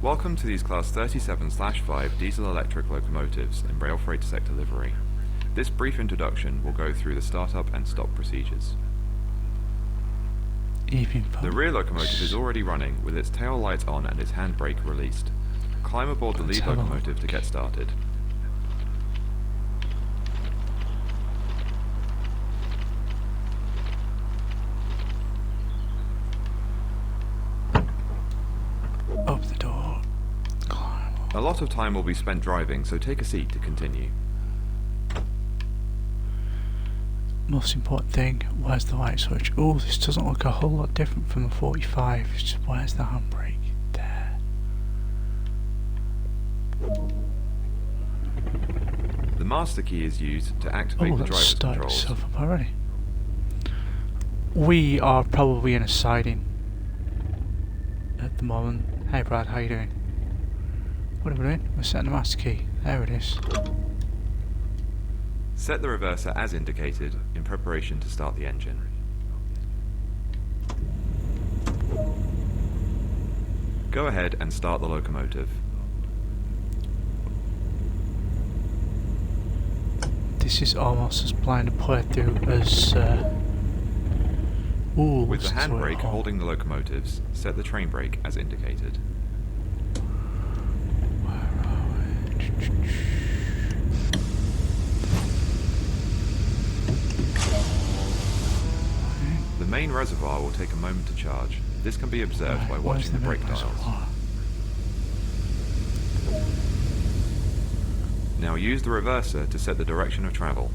Welcome to these Class 37/5 diesel-electric locomotives in rail freight sector livery. This brief introduction will go through the start-up and stop procedures. The rear locomotive is already running with its tail lights on and its handbrake released. Climb aboard the lead locomotive to get started. Open the door. Climb. A lot of time will be spent driving, so take a seat to continue. Most important thing, where's the light switch? Oh, this doesn't look a whole lot different from the 45. It's just, where's the handbrake? There. The master key is used to activate the driver's controls. Itself up already. We are probably in a siding at the moment. Hey Brad, how you doing? What are we doing? We're setting the master key. There it is. Set the reverser as indicated in preparation to start the engine. Go ahead and start the locomotive. This is almost as blind a playthrough as with the handbrake holding the locomotives, set the train brake as indicated. Where are we? The main reservoir will take a moment to charge. This can be observed by watching the brake dials. Now use the reverser to set the direction of travel.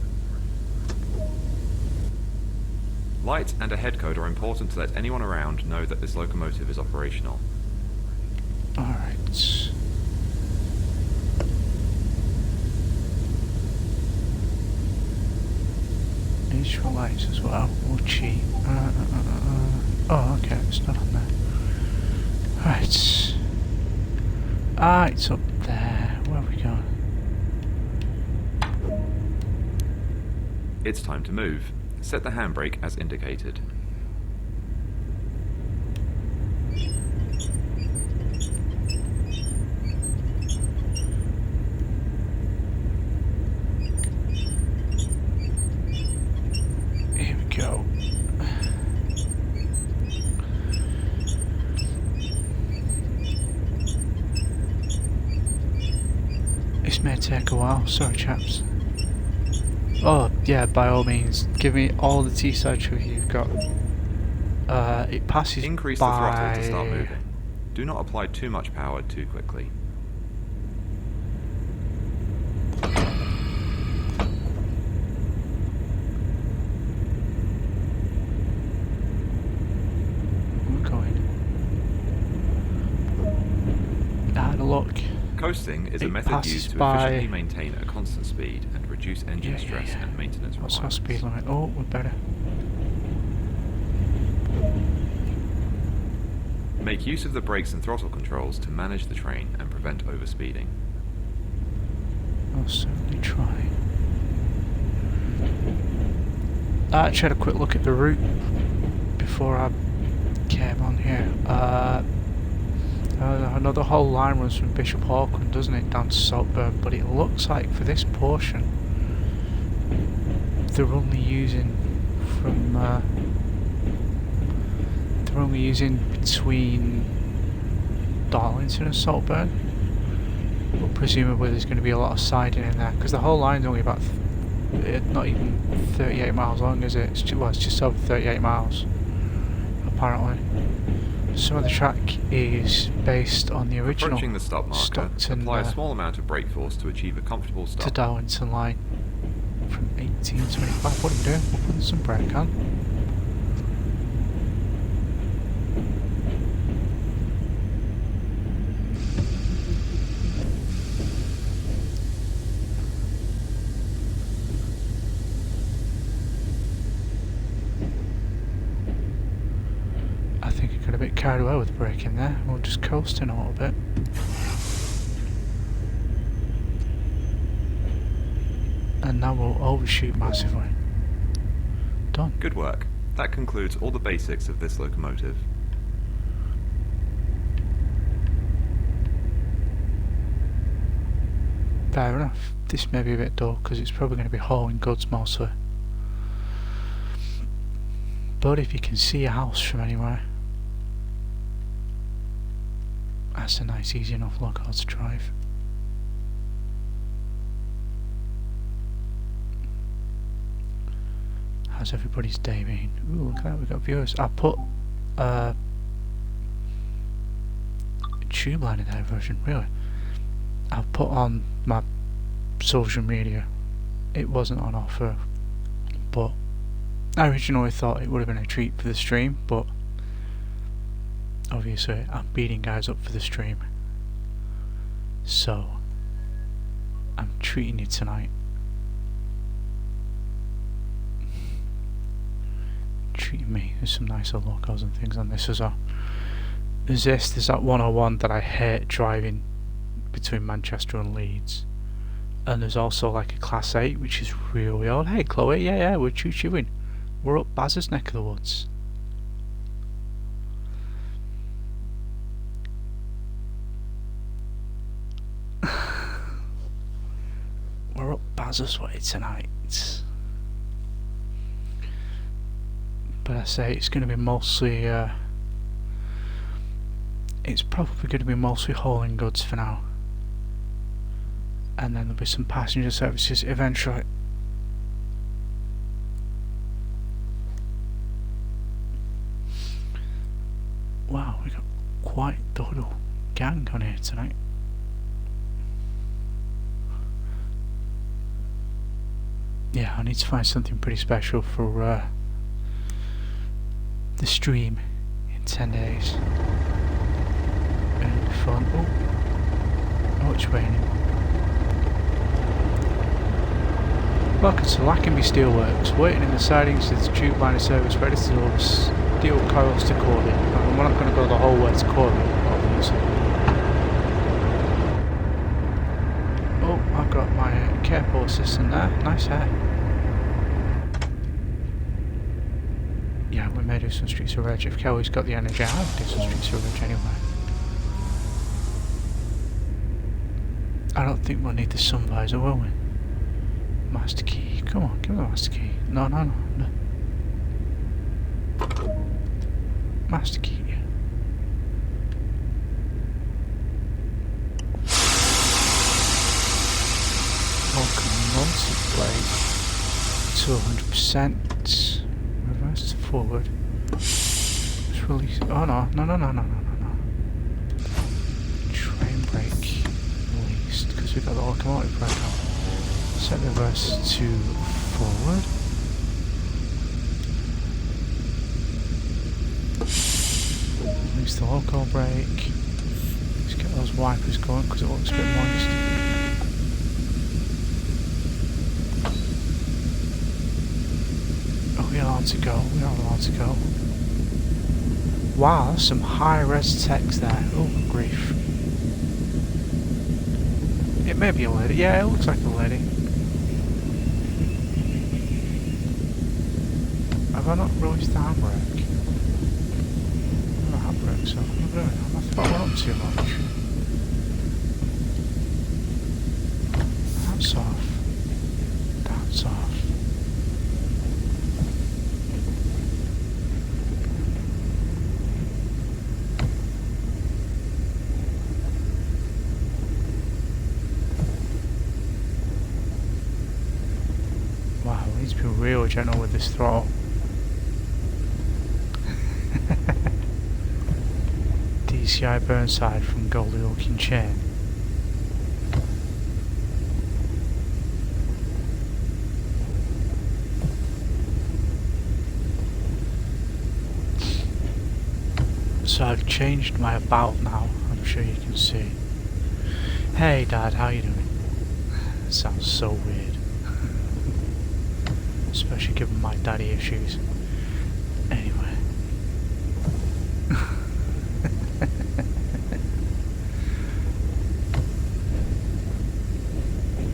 Lights and a head code are important to let anyone around know that this locomotive is operational. Alright. Neutral lights as well. Oh, cheap. Oh, okay, it's not on there. Right. Ah, it's up there. Where have we gone? It's time to move. Set the handbrake as indicated. Here we go. This may take a while, sorry chaps. Oh, yeah, by all means, give me all the T-side truth you've got. It passes Increase the throttle to start moving. Do not apply too much power too quickly. We're going. I had a look. Coasting is a method used to efficiently maintain a constant speed and reduce engine stress and maintenance requirements. What's our speed limit? Oh, we're better. Make use of the brakes and throttle controls to manage the train and prevent overspeeding. I'll certainly try. I actually had a quick look at the route before I came on here. I know the whole line runs from Bishop Auckland, doesn't it, down to Saltburn, but it looks like for this portion they're only using from between Darlington and Saltburn, but presumably there's going to be a lot of siding in there because the whole line's only about not even 38 miles long, is it? It's just over 38 miles apparently. Some of the track is based on the original Approaching the stop marker, Stockton, apply a small amount of brake force to achieve a comfortable stop. to Darlington line from 1825. What are we doing? We're putting some brake on. I think I got a bit carried away with braking there. We're just coasting a little bit. And now we'll overshoot massively. Done. Good work. That concludes all the basics of this locomotive. Fair enough. This may be a bit dull because it's probably going to be hauling goods mostly. But if you can see a house from anywhere, that's a nice, easy enough locale to drive. How's everybody's day been? Ooh, look at that, we've got viewers. I put a tube line diversion, really. I've put on my social media. It wasn't on offer, but I originally thought it would have been a treat for the stream, but obviously I'm beating guys up for the stream. So I'm treating you tonight. Treating me. There's some nice little locals and things on this as well. There's that 101 that I hate driving between Manchester and Leeds. And there's also like a Class 8 which is really old. Hey Chloe, yeah, we're choo-chooing. We're up Baz's neck of the woods. We're up Baz's way tonight. But I say it's going to be mostly it's probably going to be mostly hauling goods for now, and then there'll be some passenger services eventually. Wow, we got quite the little gang on here tonight. Yeah, I need to find something pretty special for the stream in 10 days. It'll be fun. Oh, it's raining. Welcome to Lackenby Steelworks. Waiting in the sidings is the tube line of service ready to deliver steel coils to Corby. And we're not going to go the whole way to Corby, obviously. Oh, I've got my carpool assistant there. Nice hair. Yeah, we may do some Streets of Rage. If Kelly's got the energy, I'll do some Streets of Rage anyway. I don't think we'll need the sun visor, will we? Master key. Come on, give me the master key. No. Master key. Welcome multi-blade to 100%. Reverse to forward. Let's release. Oh no. Train brake released because we've got the locomotive brake on. Set reverse to forward. Release the local brake. Let's get those wipers going because it looks a bit moist. Oh, we are allowed to go. We are allowed to go. Wow, that's some high-res text there. Oh, grief. It may be a lady. Yeah, it looks like a lady. Have I not released the handbrake? The handbrake, so I'm doing. I thought I went up too much. That's off. That's off. Wow, we need to be real gentle with this throttle. DCI Burnside from Goldie Looking Chain. So I've changed my about now, I'm sure you can see. Hey Dad, how you doing? Sounds so weird. Especially given my daddy issues. Anyway.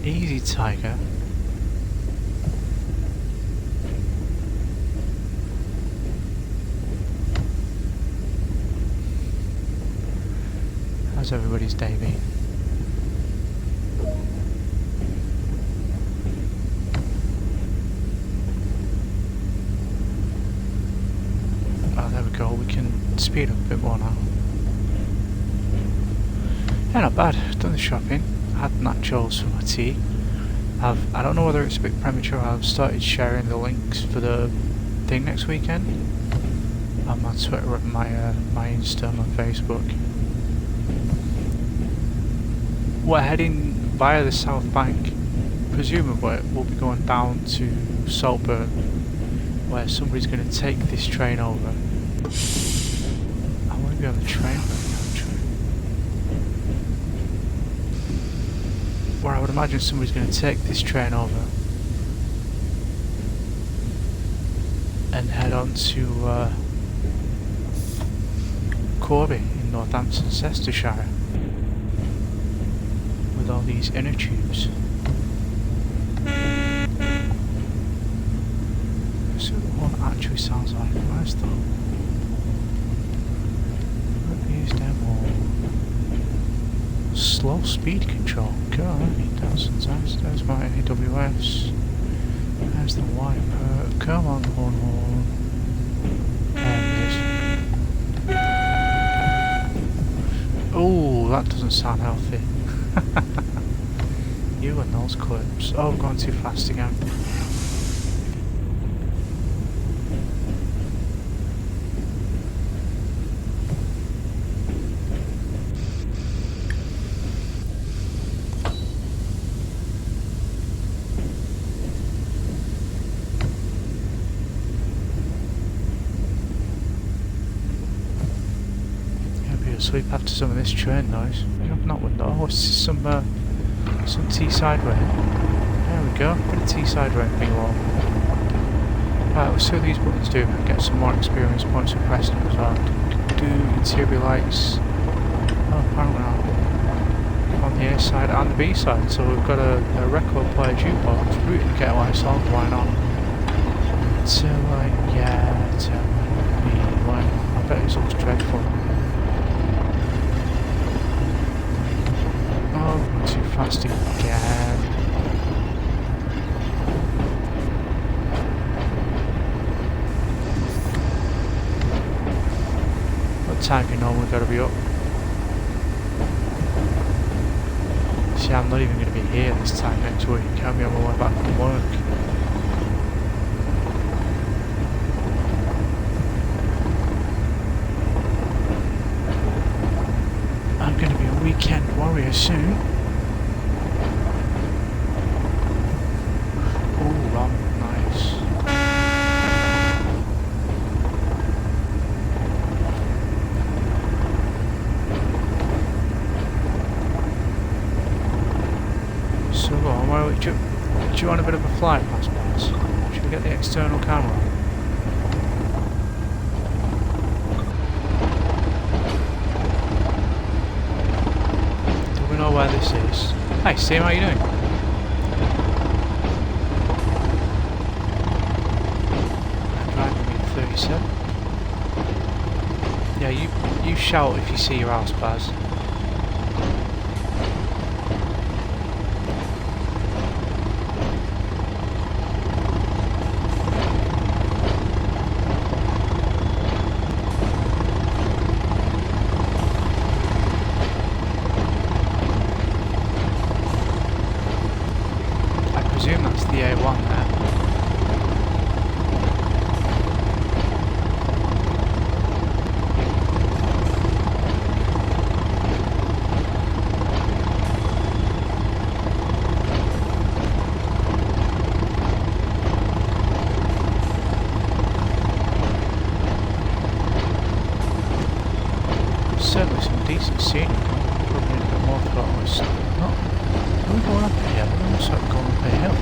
Easy, Tiger. How's everybody's day been? speed up a bit more now. Yeah, not bad. Done the shopping. Had nachos for my tea. I don't know whether it's a bit premature. I've started sharing the links for the thing next weekend on my Twitter and my Insta and my Facebook. We're heading via the South Bank. Presumably we'll be going down to Saltburn, where somebody's going to take this train over. I want to be on the train. Where I would imagine somebody's going to take this train over and head on to Corby in Northamptonshire with all these inner tubes. So what actually sounds like. Where's the reviews demo? Slow speed control. God, there's my AWS. There's the wiper. Come on, horn. There it is. Oh, that doesn't sound healthy. You and those clips. Oh, I'm going too fast again. Sleep after some of this train noise. Jumping out window. Oh, it's some T-side rain. There we go. Bit of T-side rain below. Right, let's see what these buttons do. Get some more experience points for pressing as well. Do interior lights. Oh, apparently not. On the A side and the B side. So we've got a record player jukebox. Rooting to get a light song going on. Till like, yeah, till like, I bet it looks dreadful. Oh, too fast again. What time you normally got to be up? See, I'm not even going to be here this time next week. I'll be on my way back from work. I'm going to be a weekend warrior soon. Ooh, Ron, nice. So, well, do you want a bit of a flight pass, boys? Should we get the external camera? Where this is. Hey Steve, how you doing? I'm driving me 37. Yeah, you shout if you see your house, Baz. The A1 there. Certainly some decent scenery. Probably need a bit more throttle. It's not. Are we going up a hill? It looks like going up a hill.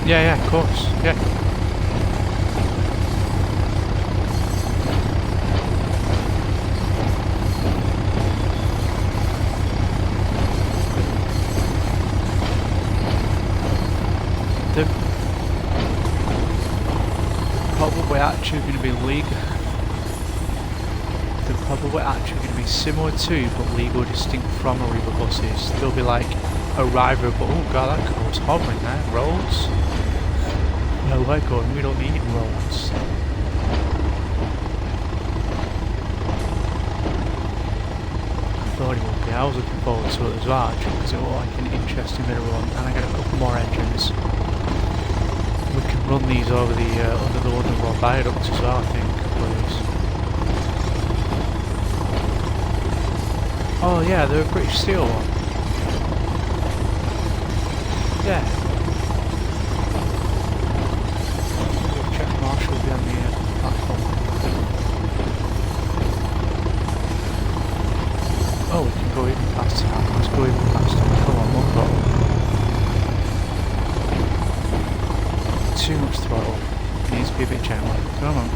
Yeah, of course, yeah. They're probably actually going to be legal. they're probably actually going to be similar to, but legal distinct from Arriva buses. They'll be like Arriva, but oh god, that car's hovering there. Roads? No, we're going, we don't need roads. I thought it would be. I was looking forward to it as well, actually, because it looked like an interesting bit of run, and I got a couple more engines. We can run these over the under the London Road viaducts as well, I think, please. Oh yeah, they're a British Steel one. Yeah. Check Marshall will be on the platform. Oh, we can go even faster now. Let's go even faster. Come on, one go. Too much throttle. Needs to be a bit gentler. Come on.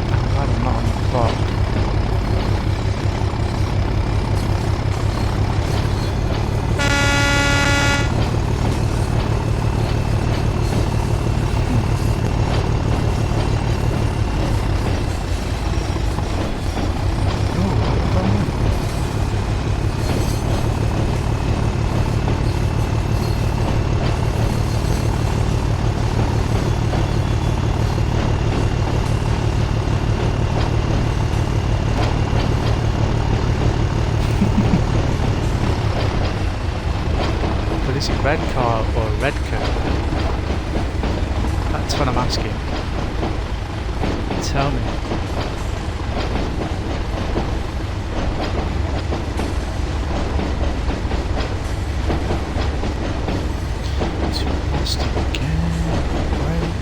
I'm glad I'm not on the clock. Is it red car or red car? That's what I'm asking. Tell me. Too fast again. Brake.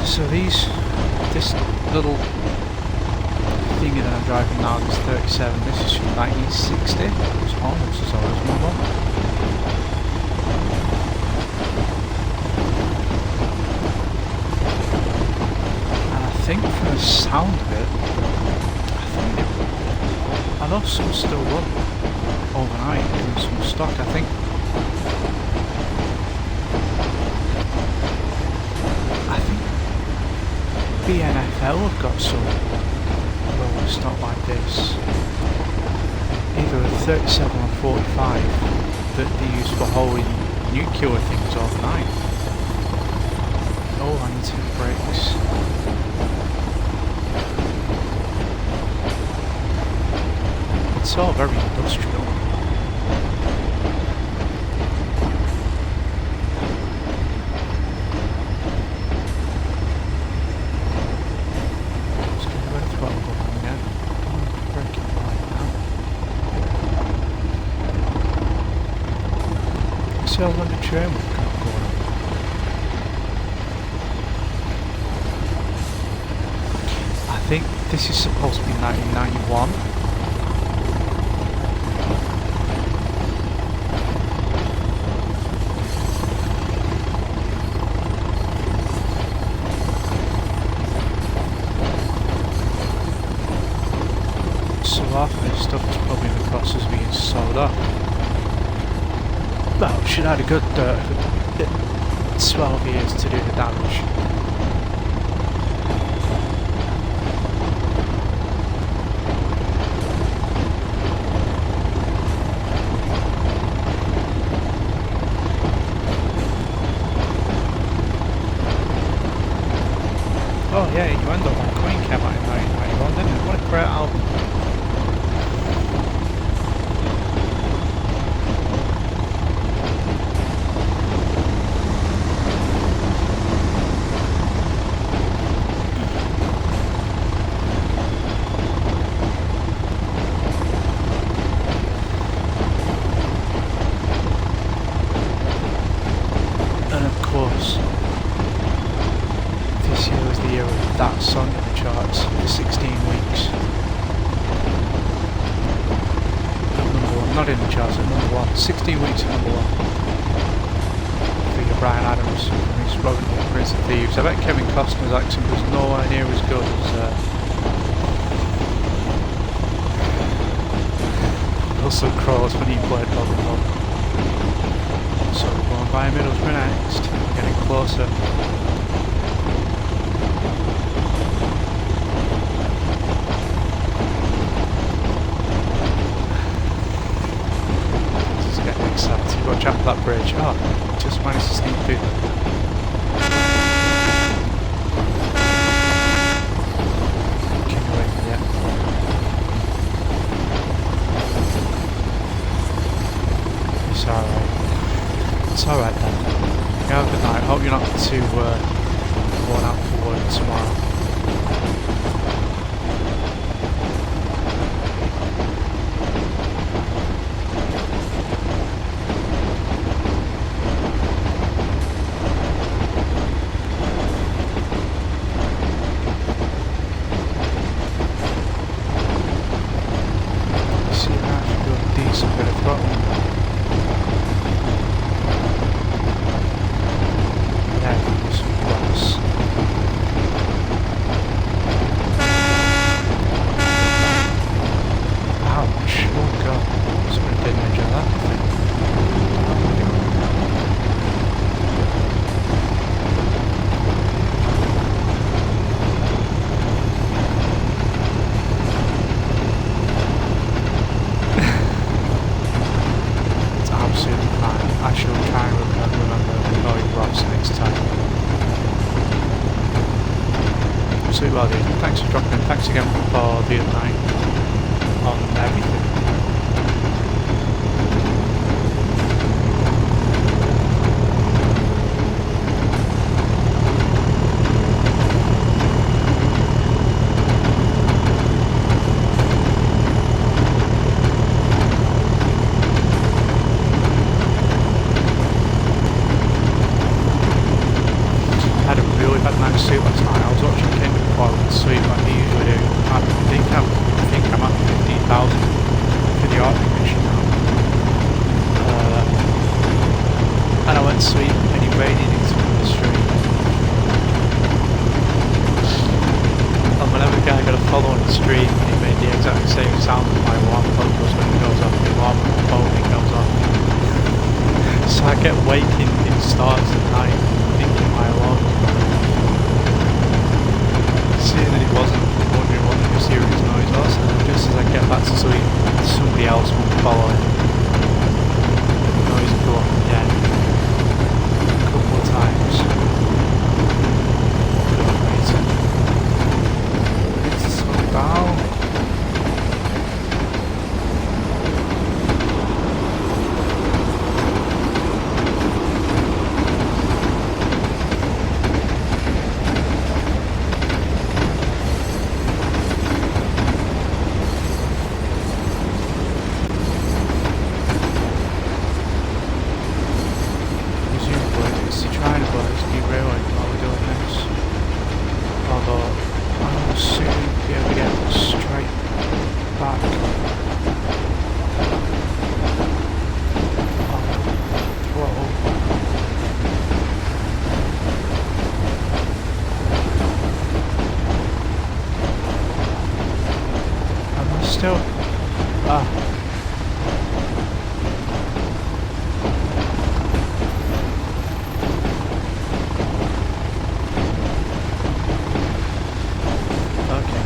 So this little thingy that I'm driving now, this 37, this is from 1960. It's almost as old as my mum. And I think from the sound of it, I know some still run overnight doing some stock. I think BNFL have got some rolling stock like this, either a 37 or 45 that they use for hauling nuclear things overnight. Oh, I need to hit brakes. It's all very industrial. How long a train we've got going on. I think this is supposed to be 1991. So half of this stuff is probably in the process of being sold off. Well, should have had a good 12 years to do the damage. Oh yeah, you end up on Queen came out in 1991, didn't it? What a great album. of course, this year was the year of that song in the charts for 16 weeks. At number one, not in the charts, at number one. 16 weeks at number one. For your Brian Adams from his Robin Hood, Prince of Thieves. I bet Kevin Costner's accent was nowhere near as good as Russell Crowe's when he played Robin Hood. So we're going by Middlesbrough next, getting closer. This is getting exciting. Watch out for that bridge. Oh, just managed to sneak through. Continuing, yeah. It's alright. It's alright then. You have a good night. Hope you're not too worn out for work tomorrow. See that? Should do a decent bit of throttling. Well, dude, thanks for dropping in. Thanks again for the other night on everything. I had a really bad night's sleep last night. I was watching King before I went to sleep like I usually do. I think I'm at 15,000 for the art commission now. And I went to sleep and it radiated into the stream. And whenever the guy got a follow on the stream, it made the exact same sound as my alarm clock does when it goes off. The alarm on the phone, it goes off. So I kept waking in starts at night thinking my alarm. Seeing that it wasn't, wondering what the mysterious noise was, and then just as I get back to sleep, somebody else would follow it. The noise would go off again. A couple of times. Couldn't wait. It's so down. Still, okay,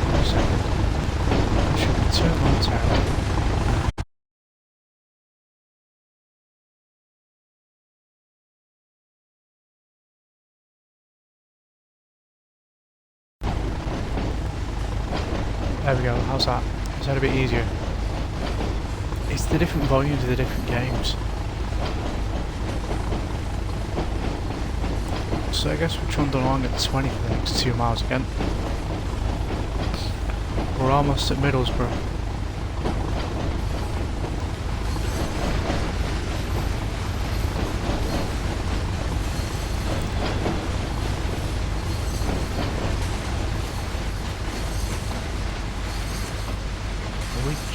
1 second. I should be turning on tower. There we go, how's that? Is that a bit easier? It's the different volumes of the different games. So I guess we're trundling along at 20 for the next 2 miles again. We're almost at Middlesbrough.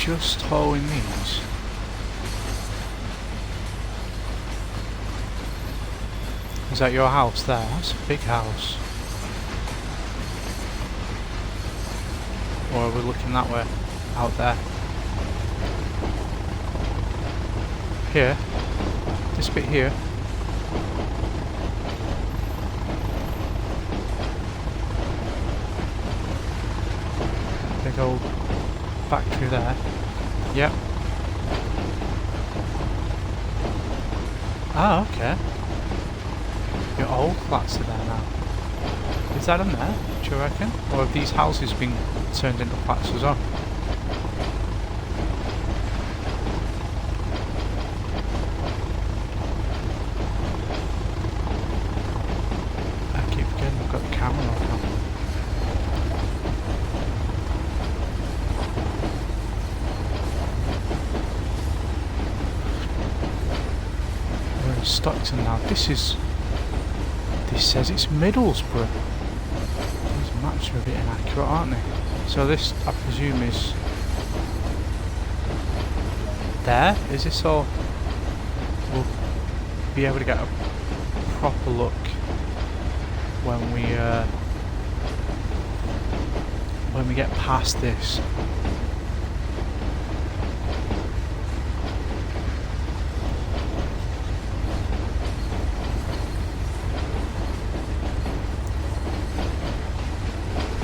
just towing these. Is that your house there? That's a big house. Or are we looking that way? Out there? Here? This bit here? Big old factory there. Yep. Ah, okay. Your old flats are there now. Is that in there, do you reckon? Or have these houses been turned into flats as well? I keep forgetting I've got the camera on. We're in Stockton now. This says it's Middlesbrough. These maps are a bit inaccurate, aren't they? So this, I presume, is there? Is this all? We'll be able to get a proper look when we get past this.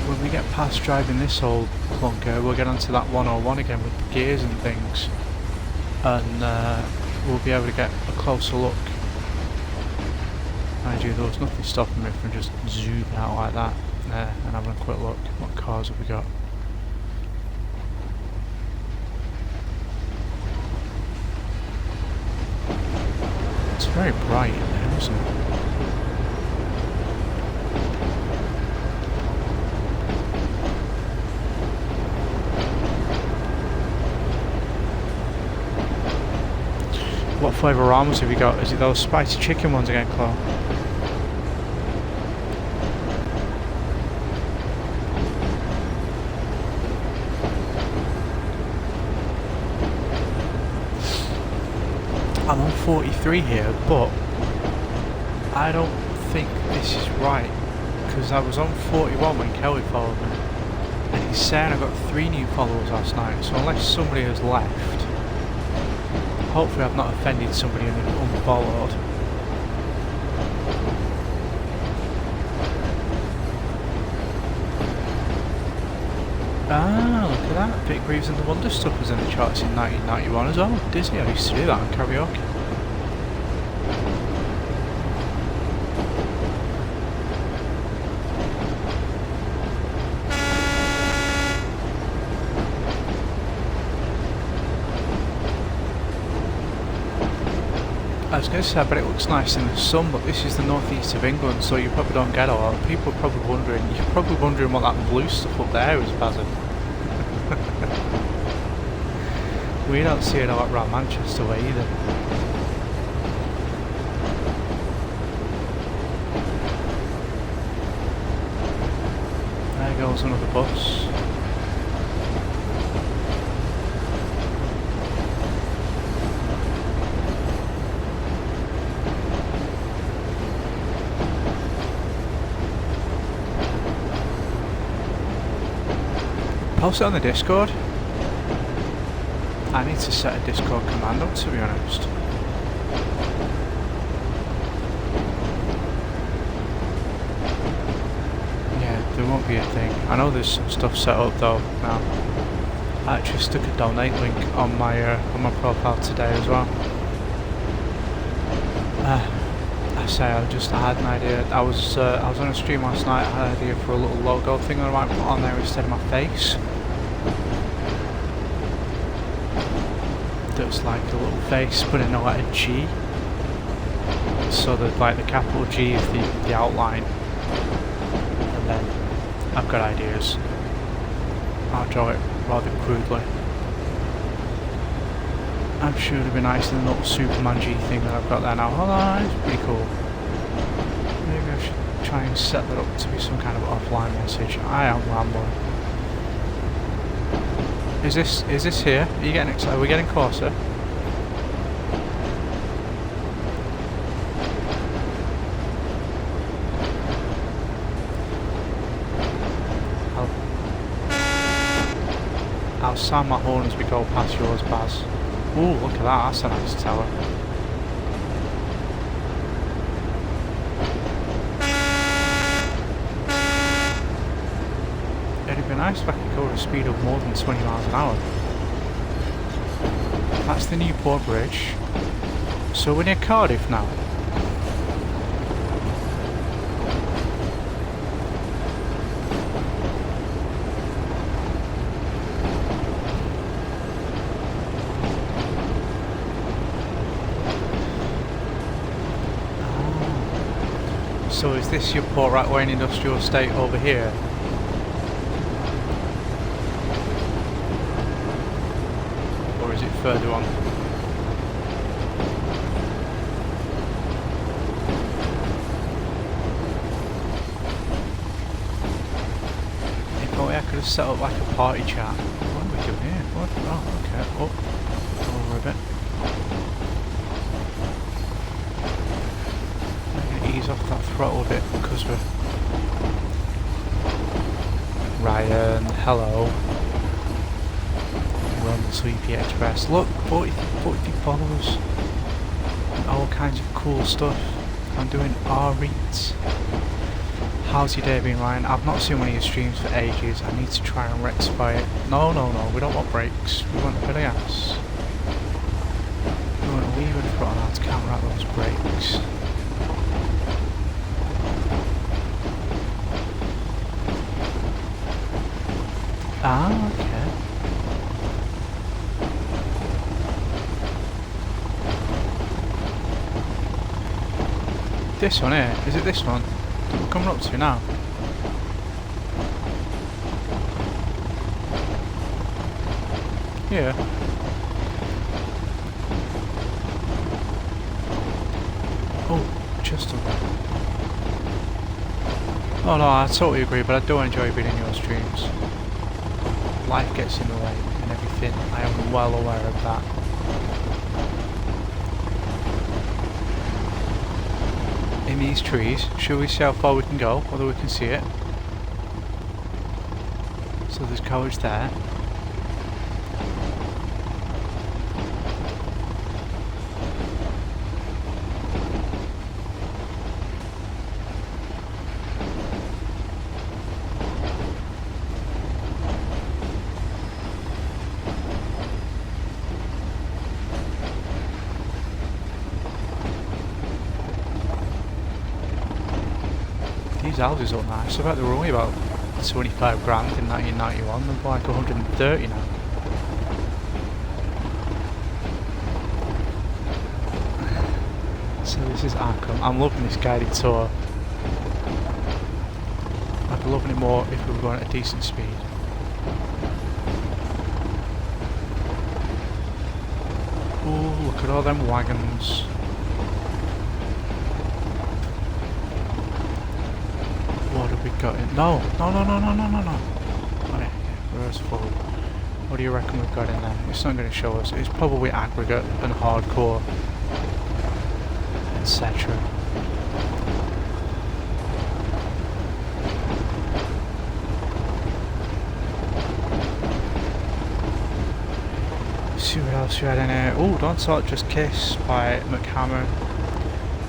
When we get past driving this old clunker, we'll get onto that 101 again with the gears and things, and we'll be able to get a closer look. Mind you, there was nothing stopping me from just zooming out like that there and having a quick look. What cars have we got? It's very bright in there, isn't it? What flavour ramen have you got? Is it those spicy chicken ones again, Chloe? I'm on 43 here, but I don't think this is right, because I was on 41 when Kelly followed me, and he's saying I got 3 new followers last night, so unless somebody has left, hopefully I've not offended somebody and unfollowed. Ah, look at that. Vic Reeves and the Wonder Stuff was in the charts in 1991 as well. Disney, I used to do that on karaoke. I was going to say, I bet it looks nice in the sun, but this is the northeast of England, so you probably don't get a lot. People are probably wondering, you're probably wondering what that blue stuff up there is, Bazin. We don't see it a lot around Manchester way either. There goes another bus. Post it on the Discord. I need to set a Discord command up, to be honest. Yeah, there won't be a thing. I know there's some stuff set up though now. I actually stuck a donate link on my profile today as well. I had an idea. I was on a stream last night. I had an idea for a little logo thing that I might put on there instead of my face. That's like a little face, but in a letter G. So that like the capital G is the outline, and then I've got ideas. I'll draw it rather crudely. I'm sure it'd be nice in the little Superman G thing that I've got there now. Hold on, it's pretty cool. Maybe I should try and set that up to be some kind of offline message. I am rambling. Is this here? Are you getting excited? Are we getting closer? I'll sound my horn as we go past yours, Baz. Ooh, look at that. That's a nice tower. It'd be nice if I could go at a speed of more than 20 miles an hour. That's the Newport Bridge. So we're near Cardiff now. So is this your Port Ratway Industrial Estate over here? Or is it further on? If only I could have set up like a party chat. What are we doing here? What? Oh, okay. Oh, over a bit. Ease off that throttle a bit because we're... Ryan, hello. We're on the Sleepy Express. Look, 40 followers. And all kinds of cool stuff. I'm doing R-reads. How's your day been, Ryan? I've not seen one of your streams for ages. I need to try and rectify it. No, we don't want brakes. We want a bit of gas. We want to leave the throttle now to counteract those brakes. Ah, okay. This one here? Is it this one that we're coming up to now? Yeah. Oh, just a... Oh no, I totally agree, but I do enjoy being in your streams. Life gets in the way and everything. I am well aware of that. In these trees, shall we see how far we can go, whether we can see it? So there's courage there. These houses look nice. I bet they were only about 25 grand in 1991. They're like 130 now. So this is Arkham. I'm loving this guided tour. I'd be loving it more if we were going at a decent speed. Ooh, look at all them wagons. What have we got in? No. Okay, reverse forward. What do you reckon we've got in there? It's not going to show us. It's probably aggregate and hardcore, etc. See what else we had in here. Oh, Don't Talk, Just Kiss by McHammer.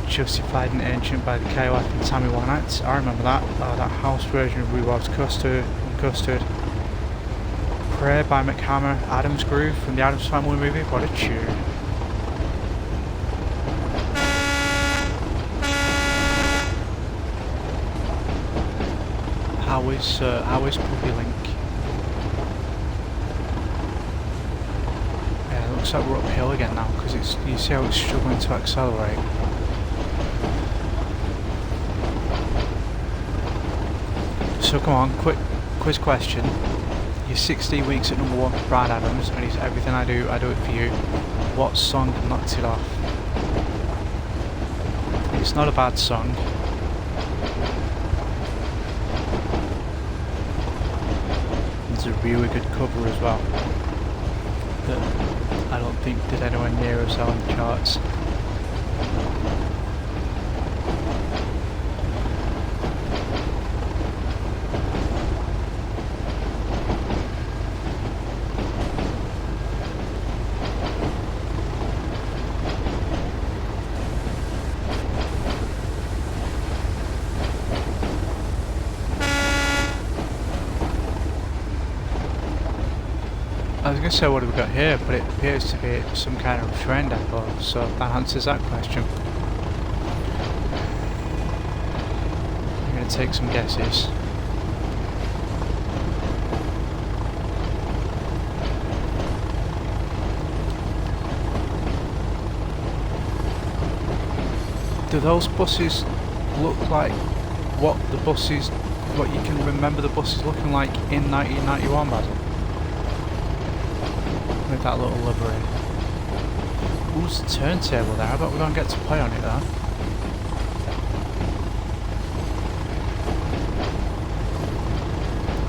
Justified and Ancient by the KOF and Tammy Wynette. I remember that. That house version of Rhubarb Custard. Prayer by McHammer. Adam's Groove from the Addams Family movie. What a tune. How is Puppy Link? Yeah, it looks like we're uphill again now because it's, you see how it's struggling to accelerate. So come on, quick quiz question. You're 16 weeks at #1 for Brad Adams, and he's everything I do it for you. What song knocked it off? It's not a bad song. It's a really good cover as well. that I don't think did anywhere near us on the charts. I was going to say what have we got here, but it appears to be some kind of train depot, so that answers that question. I'm going to take some guesses. Do those buses look like what you can remember the buses looking like in 1991, Basil? With that little livery. Ooh, the turntable there. I bet we don't get to play on it though.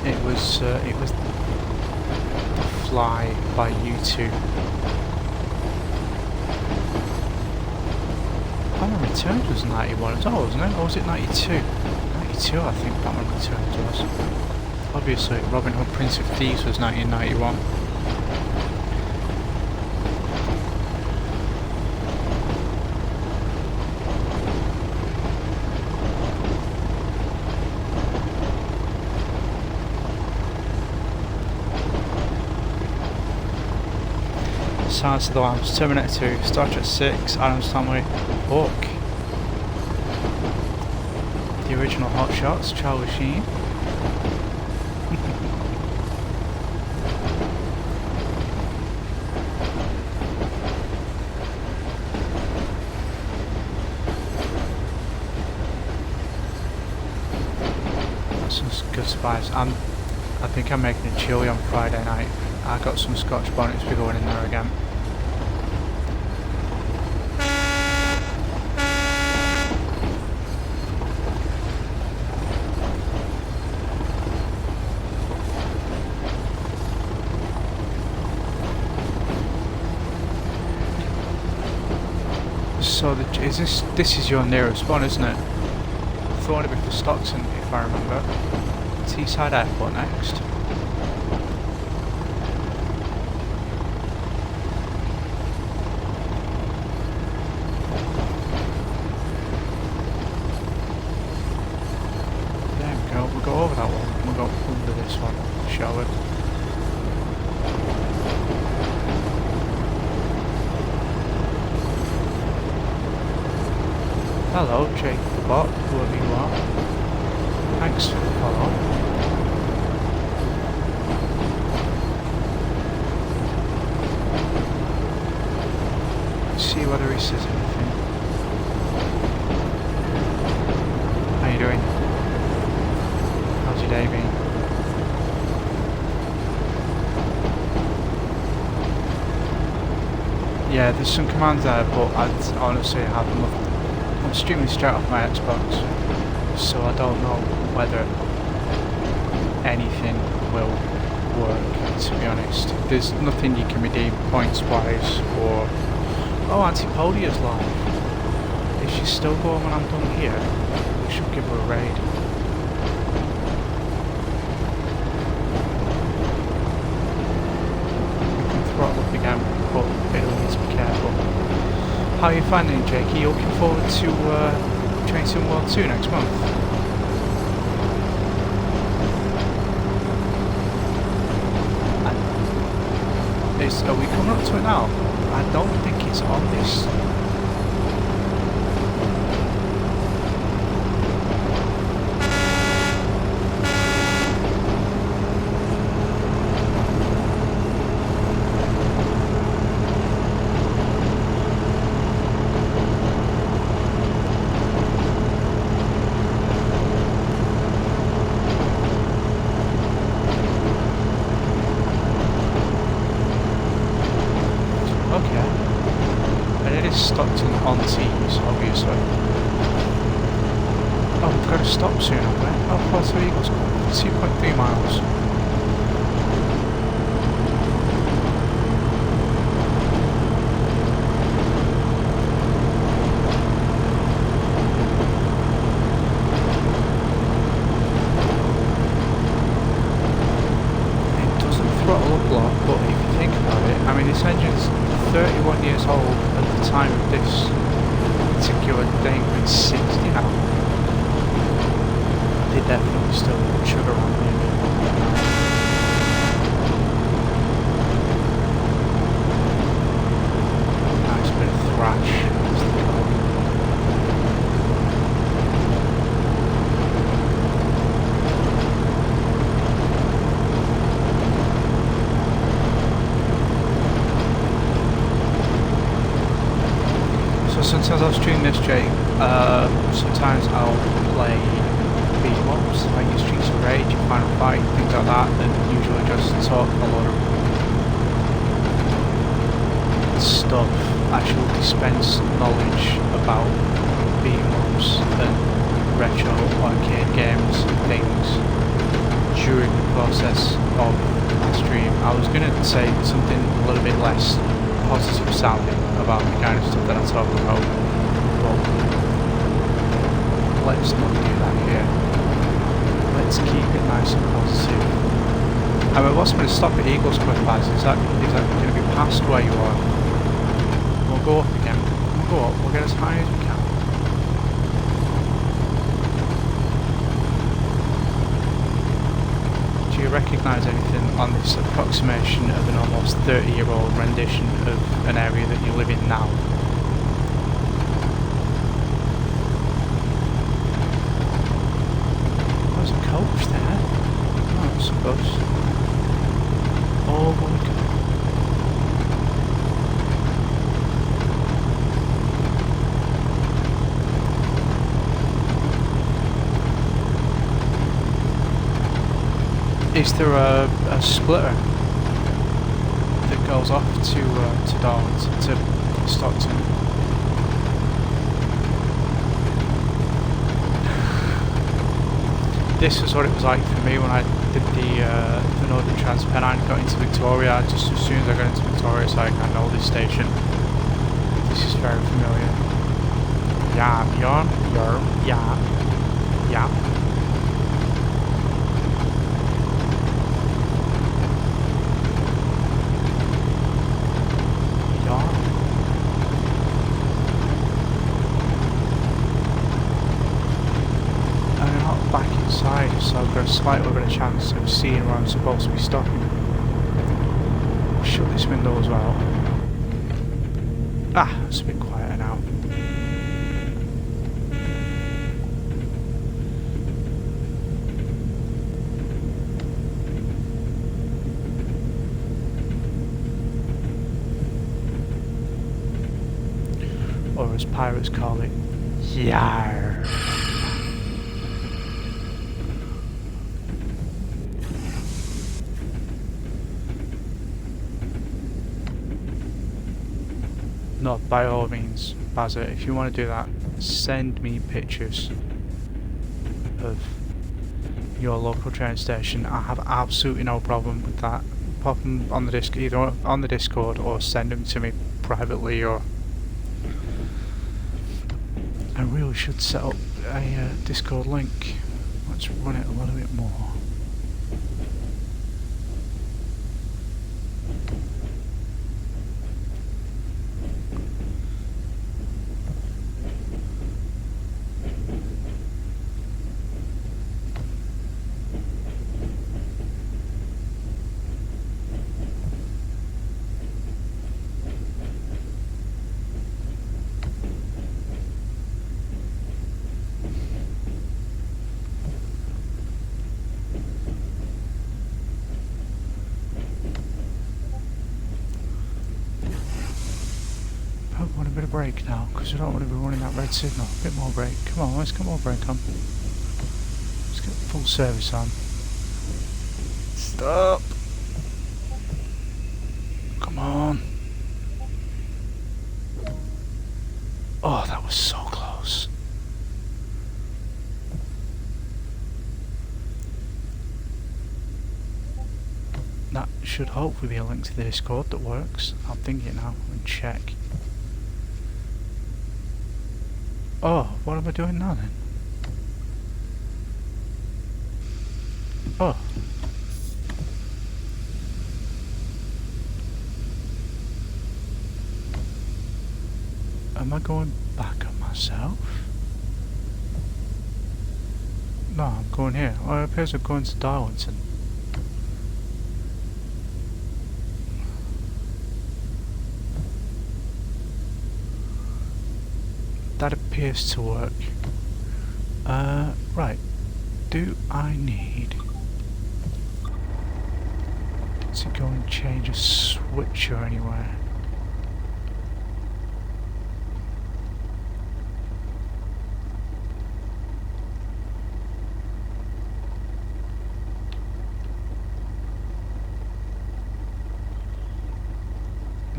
It was The Fly by U2. Batman Returns was 91 as well, wasn't it? Or was it 92? 92, I think Batman Returns was. Obviously, Robin Hood Prince of Thieves was 1991. Silence of the Lambs, Terminator 2, Star Trek 6, Addams Family, Hook, the original Hot Shots, Charlie Sheen. Some good spice. I think I'm making a chili on Friday night. I got some Scotch bonnets, we're going in there again. So this is your nearest one, isn't it? I thought it'd be for Stockton, if I remember. Teesside Airport next. There we go, we'll go over that one, we'll go under this one, shall we? Hello, Jake the Bot, whoever you are. Thanks for the follow. Let's see whether he says anything. How you doing? How's your day been? Yeah, there's some commands there, but I'd honestly have them up. I'm streaming straight off my Xbox, so I don't know whether anything will work, to be honest. There's nothing you can redeem points wise, or oh, Antipodia's live. Is she still going when I'm done here? We should give her a raid. We can throttle up again, but it'll need to be careful. How are you finding it, Jake? Are you looking forward to Train Sim World 2 next month? Are we coming up to it now? I don't think it's on this. Stockton on Teams, obviously. Oh, we've got to stop soon, haven't we? Oh, Puerto Rico's 2.3 miles. definitely still chug around maybe. Nice bit of thrash. Sometimes I'll stream this, Jake. Sometimes I'll play beat-em-ups, like your Streets of Rage, your Final Fight, things like that, and usually just talk a lot of stuff, actual dispense knowledge about beat-em-ups and retro arcade games and things during the process of my stream. I was going to say something a little bit less positive sounding about the kind of stuff that I talk about, but let's not do that here. Let's keep it nice and positive. I mean, what's going to stop at Eagles Qualifiers? Is that going to be past where you are? We'll go up again. We'll go up. We'll get as high as we can. Do you recognise anything on this approximation of an almost 30-year-old rendition of an area that you live in now? There's a coach there. Oh, I suppose. Oh my god. Is there a splitter that goes off to Darwin, to Stockton? This is what it was like for me when I did the Northern Transpennine and got into Victoria. Just as soon as I got into Victoria, it's like, I know this station. This is very familiar. Yeah, yeah. So I've got a slightly better chance of seeing where I'm supposed to be stopping. Shut this window as well. Ah, it's a bit quieter now. Or as pirates call it, Yar. No, by all means, Bazza, if you want to do that, send me pictures of your local train station. I have absolutely no problem with that. Pop them on the disc, either on the Discord or send them to me privately. Or I really should set up a Discord link. Let's run it a little bit more. Break now, because I don't want to be running that red signal. A bit more brake. Come on, let's get more brake on. Let's get full service on. Stop! Come on. Oh, that was so close. That should hopefully be a link to the Discord that works. I'll think it now and check. Oh, what am I doing now then? Oh. Am I going back on myself? No, I'm going here. Oh, it appears I'm going to Darlington. That appears to work. Right. Do I need to go and change a switch or anywhere?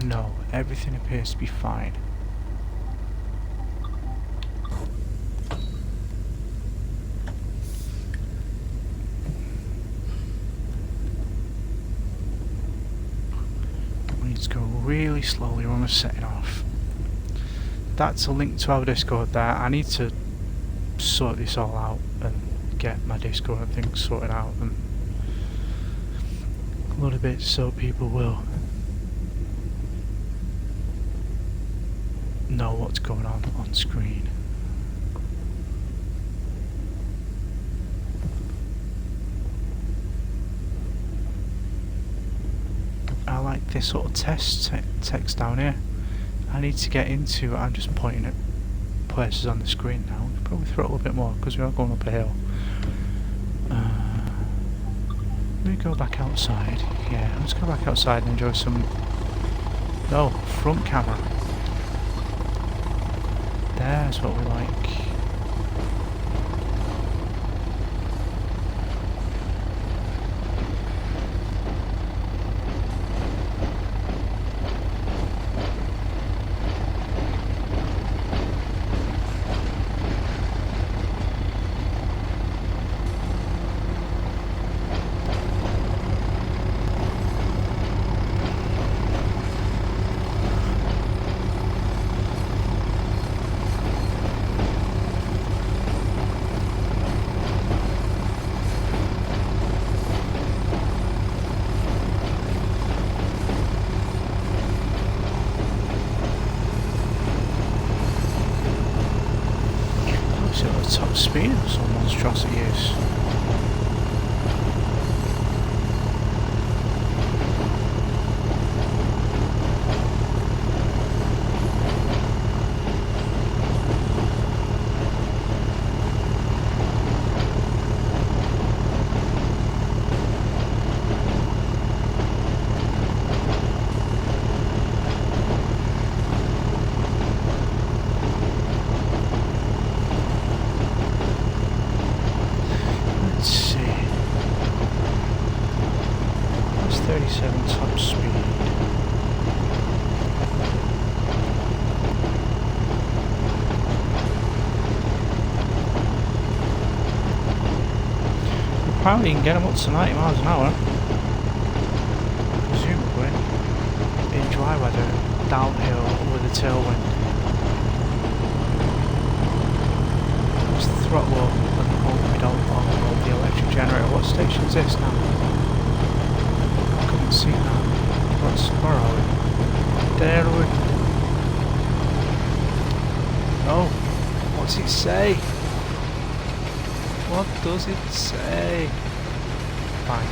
No, everything appears to be fine. We need to go really slowly when we're setting off. That's a link to our Discord there. I need to sort this all out and get my Discord and things sorted out and a lot of bits so people will know what's going on screen. I like this sort of text down here. I need to get into. I'm just pointing at places on the screen now. We could probably throttle a bit more because we are going up a hill. Let me go back outside. Yeah, let's go back outside and enjoy some. No, front camera. There's what we like. Top speed or some monstrosity is. Let's see. That's 37 top speed. Apparently you can get them up to 90 miles an hour. Presumably. In dry weather, downhill with a tailwind. Let's throttle up and hope we don't overload the electric generator. What station is this now? I couldn't see that. Where are we? There we. Oh, what's it say? What does it say? Fine.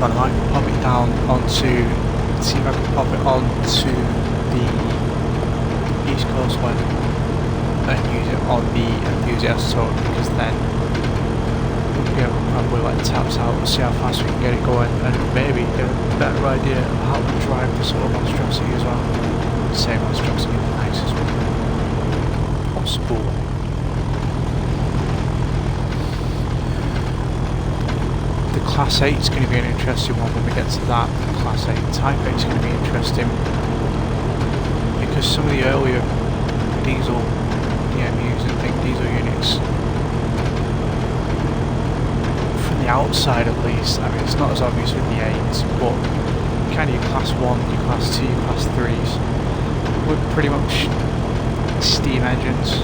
But I might pop it down onto, see if I can pop it onto the East Coast one and use it on the use it as a total, because then we'll be able to probably let the taps out and see how fast we can get it going, and maybe get a better idea of how to drive the sort of monstrosity as well. Same monstrosity in the nice as well. Possible. The Class 8 is going to be an interesting one when we get to that. The Class 8 Type 8 is going to be interesting because some of the earlier diesel DMUs and big diesel units, from the outside at least, I mean it's not as obvious with the 8s, but kind of your Class 1, your Class 2, your Class 3s were pretty much steam engines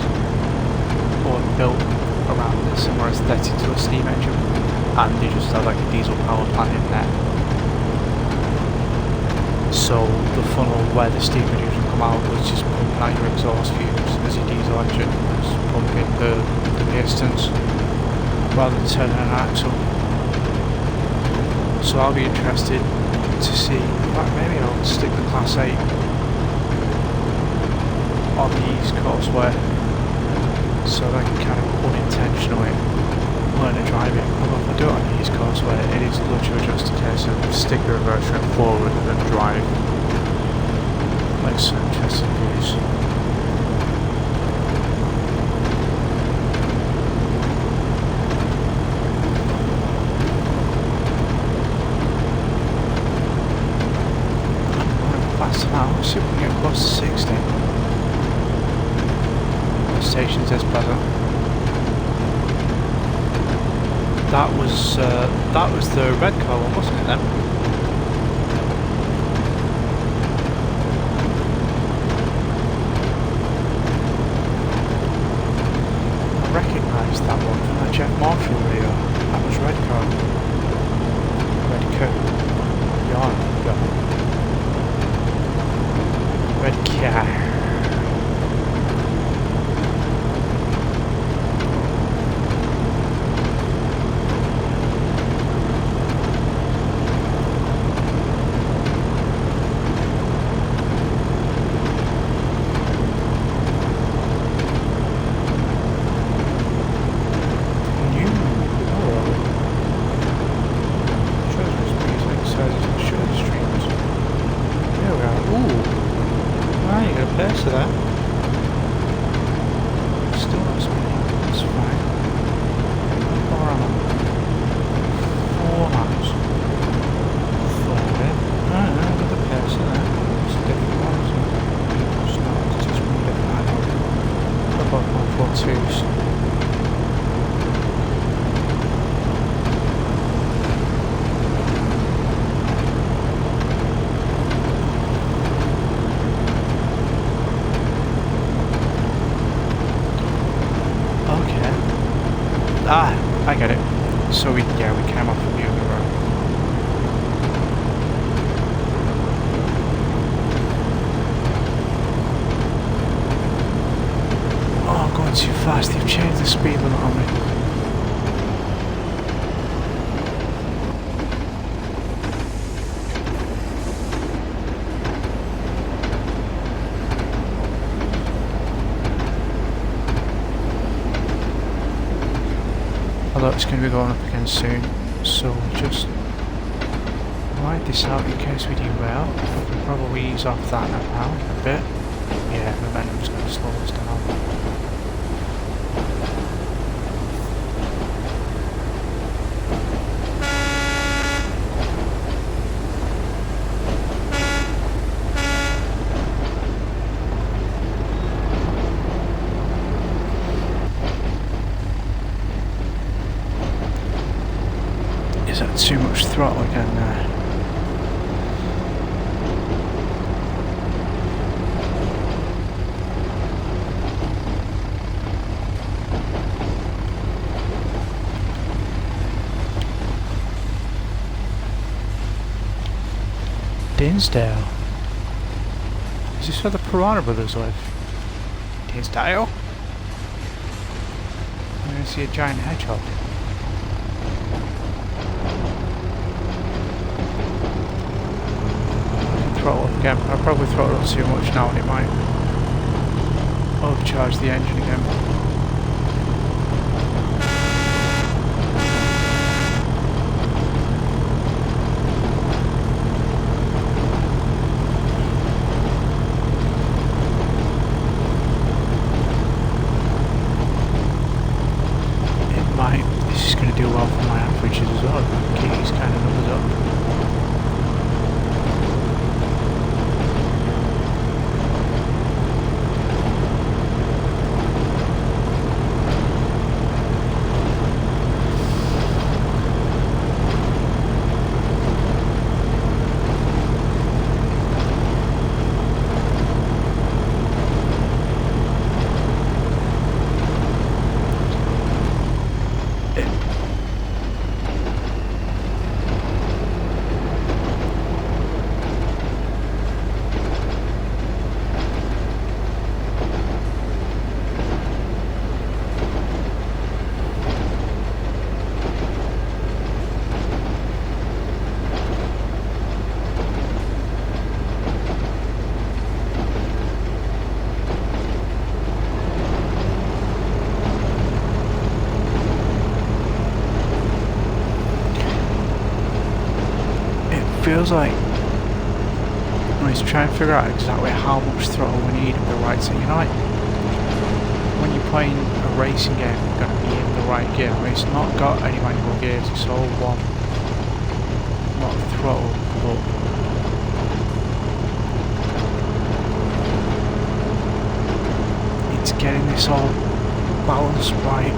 or built around a similar aesthetic to a steam engine, and they just had like a diesel power plant in there. So the funnel where the steam engine would come out was just pumping out your exhaust fumes as your diesel engine was pumping the pistons rather than turning an axle. So I'll be interested to see, in fact maybe I'll stick the Class 8 on the East Coast way, so that I can kind of unintentionally learn to drive it. Although if I do it on the East Coast way, it is literally just a case of stick the reverse trim forward and then drive. Like some interesting views. Fast now, see if we can get close to 60. The station's Espresso. That was the red car one, wasn't it then? I recognised that one from that Jeff Marshall video. That was red car. Red coat. Yarn. Red car. To that. Still not speeding, that's fine. 4 miles. 4 miles. 40. With the pace of that. It's a different one, isn't it? It's not, it's just one different item. About 142s. Ah, I get it. So we came off of the other road. Oh, I'm going too fast. They've changed the speed limit on me. Although it's going to be going up again soon, so just ride this out in case we derail. We can probably ease off that now a bit. Yeah, momentum's going to slow us down. Is that too much throttle again there? Dinsdale. Is this where the Piranha Brothers live? Dinsdale? I'm going to see a giant hedgehog. throttle up again. I'll probably throttle up too much now and it might overcharge the engine again. This is going to do well for my averages as well. Keep these kind of numbers up. Feels like I was trying to figure out exactly how much throttle we need in the right thing. You know, like when you're playing a racing game, you're going to be in the right gear. I mean, it's not got any manual gears, it's all one, not throttle, but it's getting this all balanced right.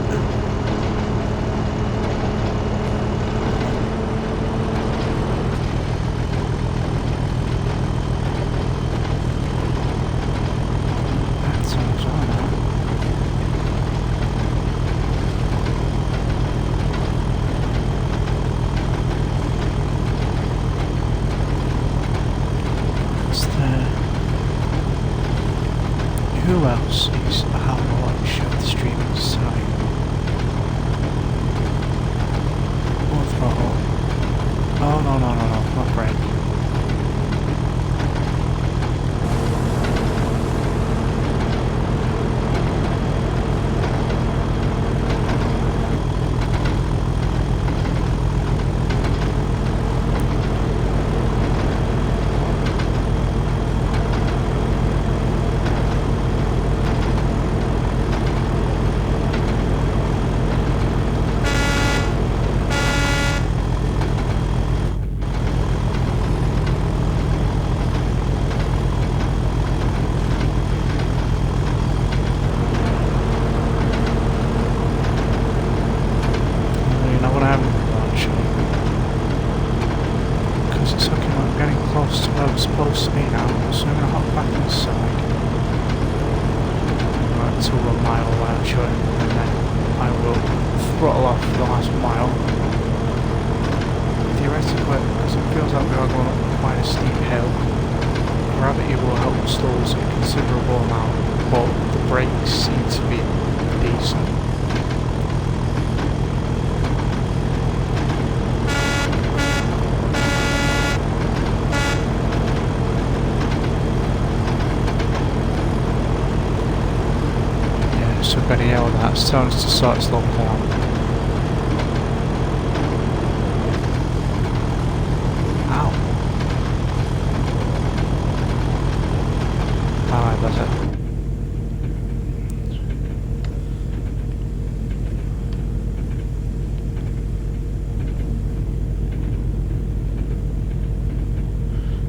Who else is how much of the streaming site? More throttle. Oh no, not brake. Supposed to be now, so I'm going to hop back inside. Right to a mile away, I'm sure, and then I will throttle off the last mile. Theoretically, because it feels like we are going up quite a steep hill, gravity will help slow us a considerable amount, but the brakes seem to be decent. So got to yell at that, it's telling us to start Slumbertown. Ow. Alright, that's it.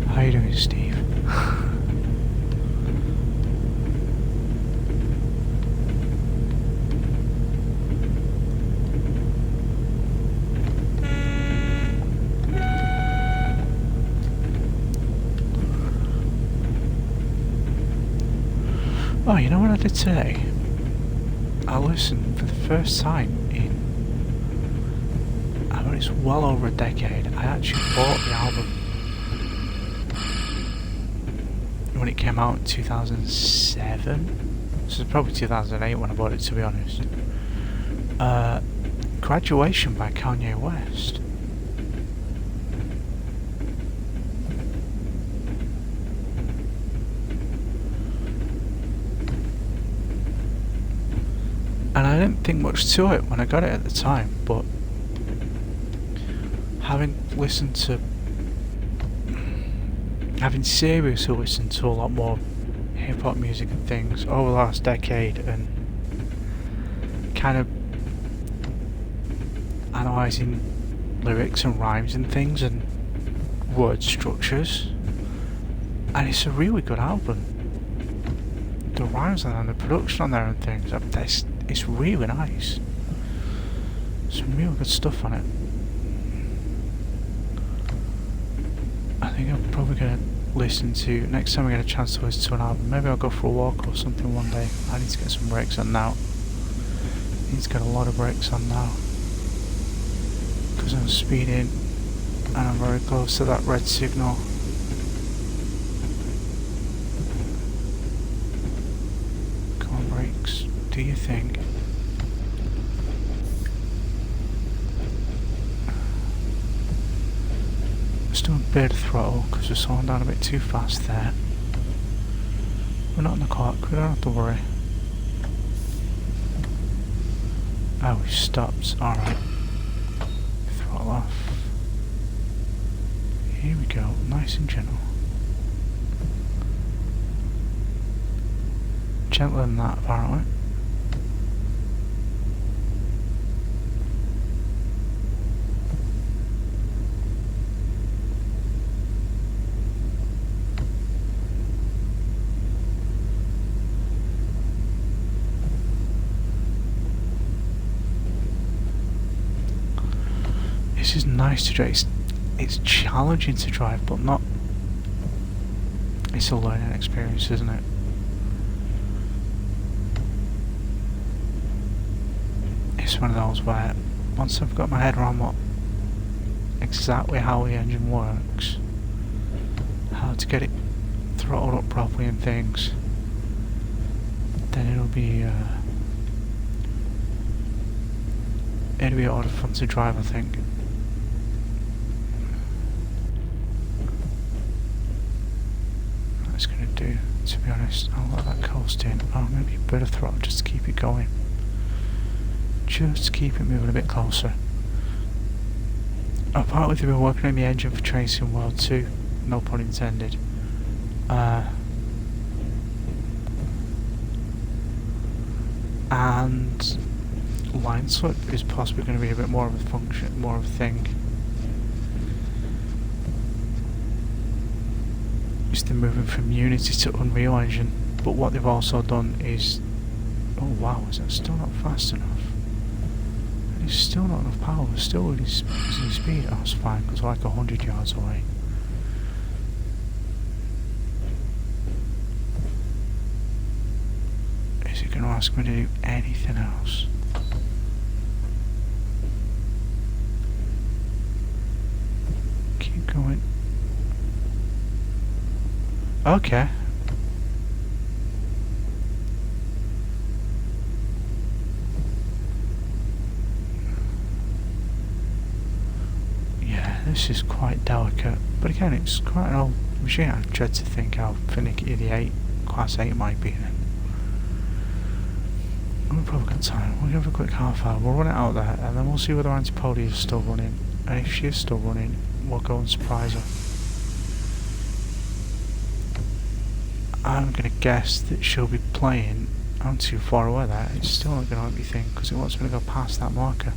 How you doing, Steve? Oh, you know what I did today? I listened for the first time in, I mean, it's well over a decade. I actually bought the album when it came out in 2007. This is probably 2008 when I bought it, to be honest. Graduation by Kanye West. And I didn't think much to it when I got it at the time, but having seriously listened to a lot more hip-hop music and things over the last decade, and kind of analysing lyrics and rhymes and things and word structures, and it's a really good album. The rhymes on there and the production on there and things, it's really nice. Some real good stuff on it. I think I'm probably going to listen to, next time I get a chance to listen to an album, maybe I'll go for a walk or something one day. I need to get some brakes on now. I need to get a lot of brakes on now, because I'm speeding and I'm very close to that red signal. Come on, brakes, do your thing. Just doing a bit of throttle because we're slowing down a bit too fast there. We're not on the clock, we don't have to worry. Oh, we stopped, alright. Throttle off. Here we go, nice and gentle. Gentler than that, apparently. This is nice to drive. It's challenging to drive, but not. It's a learning experience, isn't it? It's one of those where once I've got my head around exactly how the engine works, how to get it throttled up properly and things, then it'll be a lot of fun to drive, I think. That's gonna do, to be honest. I'll let that coast in. Oh, maybe a bit of throttle just to keep it going. Just to keep it moving a bit closer. Apparently they've been working on the engine for Tracing World 2, no pun intended. And line slip is possibly going to be a bit more of a function, more of a thing. It's they're moving from Unity to Unreal Engine, but what they've also done is, oh wow, is that still not fast enough? It's still not enough power, it's still losing speed. Oh, it's fine, because we're like 100 yards away. Is it going to ask me to do anything else? Keep going. Okay. Yeah, this is quite delicate, but again, it's quite an old machine. I dread to think how finicky the Class 8 might be then. We've probably got time. We'll give a quick half hour. We'll run it out there, and then we'll see whether Antipode is still running. And if she is still running, we'll go and surprise her. I'm going to guess that she'll be playing. I'm too far away there. It's still not going to let me think because it wants me to go past that marker.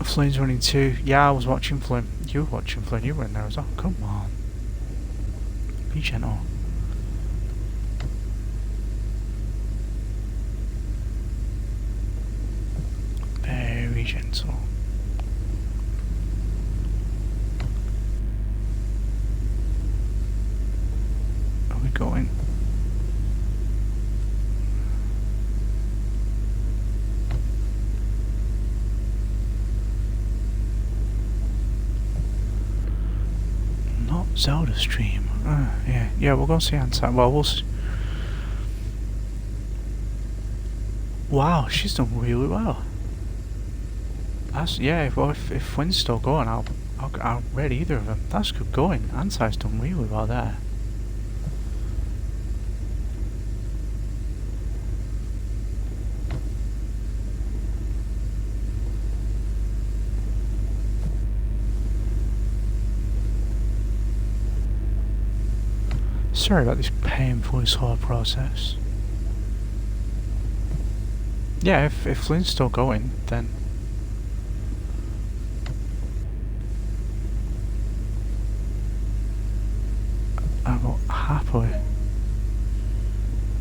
Flynn's running too. Yeah, I was watching Flynn. You were watching Flynn. You were in there as well. Come on. Be gentle. Very gentle. Are we going? Not Zelda stream. Yeah, we'll go see Anti. Well, we'll see. Wow, she's done really well. That's, yeah, well, if Flynn's still going, I'll rate either of them. That's good going. Anti's done really well there. Sorry about this painful slow process. Yeah, if Flynn's still going, then I will happily.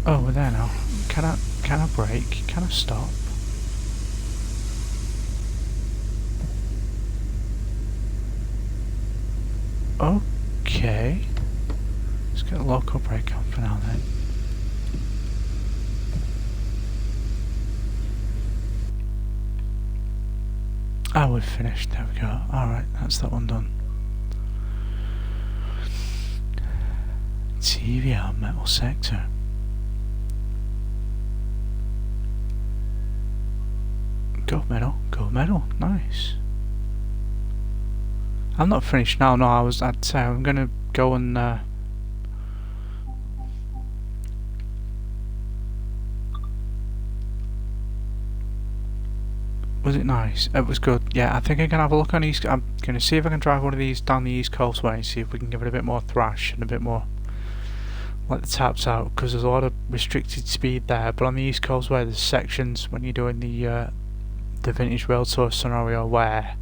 Oh, we're there now. Can I brake? Can I stop? Okay. Let's get a local brake on for now then. Oh, we've finished. There we go. Alright, that's that one done. TVA metal sector. Gold medal, nice. I'm not finished now, no, I'd say I'm gonna go and was it nice? It was good, yeah. I think I can have a look on East. I'm gonna see if I can drive one of these down the East Coast way and see if we can give it a bit more thrash and a bit more let the taps out, because there's a lot of restricted speed there. But on the East Coast way, there's sections when you're doing the vintage rail tour scenario where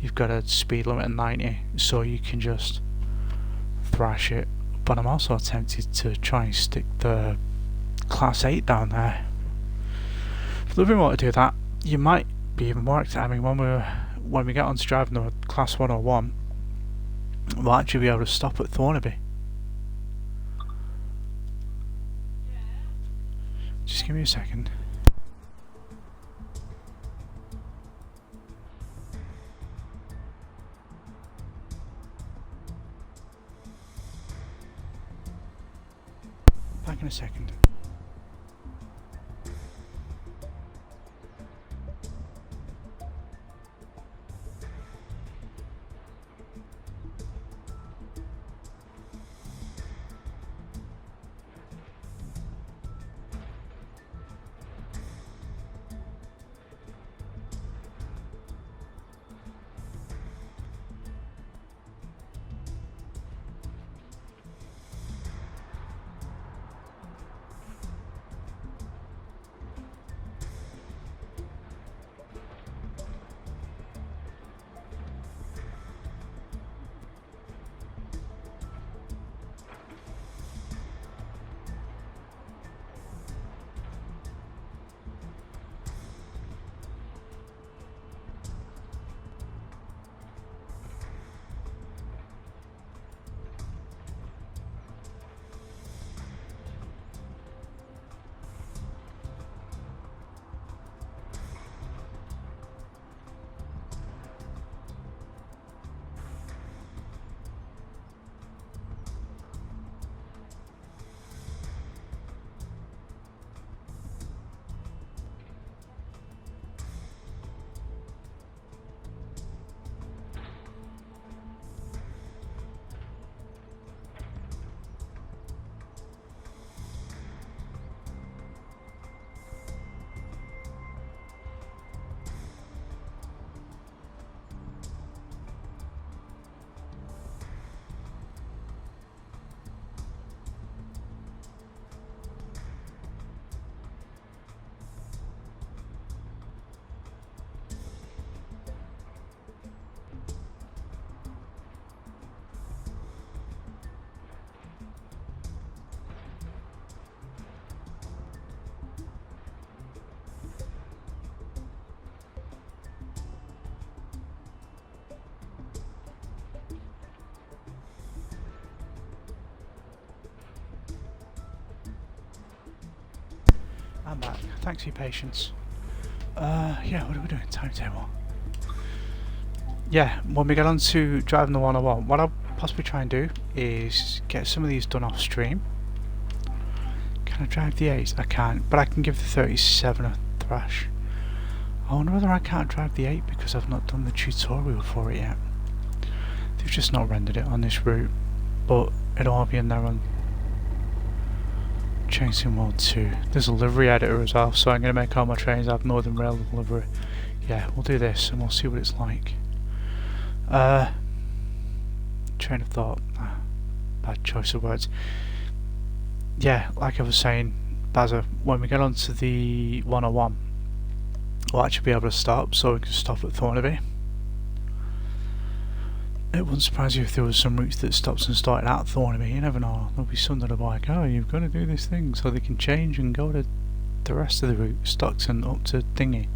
you've got a speed limit of 90, so you can just thrash it. But I'm also tempted to try and stick the Class 8 down there. If we want to do that, you might be even more excited. I mean, when we get on to driving the Class 101, we'll actually be able to stop at Thornaby. Just give me a second. Back in a second. I'm back. Thanks for your patience. Yeah, what are we doing? Timetable. Yeah, when we get on to driving the 101, what I'll possibly try and do is get some of these done off stream. Can I drive the 8? I can't, but I can give the 37 a thrash. I wonder whether I can't drive the 8 because I've not done the tutorial for it yet. They've just not rendered it on this route, but it'll all be in there on Chasing World 2. There's a livery editor as well, so I'm going to make all my trains have Northern Rail livery. Yeah, we'll do this and we'll see what it's like. Train of thought. Bad choice of words. yeah, like I was saying, Bazza, when we get onto the 101, we'll actually be able to stop, so we can stop at Thornaby. It wouldn't surprise you if there was some routes that stops and started at Thornaby. You never know. There'll be some that are like, oh, you've got to do this thing, so they can change and go to the rest of the route, Stockton up to Thingy.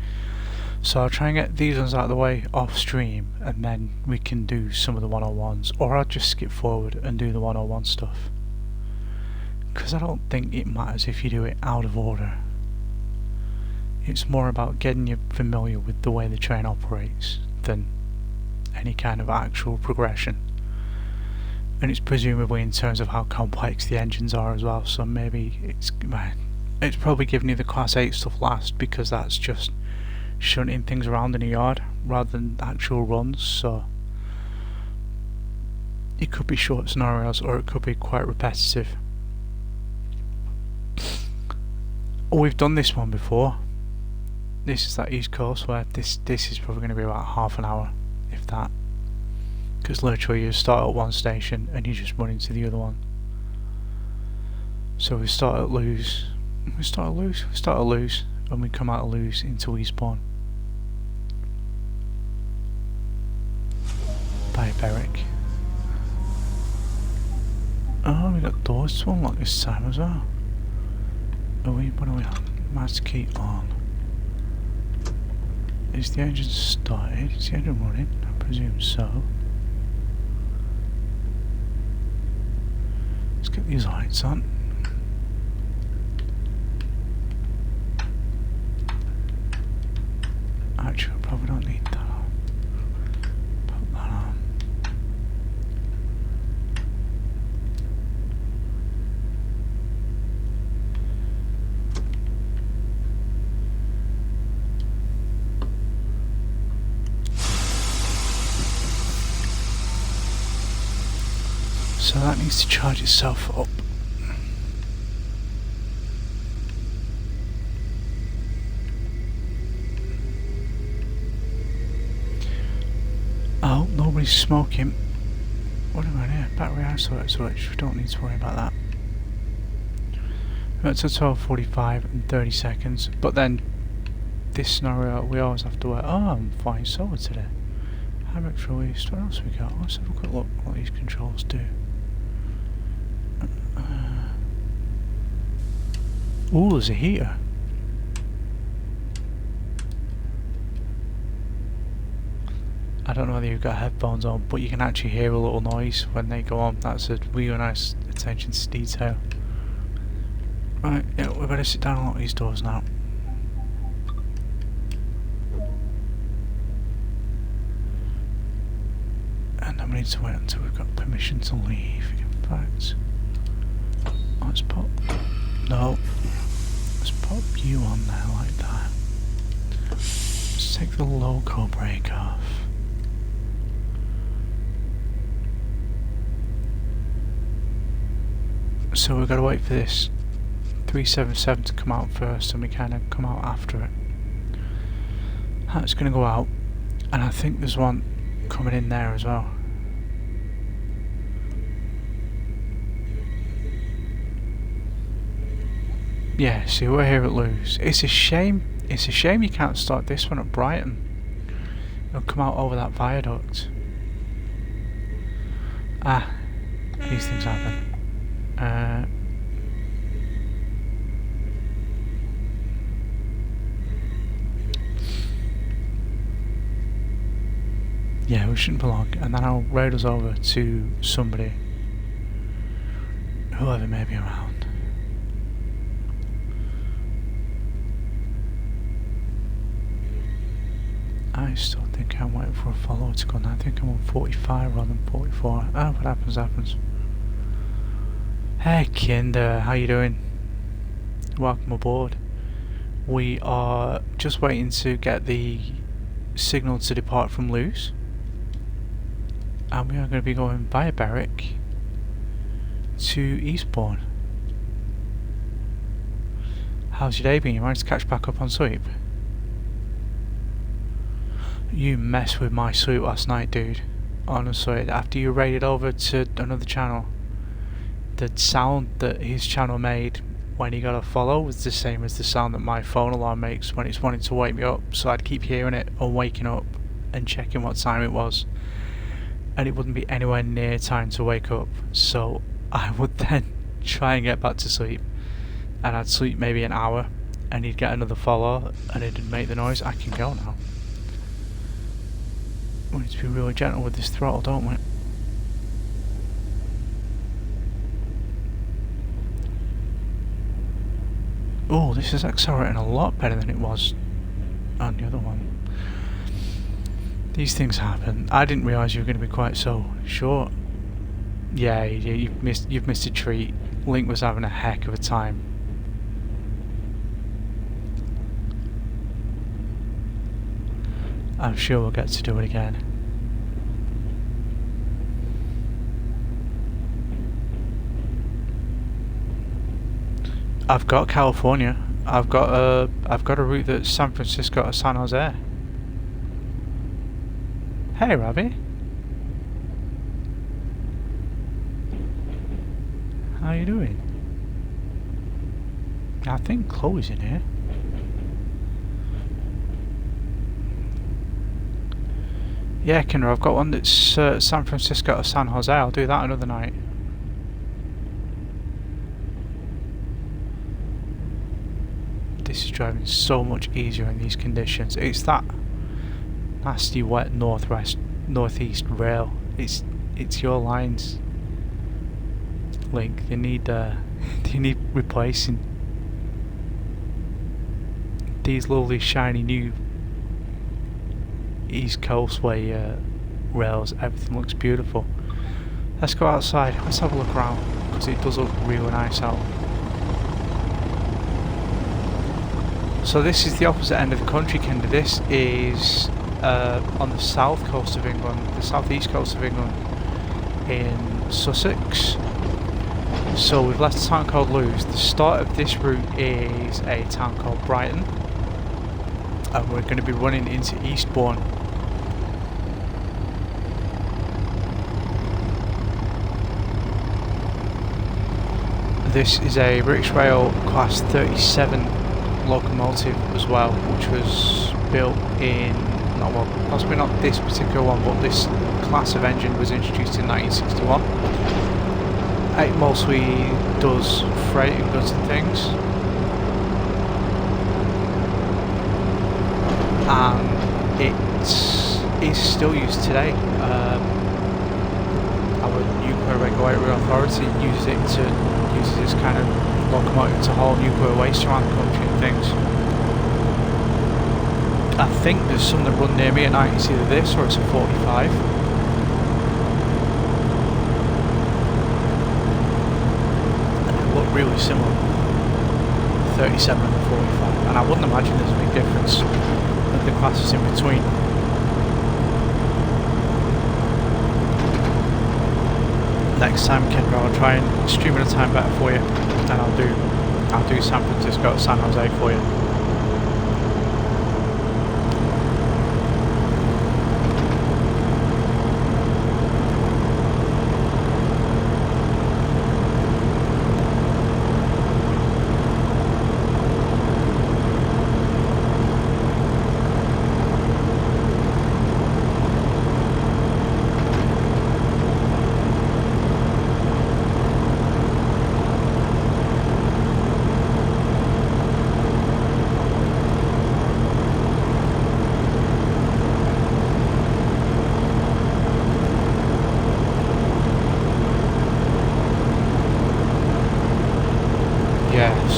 So I'll try and get these ones out of the way off stream, and then we can do some of the 101s, or I'll just skip forward and do the 101 stuff. Because I don't think it matters if you do it out of order. It's more about getting you familiar with the way the train operates than any kind of actual progression. And it's presumably in terms of how complex the engines are as well, so maybe it's probably giving you the Class 8 stuff last, because that's just shunting things around in a yard rather than actual runs, so it could be short scenarios or it could be quite repetitive. We've done this one before. This is that East Coast where this is probably going to be about half an hour, if that, because literally you start at one station and you just run into the other one. So we start at Lewes, and we come out of Lewes into Eastbourne by Berwick. Oh, we got doors to unlock this time as well. What are we on? Master key on. Is the engine started? Is the engine running? I presume so. Let's get these lights on. Actually, I probably don't need that on. Put that on. So that needs to charge itself up. I hope nobody's smoking. What am I here? Battery isolate switch. We don't need to worry about that. That's a 12:45 and 30 seconds. But then, this scenario, we always have to wait. Oh, I'm flying solar today. High max release. What else we got? Let's have a quick look what these controls do. Ooh, there's a heater. I don't know whether you've got headphones on, but you can actually hear a little noise when they go on. That's a really nice attention to detail. Right, yeah, we better sit down and lock these doors now. And then we need to wait until we've got permission to leave. In fact, let's pop. No. Let's pop you on there like that. Let's take the loco brake off. So we've got to wait for this 377 to come out first, and we kind of come out after it. That's going to go out, and I think there's one coming in there as well. Yeah, see, we're here at Lewes. It's a shame you can't start this one at Brighton. It'll come out over that viaduct. Ah, these things happen. Yeah, we shouldn't be long, and then I'll raid us over to somebody, whoever may be around. I still think I'm waiting for a follower to go on. I think I'm on 45 rather than 44. Ah, what happens, happens. Hey Kinder, how you doing? Welcome aboard. We are just waiting to get the signal to depart from Lewes. And we are going to be going via Berwick to Eastbourne. How's your day been? You managed to catch back up on sleep? You messed with my sleep last night, dude. Honestly, after you raided over to another channel, the sound that his channel made when he got a follow was the same as the sound that my phone alarm makes when it's wanting to wake me up, so I'd keep hearing it on waking up and checking what time it was, and it wouldn't be anywhere near time to wake up, so I would then try and get back to sleep, and I'd sleep maybe an hour and he'd get another follow and it'd make the noise. I can go now. We need to be really gentle with this throttle, don't we? Oh, this is accelerating a lot better than it was on the other one. These things happen. I didn't realise you were going to be quite so short. Yeah, you've missed a treat. Link was having a heck of a time. I'm sure we'll get to do it again. I've got California. I've got a route that's San Francisco to San Jose. Hey, Robbie. How you doing? I think Chloe's in here. Yeah, Kinder, I've got one that's San Francisco to San Jose. I'll do that another night. This is driving so much easier in these conditions. It's that nasty wet northeast rail. It's your lines, Link. They need replacing. These lovely shiny new East Coast way rails. Everything looks beautiful. Let's go outside. Let's have a look around because it does look really nice out. So this is the opposite end of the country, Kinder. This is on the south coast of England, the southeast coast of England, in Sussex. So we've left a town called Lewes. The start of this route is a town called Brighton, and we're going to be running into Eastbourne. This is a British Rail Class 37 locomotive as well, which was built in, possibly not this particular one, but this class of engine was introduced in 1961. It mostly does freight and goods and things, and it is still used today. Our nuclear regulatory authority uses this kind of locomotive to haul nuclear waste around the country and things. I think there's some that run near me at night. It's either this or it's a 45. And they look really similar. 37 and the 45. And I wouldn't imagine there's a big difference with the classes in between. Next time, Kendra, I'll try and stream at a time better for you, and I'll do San Francisco to San Jose for you.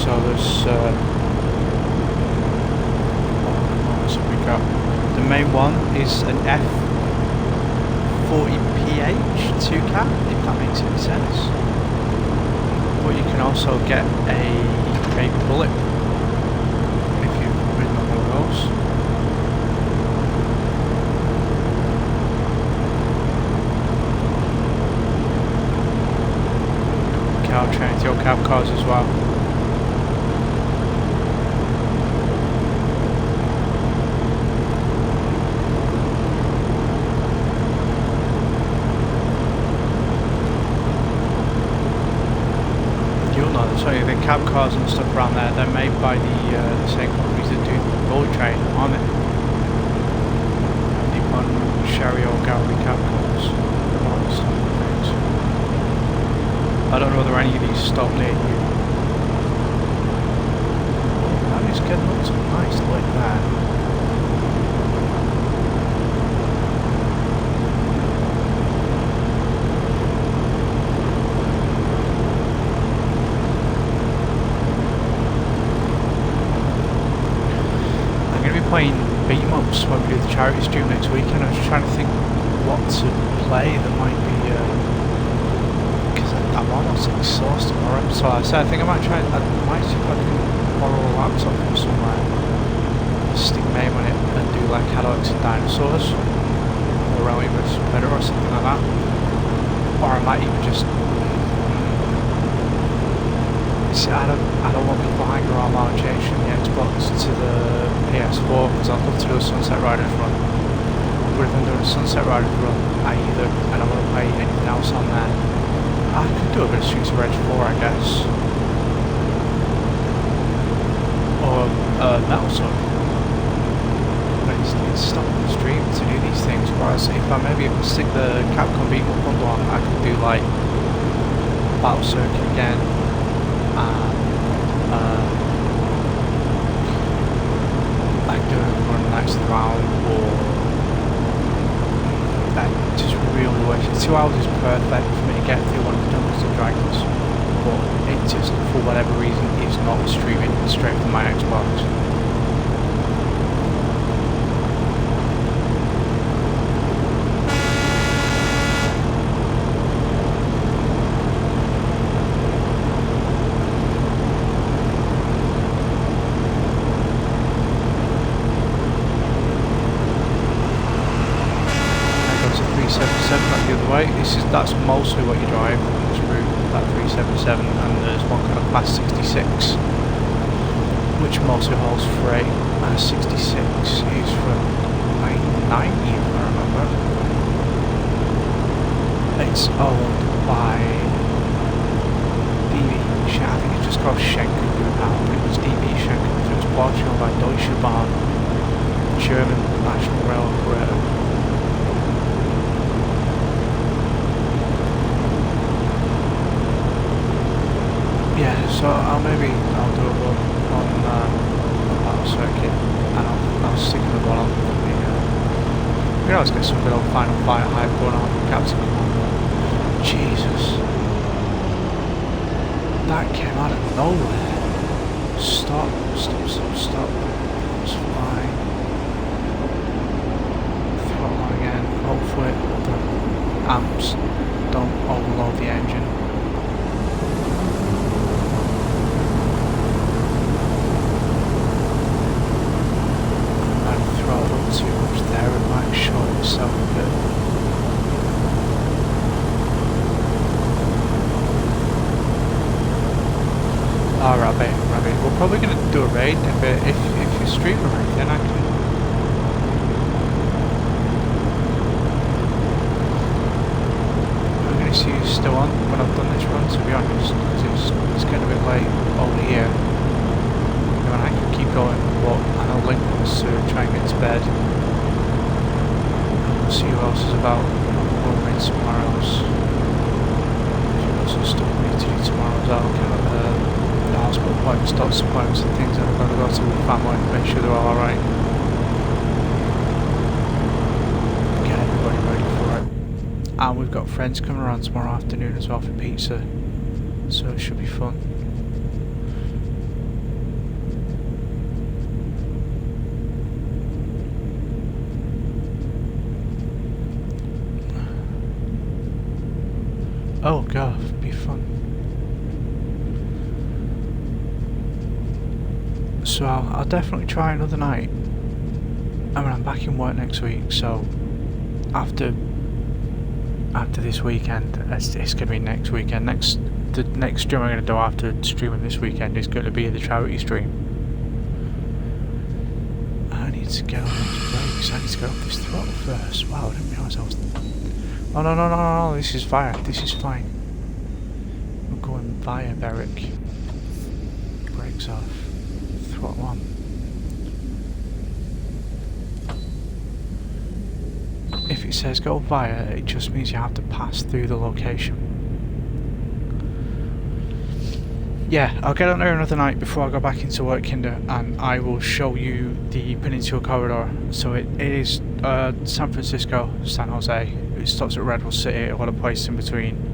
So there's what have we got? The main one is an F40PH 2-cat, if that makes any sense. But you can also get a baby bullet if you've ridden on one of those. Caltrain, cab cars as well. cab cars and stuff around there, they're made by the same companies that do the bullet train, aren't they? Nippon Sharyo Gallery cab cars and all these type of things. I don't know whether any of these stop near you. That is getting up to a nice light there. Playing beat-em-ups when we do the charity stream next weekend. I was just trying to think what to play that might be because I'm almost exhausted already. So I said I think I might see if I can borrow a laptop from somewhere, stick my name on it and do like Haddock's and Dinosaurs or Rally vs Predator or something like that. Or I might even just see, I don't want people hanging around while changing the Xbox to the PS4 because I'd love to do a Sunset Riders run. But if I'm doing a Sunset Riders run, I don't want to play anything else on there. I could do a bit of Streets of Rage 4, I guess. Or Metal Slug. But it's stopping the stream to do these things. Whereas if I maybe stick the Capcom Beat 'em Up bundle on, I could do like Battle Circuit again. Like doing Run Next Round, or that just really works. 2 hours is perfect for me to get through one of the Dungeons and Dragons, but it just, for whatever reason, is not streaming straight from my Xbox. That's mostly what you drive on this route, that 377, and there's one kind of past 66, which mostly hauls freight, and 66 is from 1990, if I remember. It's owned by DB, I think it's just called Schenker Group now, but it was DB Schenker, so it was partially owned by Deutsche Bahn, German National Rail operator. Yeah, so I'll do a run on Battle Circuit, and I'll stick the one on the we can always get some good old Final Fight hype going on with Captain Commando. Jesus, that came out of nowhere. Stop. It's fine. Throttle on again. Hopefully the amps don't overload the engine. Too much there, it might short itself a bit. Oh, rabbit. We're probably going to do a raid if you stream a raid, then I can. I'm going to see you still on when I've done this run, to be honest, because it's getting a bit late over here. And I can keep going, but I know Link wants to try and get to bed. We'll see who else is about. We'll raid somewhere else. We've got some stuff we need to do tomorrow as well. Kind of the hospital appointments, doctor's appointments and things that I've got to go to with family to make sure they're all alright. Get everybody ready for it. And we've got friends coming around tomorrow afternoon as well for pizza. So it should be fun. Oh god, it'd be fun. So I'll definitely try another night. I mean, I'm back in work next week, so after this weekend, it's going to be next weekend. The next stream I'm going to do after streaming this weekend is going to be the charity stream. I need to get on these brakes. I need to get off this throttle first. Wow, I didn't realise I was. Oh no, this is fire. This is fine. We're going via Berwick. brakes off. Throttle on. If it says go via, it just means you have to pass through the location. Yeah, I'll get on there another night before I go back into work, Kinder, and I will show you the Peninsula Corridor. So it is San Francisco, San Jose. It stops at Redwood City, or a place in between.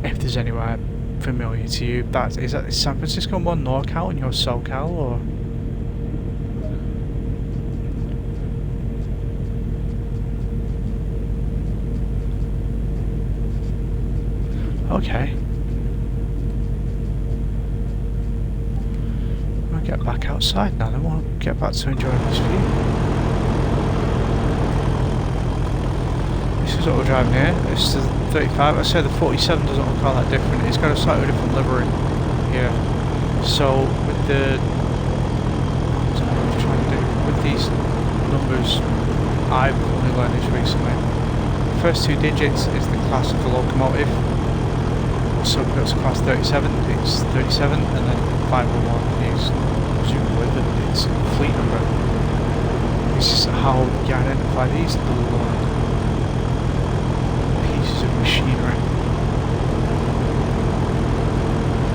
If there's anywhere familiar to you, is that San Francisco more NorCal and your SoCal, or? Okay. We'll get back outside now, then we'll get back to enjoying this view. This is what we're driving here. It's the 35. I say the 47 doesn't look all that different. It's got a slightly different livery here. So with the, I don't know what I was trying to do with these numbers. I've only learned this recently. The first two digits is the class of the locomotive. So if it's class 37, it's 37, and then 501 is presumably its fleet number. This is how you identify these little pieces of machinery.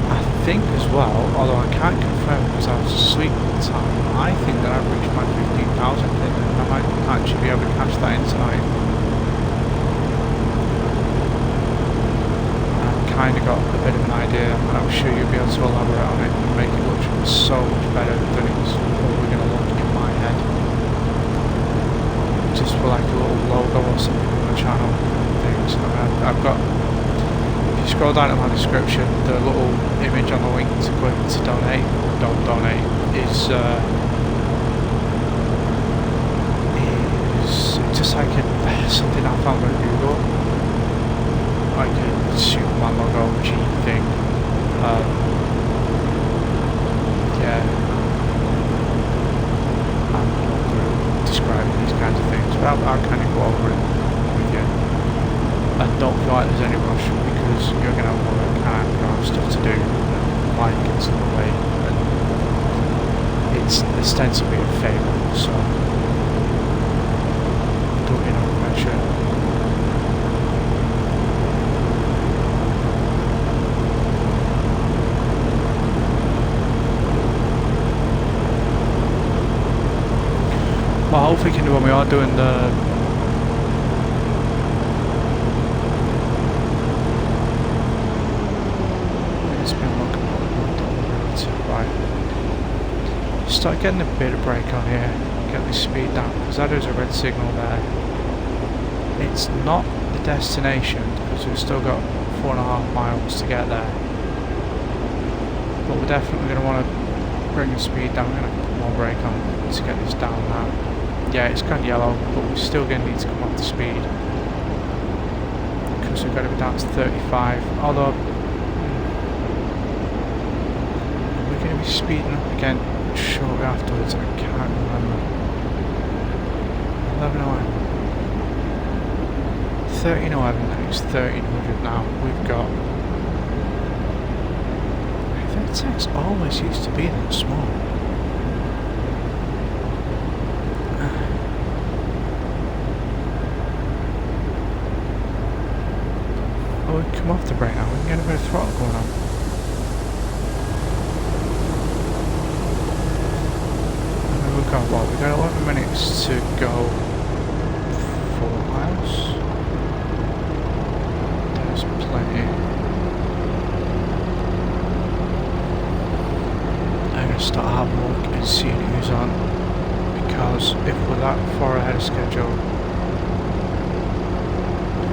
I think as well, although I can't confirm because I was asleep at the time, I think that I've reached my 15,000 pin, and I might actually be able to cash that in tonight. Kind of got a bit of an idea, and I'm sure you'll be able to elaborate on it and make it look so much better than it's probably going to look in my head. Just for like a little logo or something on the channel things. I've got, if you scroll down to my description, the little image on the link to click to donate, don't donate, is just like something I found on Google. Like a Superman logo G thing. Yeah. I'm not good at describing these kinds of things, but I'll kind of go over it with you. I don't feel like there's any rush because you're going to have work and you're going to have stuff to do, and life gets in the way, and it's ostensibly a favour, so don't get no pressure. Well, hopefully can do when we are doing the it's been looking right. Start getting a bit of brake on here, get the speed down, because that is a red signal there. It's not the destination, because we've still got 4.5 miles to get there. But we're definitely going to want to bring the speed down. We're going to put more brake on to get this down now. Yeah, it's gone yellow, but we're still going to need to come off the speed because we've got to be down to 35. Although we're going to be speeding up again shortly afterwards. I can't remember. 11:11. 13:11. Then it's 1300 now. We've got. Vertex always used to be that small. Oh, we can come off the brake now, we can get a bit of throttle going on. And we've got what? We've got 11 minutes to go 4 miles. There's plenty. I'm going to start having a look and seeing who's on, because if we're that far ahead of schedule,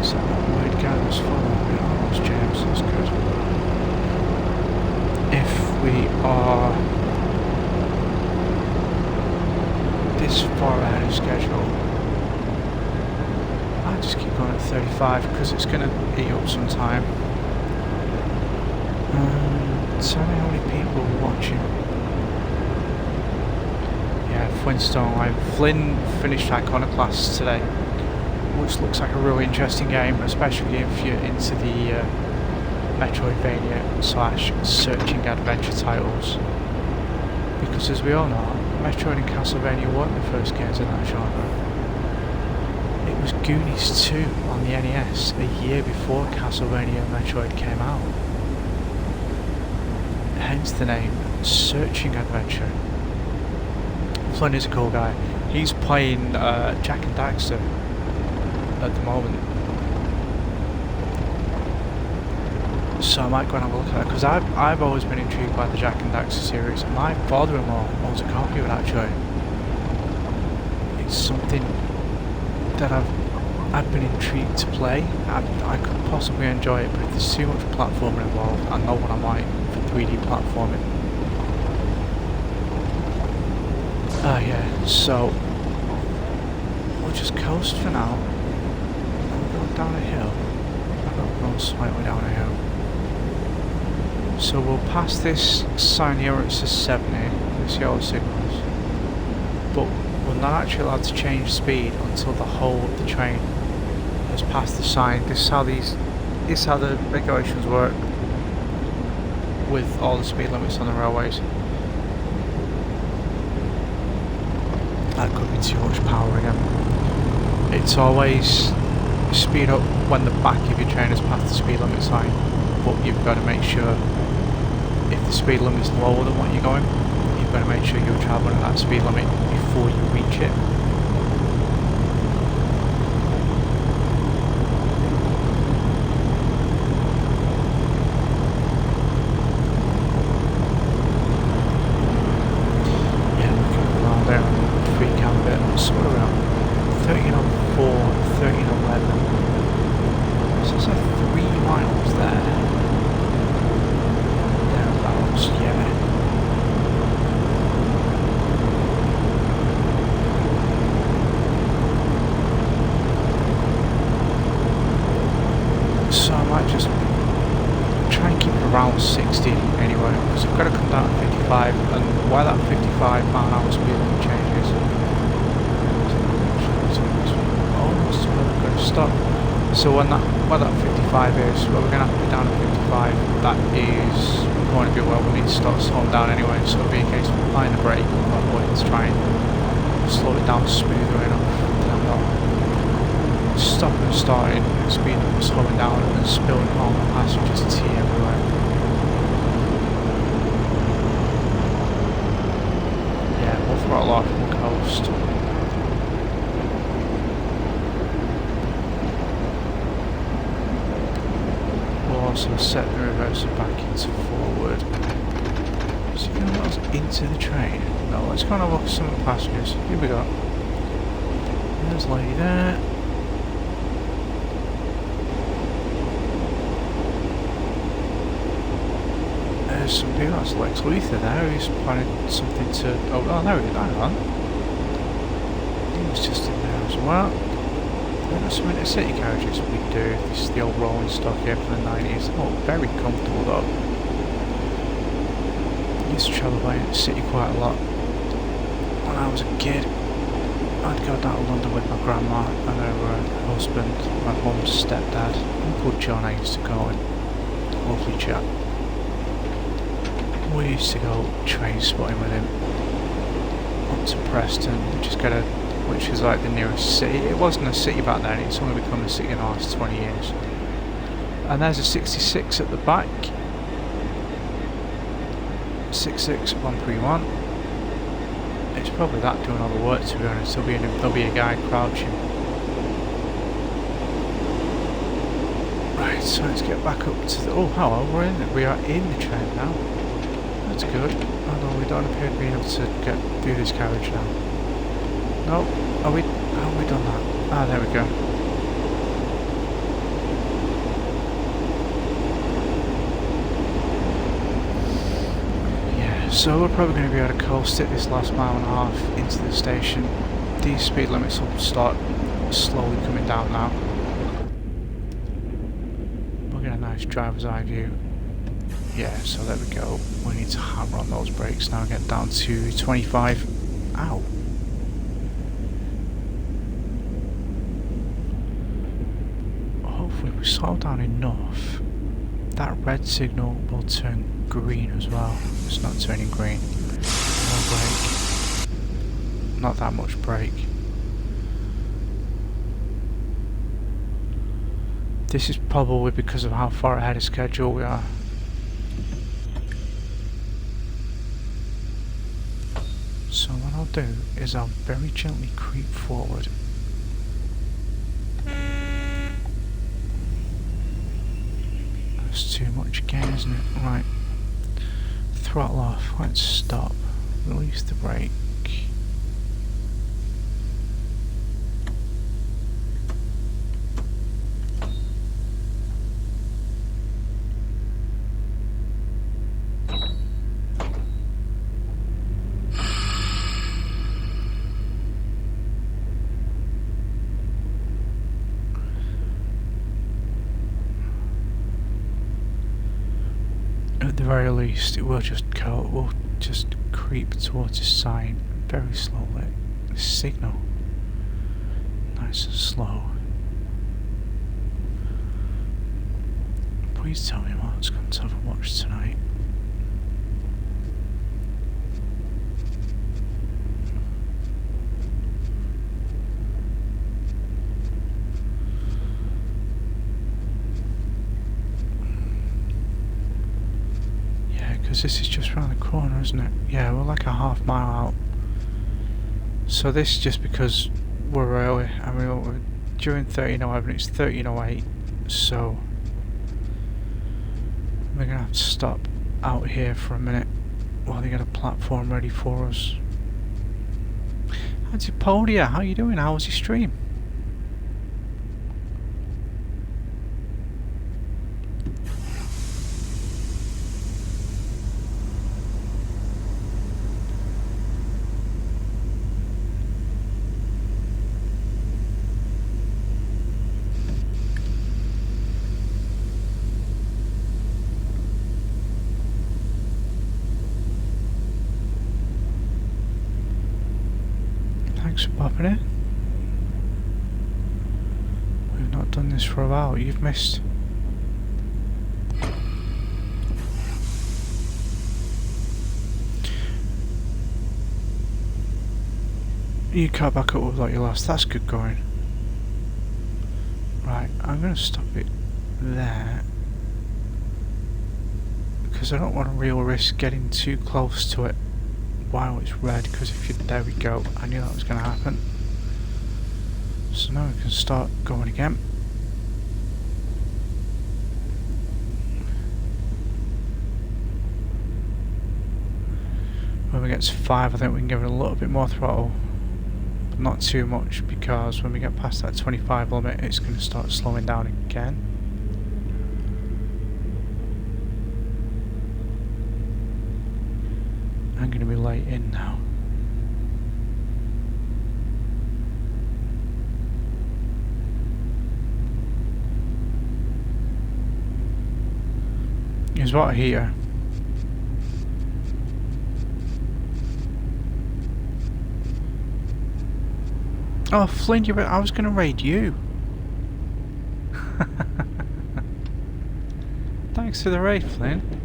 is that one wide guy that's following me? Oh, it's James, that's good. If we are this far ahead of schedule, I'll just keep going at 35 because it's going to eat up some time. Tell me how many people are watching. Yeah, Flintstone Live. Flynn finished Iconoclast today. which looks like a really interesting game, especially if you're into the Metroidvania / searching adventure titles. Because as we all know, Metroid and Castlevania weren't the first games in that genre. It was Goonies 2 on the NES, a year before Castlevania and Metroid came out. Hence the name Searching Adventure. Flynn is a cool guy. He's playing Jak and Daxter at the moment. So I might go and have a look at it, because I've always been intrigued by the Jak and Daxter series. My father-in-law owns a copy of it actually. It's something that I've been intrigued to play. I could possibly enjoy it, but if there's too much platforming involved, I know what I'm like for 3D platforming. Yeah, so we'll just coast for now. We're going down a hill. We're going slightly down a hill. So we'll pass this sign here, it says 70, this yellow signals. But we're not actually allowed to change speed until the whole of the train has passed the sign. This is how the regulations work with all the speed limits on the railways. That could be too much power again. It's always speed up when the back of your train has passed the speed limit sign, but you've got to make sure if the speed limit is lower than what you're going, you've got to make sure you're travelling at that speed limit before you reach it. So what are we on? 13:04, 13:11. So it's like 3 miles there. Thereabouts, yeah. So I might just try and keep it around 60 anyway, because I've got to come down to 55, and while that 55-mile-an-hour speed limit changes, stop. So when that 55 is, well, we're going to have to be down at 55. That is going to be where we need to start slowing down anyway. So it'll be a case of applying the brake on that point to try and slow it down smoother enough that I'm not stopping and starting at speed and slowing down and then spilling all the passengers' tea everywhere. Yeah, we'll throttle off and we'll coast. Also set the reverser back into forward. Is he going to let us into the train? No, let's go and have a look at some of the passengers. Here we go. There's a lady there. There's somebody else, Lex Luthor there, who's planning something to... Oh, there he is, hang on. He was just in there as well. There's some intercity carriages we do. This is the old rolling stock here from the 90s. Oh, very comfortable though. I used to travel by intercity quite a lot. When I was a kid, I'd go down to London with my grandma and her husband, my mum's stepdad, Uncle John. I used to go and lovely chat. We used to go train spotting with him up to Preston, which is like the nearest city. It wasn't a city back then, it's only become a city in the last 20 years. And there's a 66 at the back. 66131. It's probably that doing all the work, to be honest. There'll be a guy crouching. Right, so let's get back up to the... Oh, hello, we are in the train now. That's good. Although we don't appear to be able to get through this carriage now. No, how have we done that? Ah, there we go. Yeah, so we're probably going to be able to coast it this last mile and a half into the station. These speed limits will start slowly coming down now. We'll get a nice driver's eye view. Yeah, so there we go. We need to hammer on those brakes now and get down to 25. Ow. we slow down enough, that red signal will turn green as well. It's not turning green. No brake. Not that much brake. This is probably because of how far ahead of schedule we are. So what I'll do is I'll very gently creep forward. That's too much again, isn't it? Right. Throttle off. Let's stop. Release the brake. At the very least, it will just go. It will just creep towards the sign very slowly. The signal, nice and slow. Please tell me what's going to have a watch tonight. Because this is just round the corner, isn't it? Yeah, we're like a half mile out. So this is just because we're early. I mean, we're during 13:11, it's 13:08, so we're gonna have to stop out here for a minute while they get a platform ready for us. Antipodia, how you doing? How was your stream? Thanks for popping in. We've not done this for a while. You've missed. You cut back up with what you lost. That's good going. Right, I'm going to stop it there. Because I don't want to real risk getting too close to it while it's red, because if you, there we go, I knew that was going to happen. So now we can start going again. When we get to 5, I think we can give it a little bit more throttle, but not too much, because when we get past that 25 limit it's going to start slowing down again. I'm going to be late in now. Here's water heater. Oh, Flynn, I was going to raid you. Thanks for the raid, Flynn.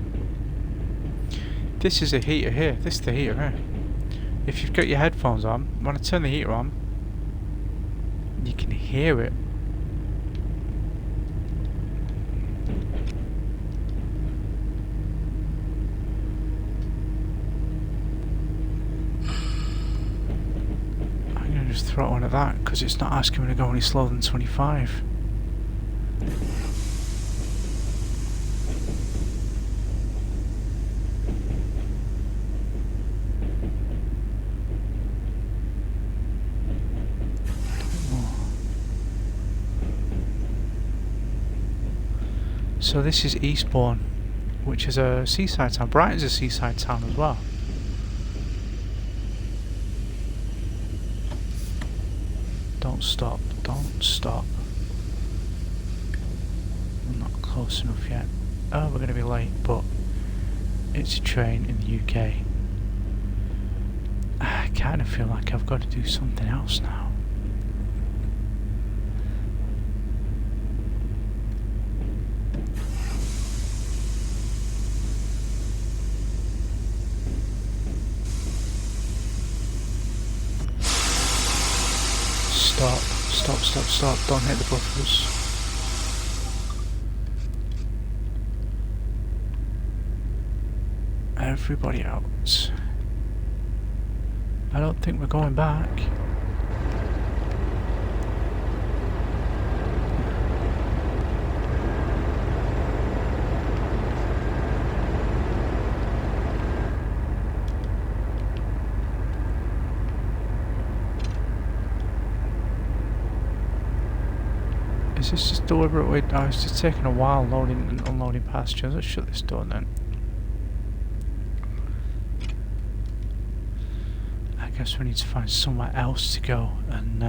This is a heater here. This is the heater here. If you've got your headphones on, when I turn the heater on, you can hear it. I'm going to just throw one at that because it's not asking me to go any slower than 25. So this is Eastbourne, which is a seaside town. Brighton's a seaside town as well. Don't stop, don't stop. We're not close enough yet. Oh, we're going to be late, but it's a train in the UK. I kind of feel like I've got to do something else now. Stop, stop, stop, stop, don't hit the buffers. Everybody out. I don't think we're going back. Is this just deliberately? Oh, it's just taking a while loading and unloading passengers. Let's shut this door then. I guess we need to find somewhere else to go and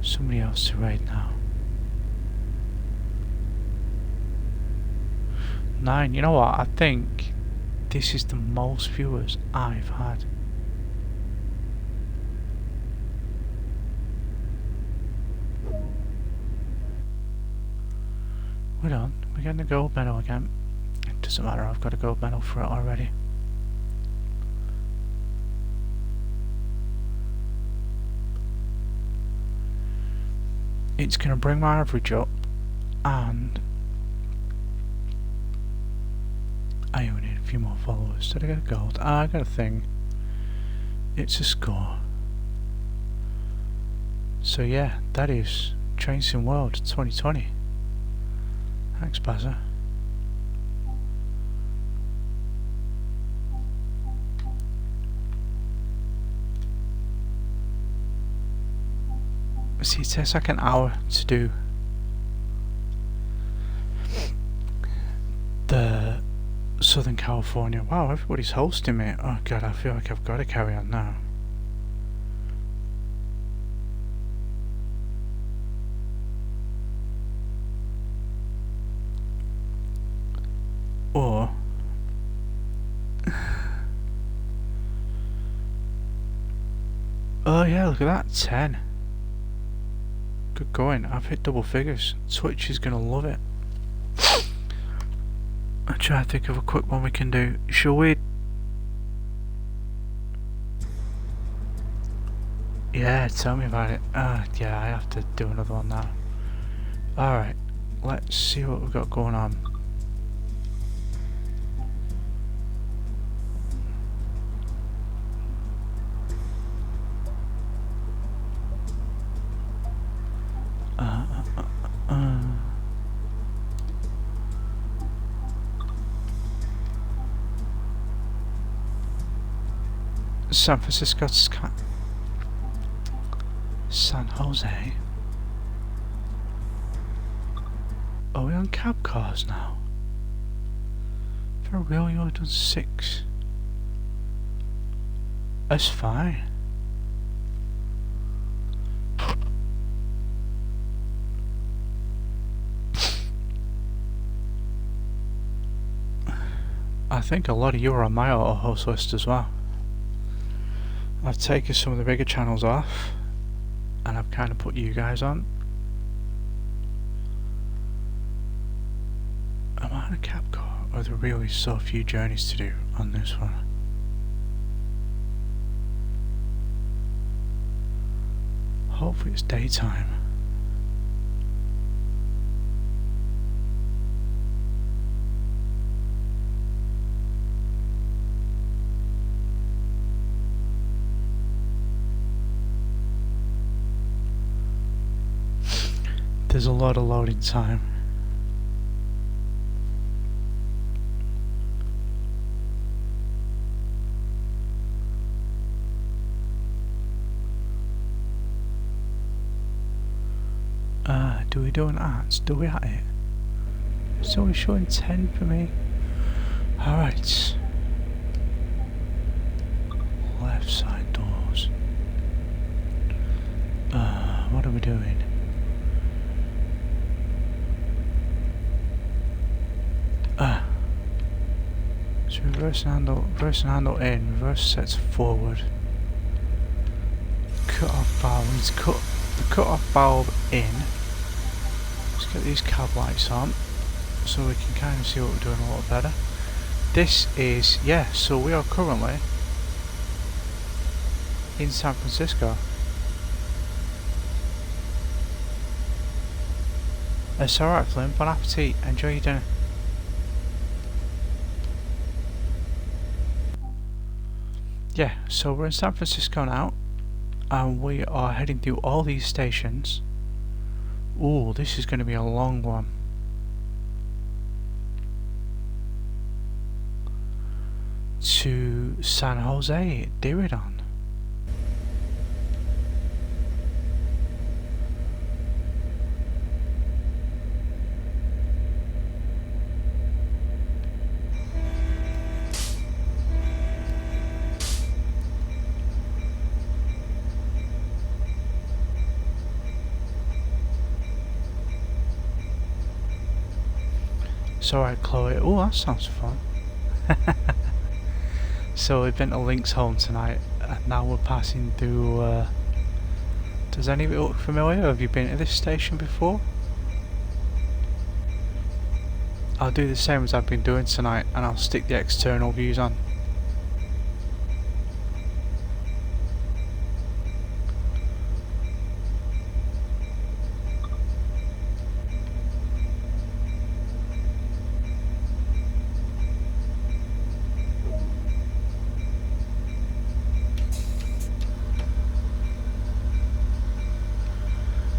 somebody else to raid now. 9, you know what? I think this is the most viewers I've had. We're done. We're getting a gold medal again. It doesn't matter, I've got a gold medal for it already. It's going to bring my average up, and I only need a few more followers. Did I get a gold? Ah, I got a thing. It's a score. So yeah, that is Train Sim World 2020. Thanks, Bazza. See, it takes like an hour to do the Southern California. Wow, everybody's hosting me. Oh god, I feel like I've got to carry on now. Or oh yeah, look at that, 10. Good going, I've hit double figures. Twitch is gonna love it. I'll try to think of a quick one we can do. Shall we? Yeah, tell me about it. Yeah, I have to do another one now. Alright, let's see what we've got going on. San Francisco to San Jose. Are we on cab cars now? For real, you only done 6. That's fine. I think a lot of you are on my auto host list as well. I've taken some of the bigger channels off and I've kind of put you guys on. Am I on a cab car, or are there really so few journeys to do on this one? Hopefully it's daytime. There's a lot of loading time. Do we do an arts? Do we at it? It's only showing 10 for me. Alright. Left side doors. What are we doing? So reverse handle in, reverse sets forward. Cut off valve, we need to cut the cut off valve in. Let's get these cab lights on so we can kind of see what we're doing a lot better. This is, yeah, so we are currently in San Francisco. It's alright, Flynn. Bon appetit. Enjoy your dinner. Yeah, so we're in San Francisco now, and we are heading through all these stations. Ooh, this is going to be a long one. To San Jose, Diridon. It's alright, Chloe. Oh, that sounds fun. So we've been to Link's home tonight, and now we're passing through. Does any of it look familiar? Have you been to this station before? I'll do the same as I've been doing tonight, and I'll stick the external views on.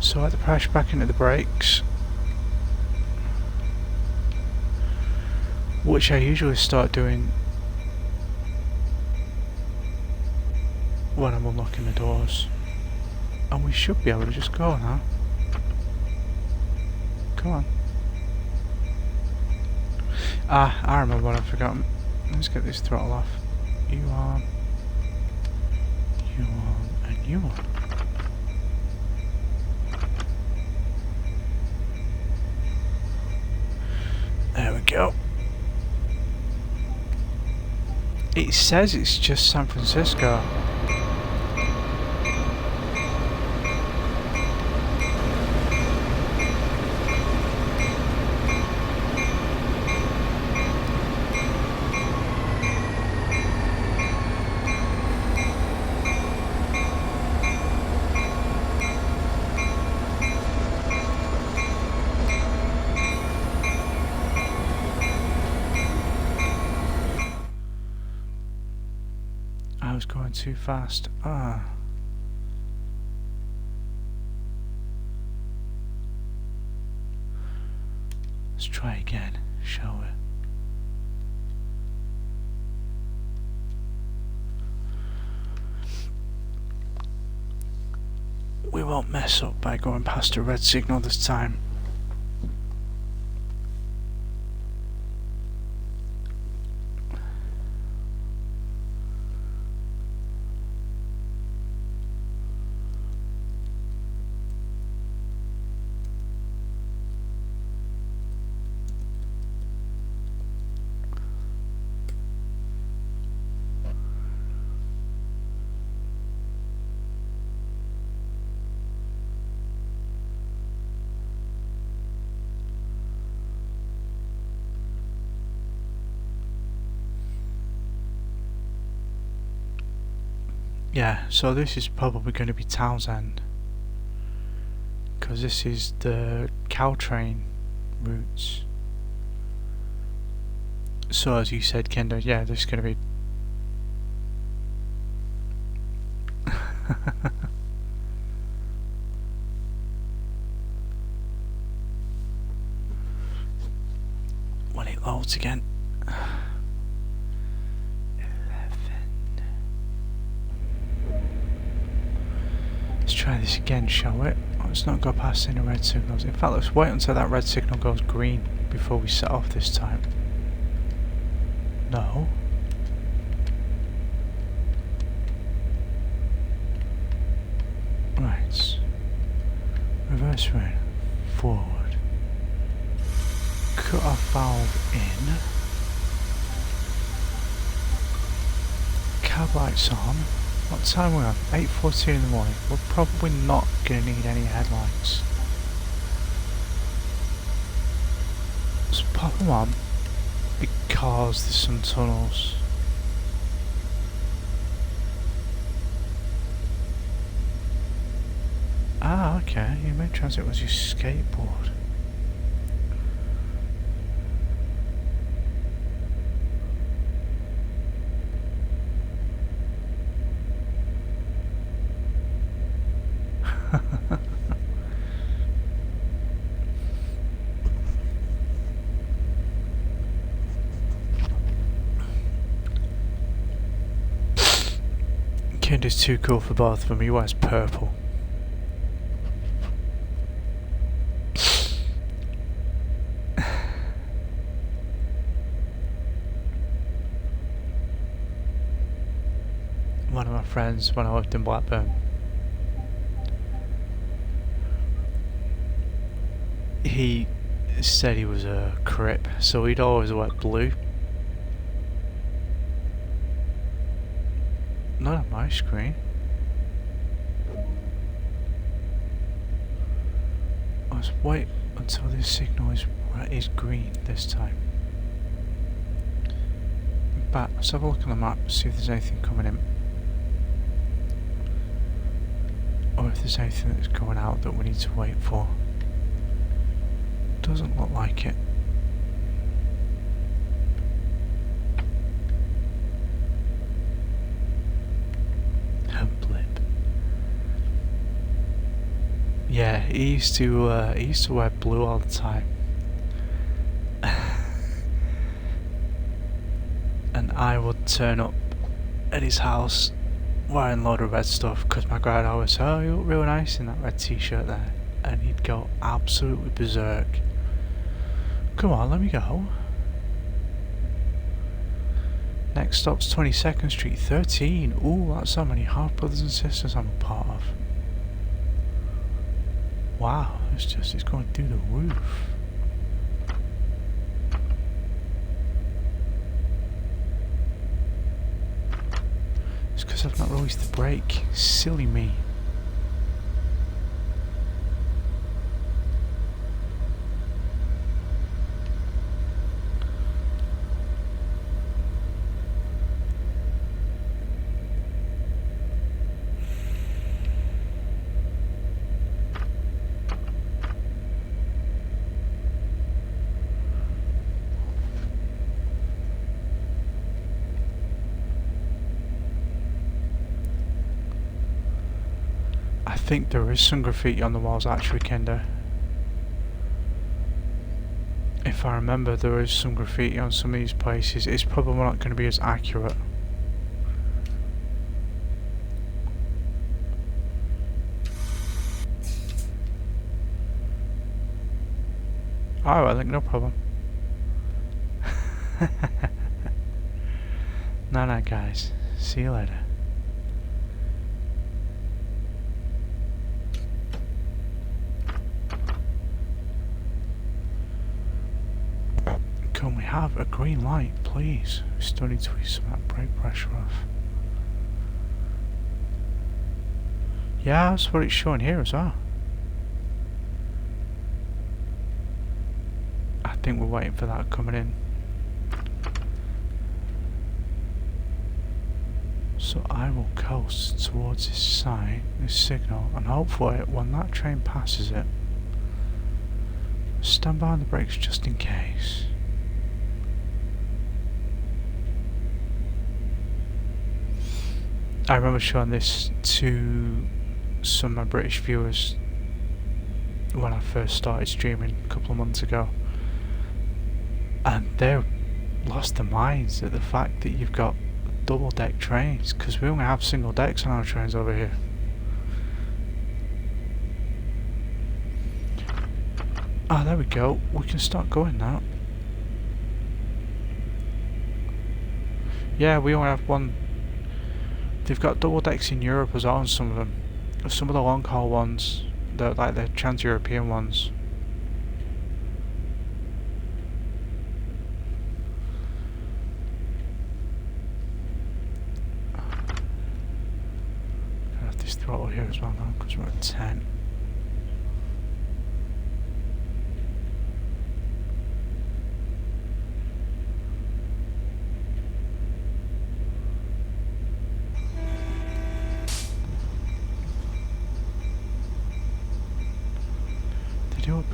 So I had to crash back into the brakes, which I usually start doing when I'm unlocking the doors. And we should be able to just go now. Come on. Ah, I remember what I've forgotten. Let's get this throttle off. You on, and you on. There we go. It says it's just San Francisco. I was going too fast. Ah. Let's try again, shall we? We won't mess up by going past a red signal this time. Yeah, so this is probably going to be Townsend, because this is the Caltrain routes. So as you said, Kendo, yeah, this is going to be when it loads again. Let's try this again, shall we? Let's not go past any red signals. In fact, let's wait until that red signal goes green before we set off this time. No. Right. Reverse rain. Forward. Cut off valve in. Cab lights on. What time are we on? 8:14 in the morning. We're probably not going to need any headlights. Let's pop them on because there's some tunnels. Okay, your main transit was your skateboard. Kid is too cool for both of them. He wears purple. One of my friends when I lived in Blackburn, he said he was a crip, so he'd always wear blue. Not on my screen. Let's wait until this signal is green this time. But let's have a look on the map, see if there's anything coming in. Or if there's anything that's going out that we need to wait for. Doesn't look like it. Blip. Yeah, he used to wear blue all the time. And I would turn up at his house wearing a load of red stuff because my dad always said, "Oh, you look really nice in that red t-shirt there," and he'd go absolutely berserk. Come on, let me go. Next stop's 22nd Street, 13. Ooh, that's how many half brothers and sisters I'm a part of. Wow, it's going through the roof. It's because I've not released the brake. Silly me. I think there is some graffiti on the walls actually, Kinder. If I remember, there is some graffiti on some of these places. It's probably not going to be as accurate. Alright, like no problem. No, guys. See you later. Can we have a green light, please? We still need to ease some of that brake pressure off. Yeah, that's what it's showing here as well. I think we're waiting for that coming in. So I will coast towards this sign, this signal, and hopefully when that train passes it, stand by on the brakes just in case. I remember showing this to some of my British viewers when I first started streaming a couple of months ago, and they lost their minds at the fact that you've got double deck trains, because we only have single decks on our trains over here. Ah, there we go, we can start going now. Yeah, we only have one. They've got double decks in Europe as well on some of them. Some of the long haul ones, like the trans-European ones. I have this throttle here as well now because we're at 10.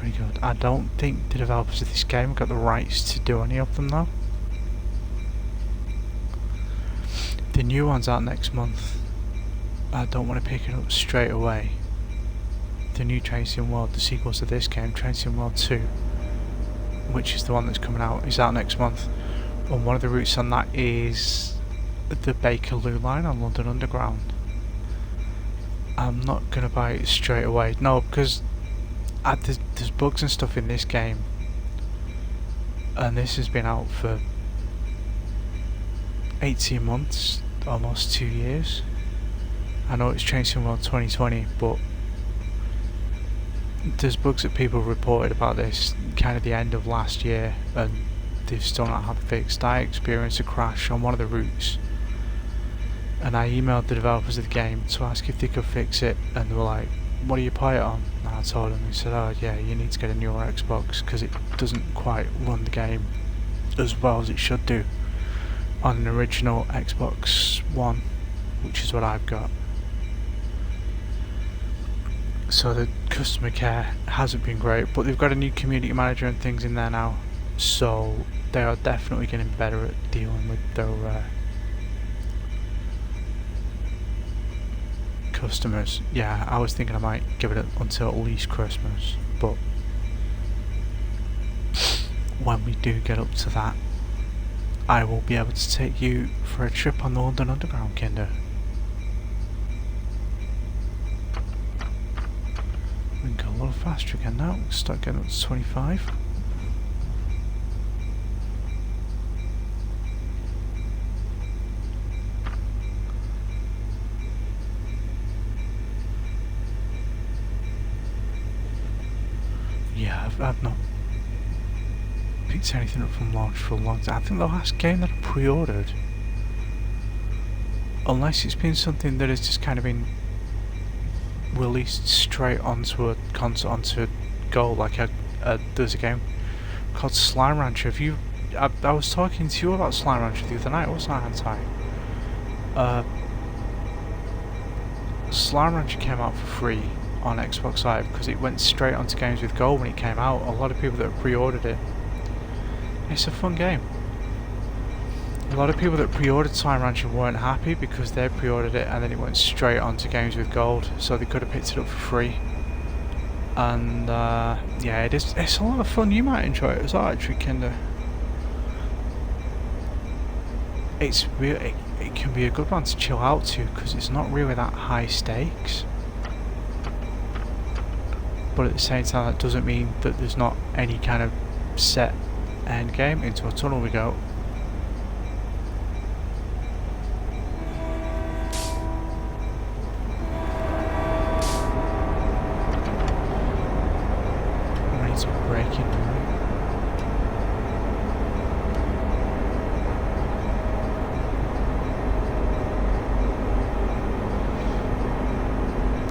pretty good. I don't think the developers of this game got the rights to do any of them though. The new one's out next month. I don't want to pick it up straight away. The new Train Sim World, the sequel to this game, Train Sim World 2, which is the one that's coming out, is out next month. And one of the routes on that is the Bakerloo line on London Underground. I'm not going to buy it straight away. No, because there's bugs and stuff in this game. And this has been out for 18 months, almost 2 years. I know it's Train Sim World 2020, but there's bugs that people reported about this kind of the end of last year, and they've still not had fixed. I experienced a crash on one of the routes, and I emailed the developers of the game to ask if they could fix it, and they were like, what do you play it on? And I told them, they said, oh yeah, you need to get a newer Xbox because it doesn't quite run the game as well as it should do on an original Xbox One, which is what I've got. So the customer care hasn't been great, but they've got a new community manager and things in there now, so they are definitely getting better at dealing with their customers. Yeah, I was thinking I might give it until at least Christmas, but when we do get up to that, I will be able to take you for a trip on the London Underground, Kinder. We can go a little faster again now. We'll start getting up to 25. Yeah, I've not picked anything up from launch for a long time. I think the last game that I pre-ordered, unless it's been something that has just kind of been released straight onto a console, onto a Go, like there's a game called Slime Rancher. I was talking to you about Slime Rancher the other night, wasn't I, Anti? Slime Rancher came out for free on Xbox Live because it went straight onto Games with Gold when it came out. A lot of people that pre-ordered it. It's a fun game. A lot of people that pre-ordered Slime Rancher weren't happy because they pre-ordered it and then it went straight onto Games with Gold, so they could have picked it up for free. And yeah, it's a lot of fun. You might enjoy it as well, actually, Kinder. It's really, it can be a good one to chill out to because it's not really that high stakes. But at the same time, that doesn't mean that there's not any kind of set end game. Into a tunnel we go. We need some braking.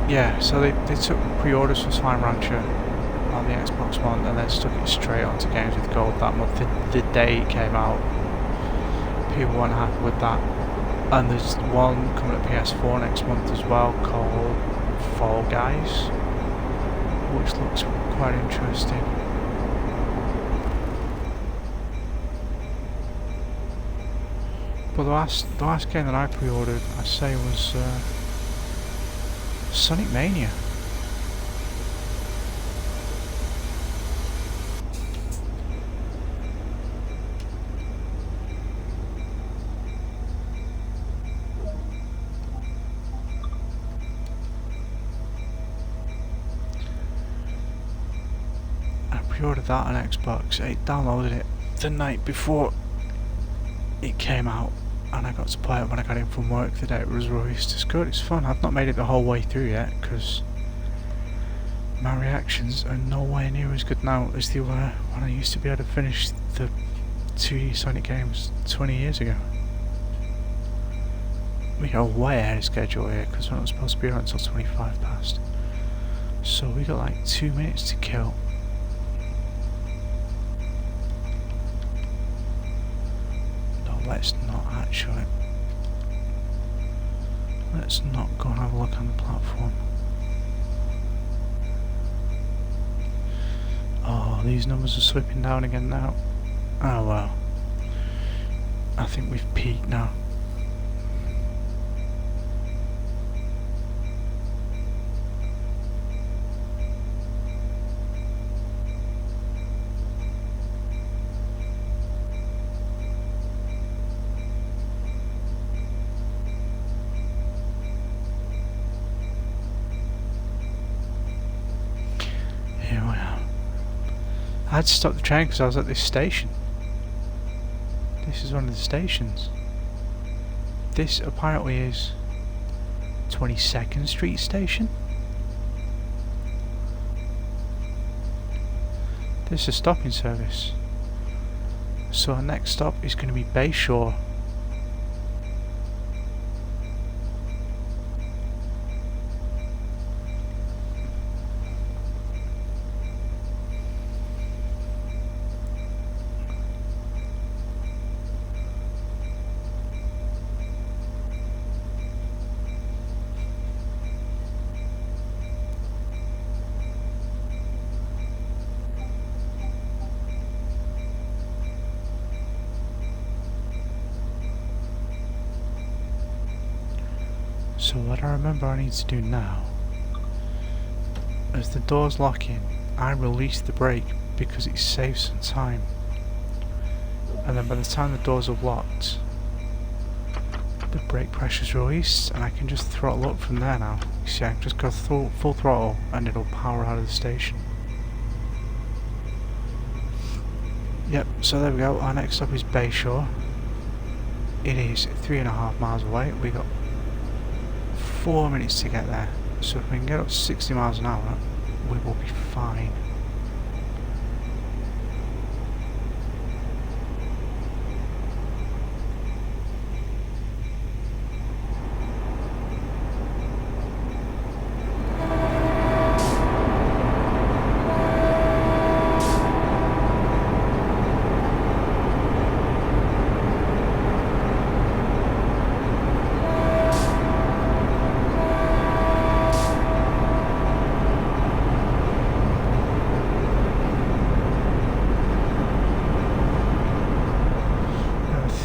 Yeah, so they took pre-orders for Slime Rancher on the Xbox One and then stuck it straight onto Games with Gold that month. The day it came out, people weren't happy with that. And there's one coming to PS4 next month as well called Fall Guys, which looks quite interesting. But the last game that I pre-ordered, I say, was Sonic Mania. I pre-ordered that on Xbox. I downloaded it the night before it came out, and I got to play it when I got in from work the day it was released. It's good, it's fun. I've not made it the whole way through yet because my reactions are nowhere near as good now as they were when I used to be able to finish the 2D Sonic games 20 years ago. We got way ahead of schedule here because we're not supposed to be on until 25 past. So we got like 2 minutes to kill. Let's not actually. Let's not go and have a look on the platform. these numbers are slipping down again now. Oh well. I think we've peaked now. Here we are. I had to stop the train because I was at this station. This is one of the stations. This apparently is 22nd Street Station. This is a stopping service. So our next stop is going to be Bayshore. So what I remember I need to do now, as the doors lock in, I release the brake because it saves some time. And then by the time the doors are locked, the brake pressure's released and I can just throttle up from there now. You see, I can just go full throttle and it'll power out of the station. Yep, so there we go, our next stop is Bayshore. It is 3.5 miles away. We got 4 minutes to get there, so if we can get up to 60 miles an hour, we will be fine.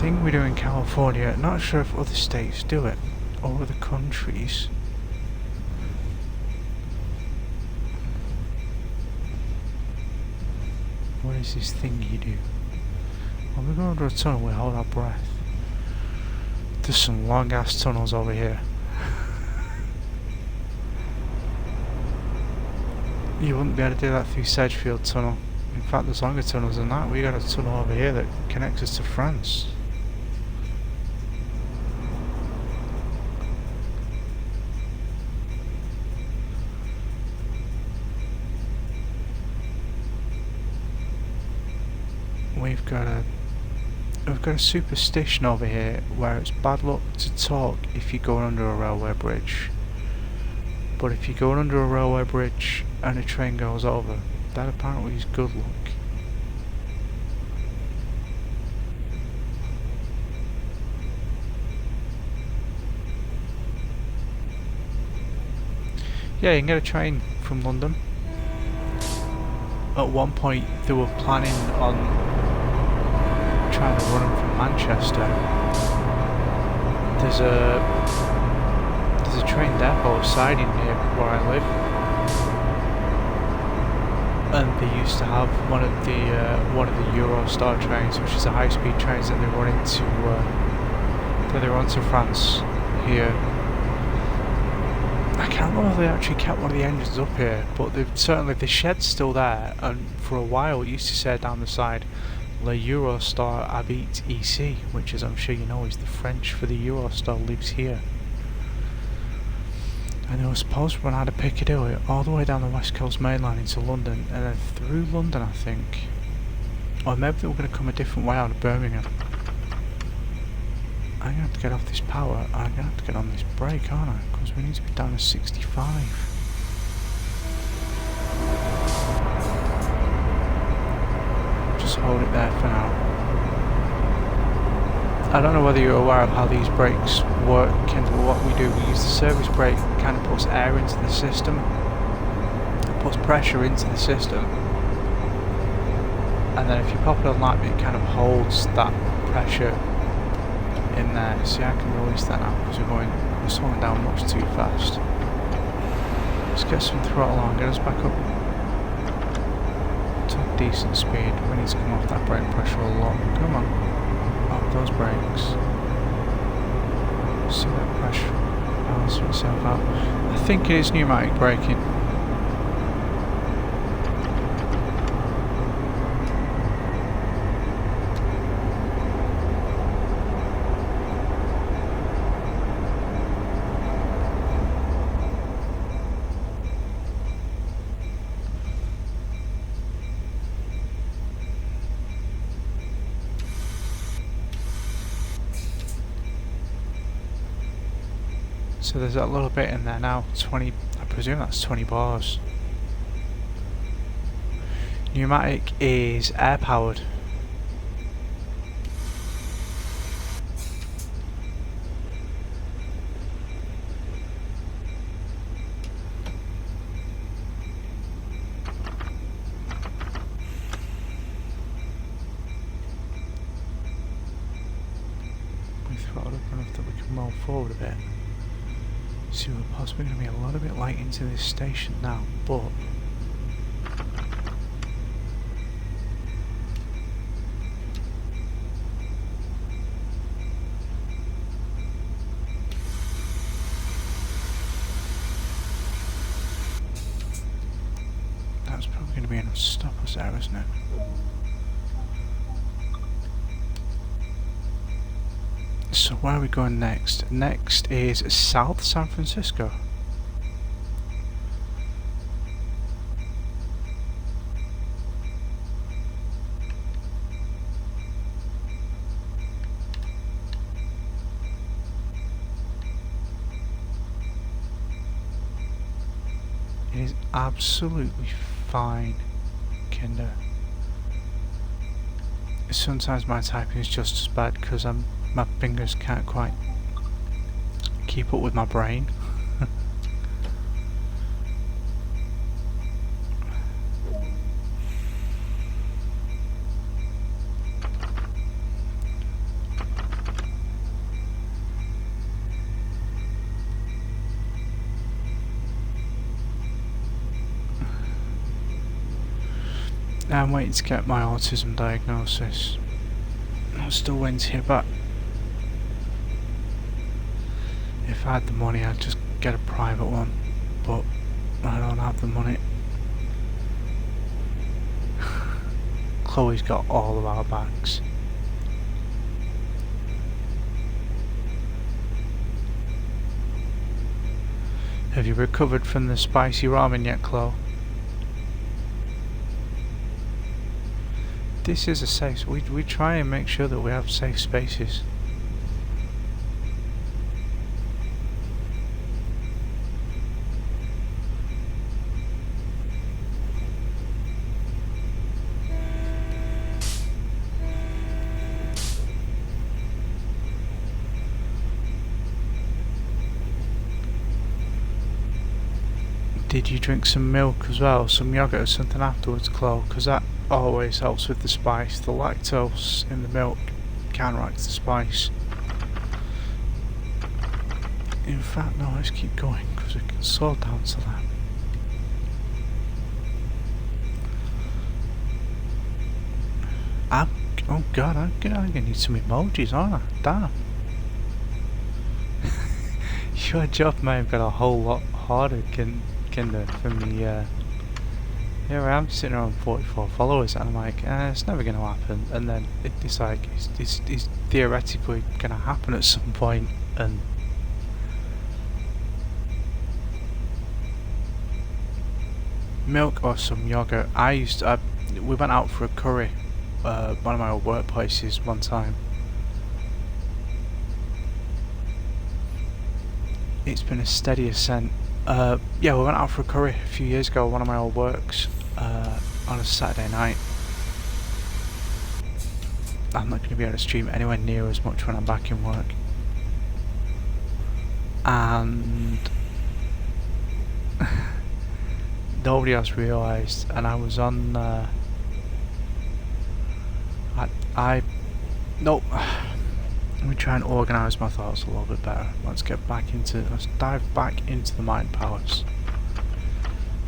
Thing we do in California, not sure if other states do it, or other countries. What is this thing you do? When we go under a tunnel, we hold our breath. There's some long ass tunnels over here. You wouldn't be able to do that through Sedgefield Tunnel. In fact, there's longer tunnels than that. We got a tunnel over here that connects us to France. We've got a superstition over here where it's bad luck to talk if you're going under a railway bridge. But if you're going under a railway bridge and a train goes over, that apparently is good luck. Yeah, you can get a train from London. At one point they were planning on trying to run them from Manchester. There's a train depot siding near where I live, and they used to have one of the Eurostar trains, which is a high-speed trains that they run into France here. I can't remember if they actually kept one of the engines up here, but the shed's still there, and for a while it used to say down the side, Le Eurostar habite ici, which, as I'm sure you know, is the French for the Eurostar lives here. And they were supposed to run out of Piccadilly all the way down the West Coast main line into London, and then through London, I think. Or maybe they were going to come a different way out of Birmingham. I'm going to have to get off this power, and I'm going to have to get on this brake, aren't I? Because we need to be down to 65. Just hold it there for now. I don't know whether you're aware of how these brakes work, and what we do. We use the service brake, kind of puts air into the system, puts pressure into the system, and then if you pop it on lap, it kind of holds that pressure in there. See, I can release that now because we're slowing down much too fast. Let's get some throttle on, get us back up to a decent speed. We need to come off that brake pressure a lot. Come on, off those brakes. See that pressure balance itself out. I think it is pneumatic braking. So there's that little bit in there now, 20, I presume that's 20 bars. Pneumatic is air powered. We throttled up enough that we can roll forward a bit. See, we're possibly going to be a little bit light into this station now, but that's probably going to be enough to stop us there, isn't it? So where are we going next? Next is South San Francisco. It is absolutely fine, Kinder. Sometimes my typing is just as bad because my fingers can't quite keep up with my brain. I'm waiting to get my autism diagnosis. I'm still waiting to hear back. If I had the money, I'd just get a private one, but I don't have the money. Chloe's got all of our backs. Have you recovered from the spicy ramen yet, Chloe? This is a safe. We try and make sure that we have safe spaces. Did you drink some milk as well? Some yogurt or something afterwards, Chloe? Because that always helps with the spice. The lactose in the milk counteracts the spice. In fact, no, let's keep going because we can slow down to that. Oh god, I'm gonna need some emojis, aren't I? Damn. Your job may have got a whole lot harder, Kinder, for me. Here I am sitting around 44 followers and I'm like, it's never going to happen, and then it's like, it's theoretically going to happen at some point, and milk or some yogurt. We went out for a curry, one of my old workplaces one time. It's been a steady ascent. Yeah, we went out for a curry a few years ago, one of my old works, on a Saturday night. I'm not going to be able to stream it anywhere near as much when I'm back in work. And nobody else realised, and I was on Nope. Let me try and organise my thoughts a little bit better. Let's dive back into the mind palace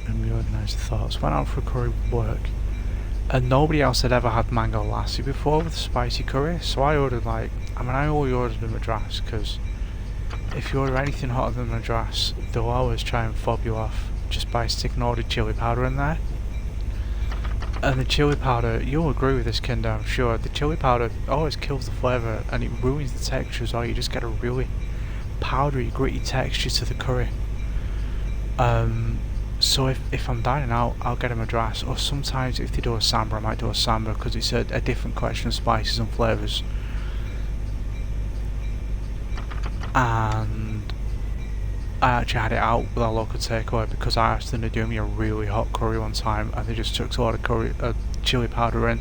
and reorganise the thoughts. Went out for a curry with work, and nobody else had ever had mango lassi before with spicy curry, so I ordered I only ordered a madras, because if you order anything hotter than madras, they'll always try and fob you off just by sticking all the chilli powder in there. And the chili powder, you'll agree with this, Kinder, I'm sure. The chili powder always kills the flavour and it ruins the texture as well. You just get a really powdery, gritty texture to the curry. So if I'm dining out, I'll get a madras. Or sometimes if they do a samba, I might do a samba, because it's a different collection of spices and flavours. And I actually had it out with our local takeaway because I asked them to do me a really hot curry one time, and they just took a lot of chili powder in.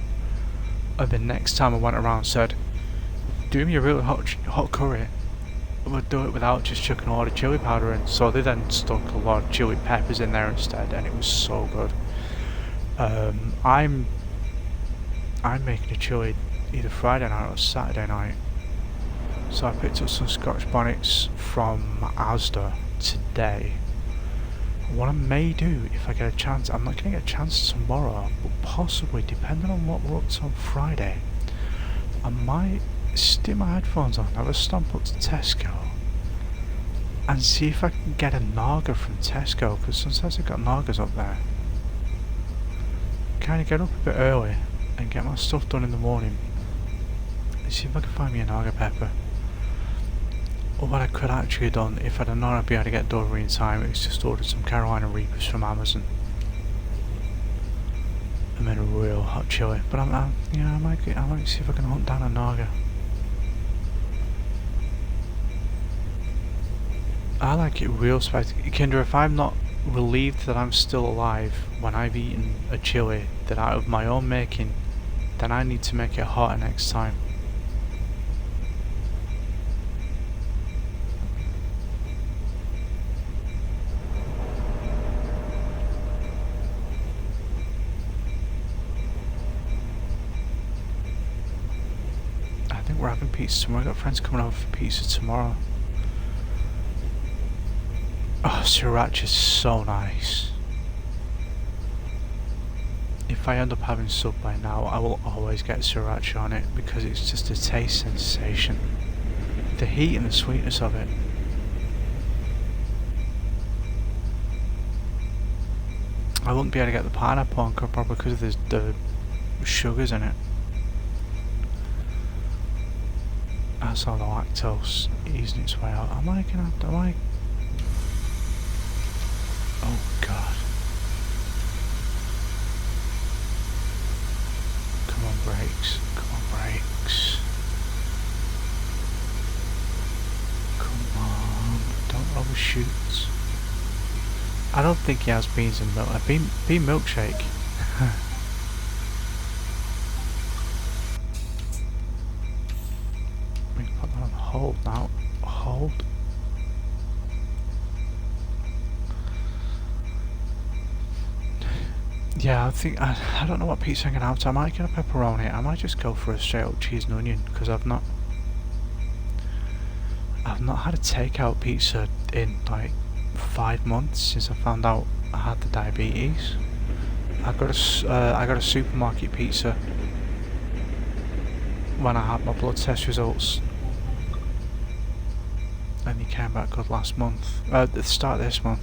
And the next time I went around said, do me a really hot curry. We'll do it without just chucking a lot of chili powder in. So they then stuck a lot of chili peppers in there instead, and it was so good. I'm making a chili either Friday night or Saturday night. So I picked up some Scotch bonnets from Asda today. What I may do, if I get a chance, I'm not going to get a chance tomorrow, but possibly, depending on what we're up to on Friday, I might stick my headphones on, have a stomp up to Tesco, and see if I can get a Naga from Tesco, because sometimes they've got Nagas up there. Kind of get up a bit early and get my stuff done in the morning. And see if I can find me a Naga pepper. Or what I could actually have done, if I'd have known I'd be able to get delivery in time, is just ordered some Carolina Reapers from Amazon. I made a real hot chili, but I might see if I can hunt down a Naga. I like it real spicy. Kinder, if I'm not relieved that I'm still alive when I've eaten a chili that out of my own making, then I need to make it hotter next time. We're having pizza tomorrow. I've got friends coming over for pizza tomorrow. Oh, sriracha's so nice. If I end up having Subway now, I will always get sriracha on it because it's just a taste sensation. The heat and the sweetness of it. I wouldn't be able to get the pineapple on probably because of the sugars in it. That's all the lactose easing its way out. Am I? Oh god. Come on, brakes. Come on, brakes. Come on. Don't overshoot. I don't think he has beans and milk. Bean milkshake. We can put that on hold now. Hold. Yeah, I think I don't know what pizza I'm gonna have. So I might get a pepperoni. I might just go for a straight up cheese and onion because I've not had a takeout pizza in like 5 months since I found out I had the diabetes. I got a supermarket pizza when I had my blood test results, and he came back good last month. At the start of this month.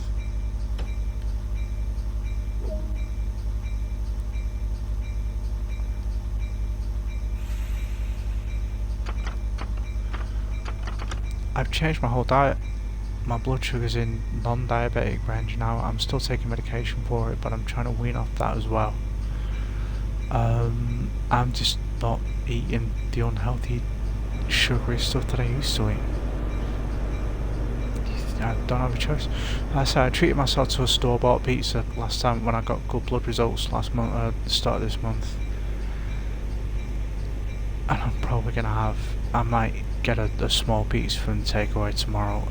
I've changed my whole diet. My blood sugar's in non-diabetic range now. I'm still taking medication for it, but I'm trying to wean off that as well. I'm just not eating the unhealthy, sugary stuff that I used to eat. I don't have a choice. Like I said, I treated myself to a store-bought pizza last time when I got good blood results last month, the start of this month. And I'm probably gonna I might get a small pizza from the takeaway tomorrow.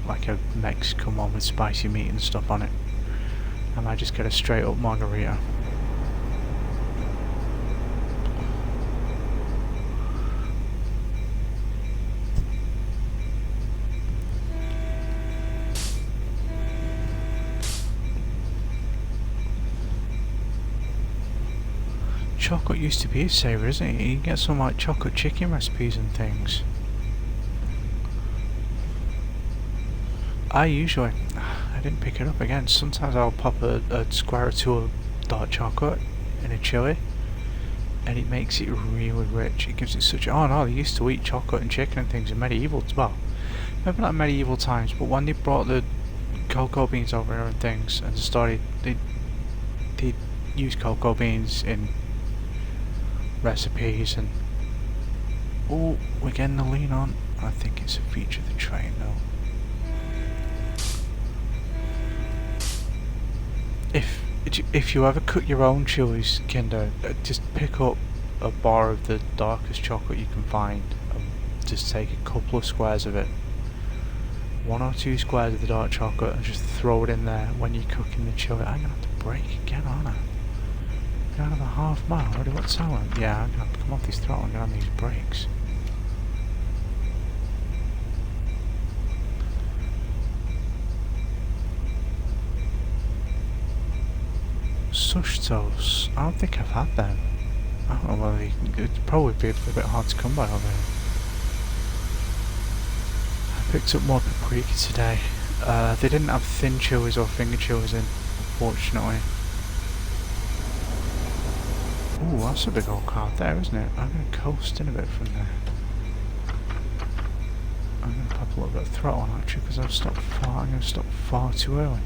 Like a Mexican one with spicy meat and stuff on it. I might just get a straight up margarita. chocolate used to be a saver, isn't it? You can get some like chocolate chicken recipes and things. I didn't pick it up again. Sometimes I'll pop a square or two of dark chocolate in a chili, and it makes it really rich. It gives it such. Oh no, they used to eat chocolate and chicken and things in medieval. Well, maybe not medieval times, but when they brought the cocoa beans over here and things, and started, they use cocoa beans in recipes and. Oh, we're getting the lean on. I think it's a feature of the train though. If you ever cook your own chilies, Kinder, just pick up a bar of the darkest chocolate you can find and just take a couple of squares of it. 1 or 2 squares of the dark chocolate and just throw it in there when you're cooking the chili. I'm gonna have to break again, aren't I? I'm gonna have a half mile already. What's that one? Yeah, I'm gonna have to come off this throttle and get on these brakes. Sush toast. I don't think I've had them. I don't know whether it'd probably be a bit hard to come by over here. I picked up more paprika today. They didn't have thin chilies or finger chilies in, unfortunately. Ooh, that's a big old car there, isn't it? I'm going to coast in a bit from there. I'm going to pop a little bit of throttle on actually because I'm going to stop far too early.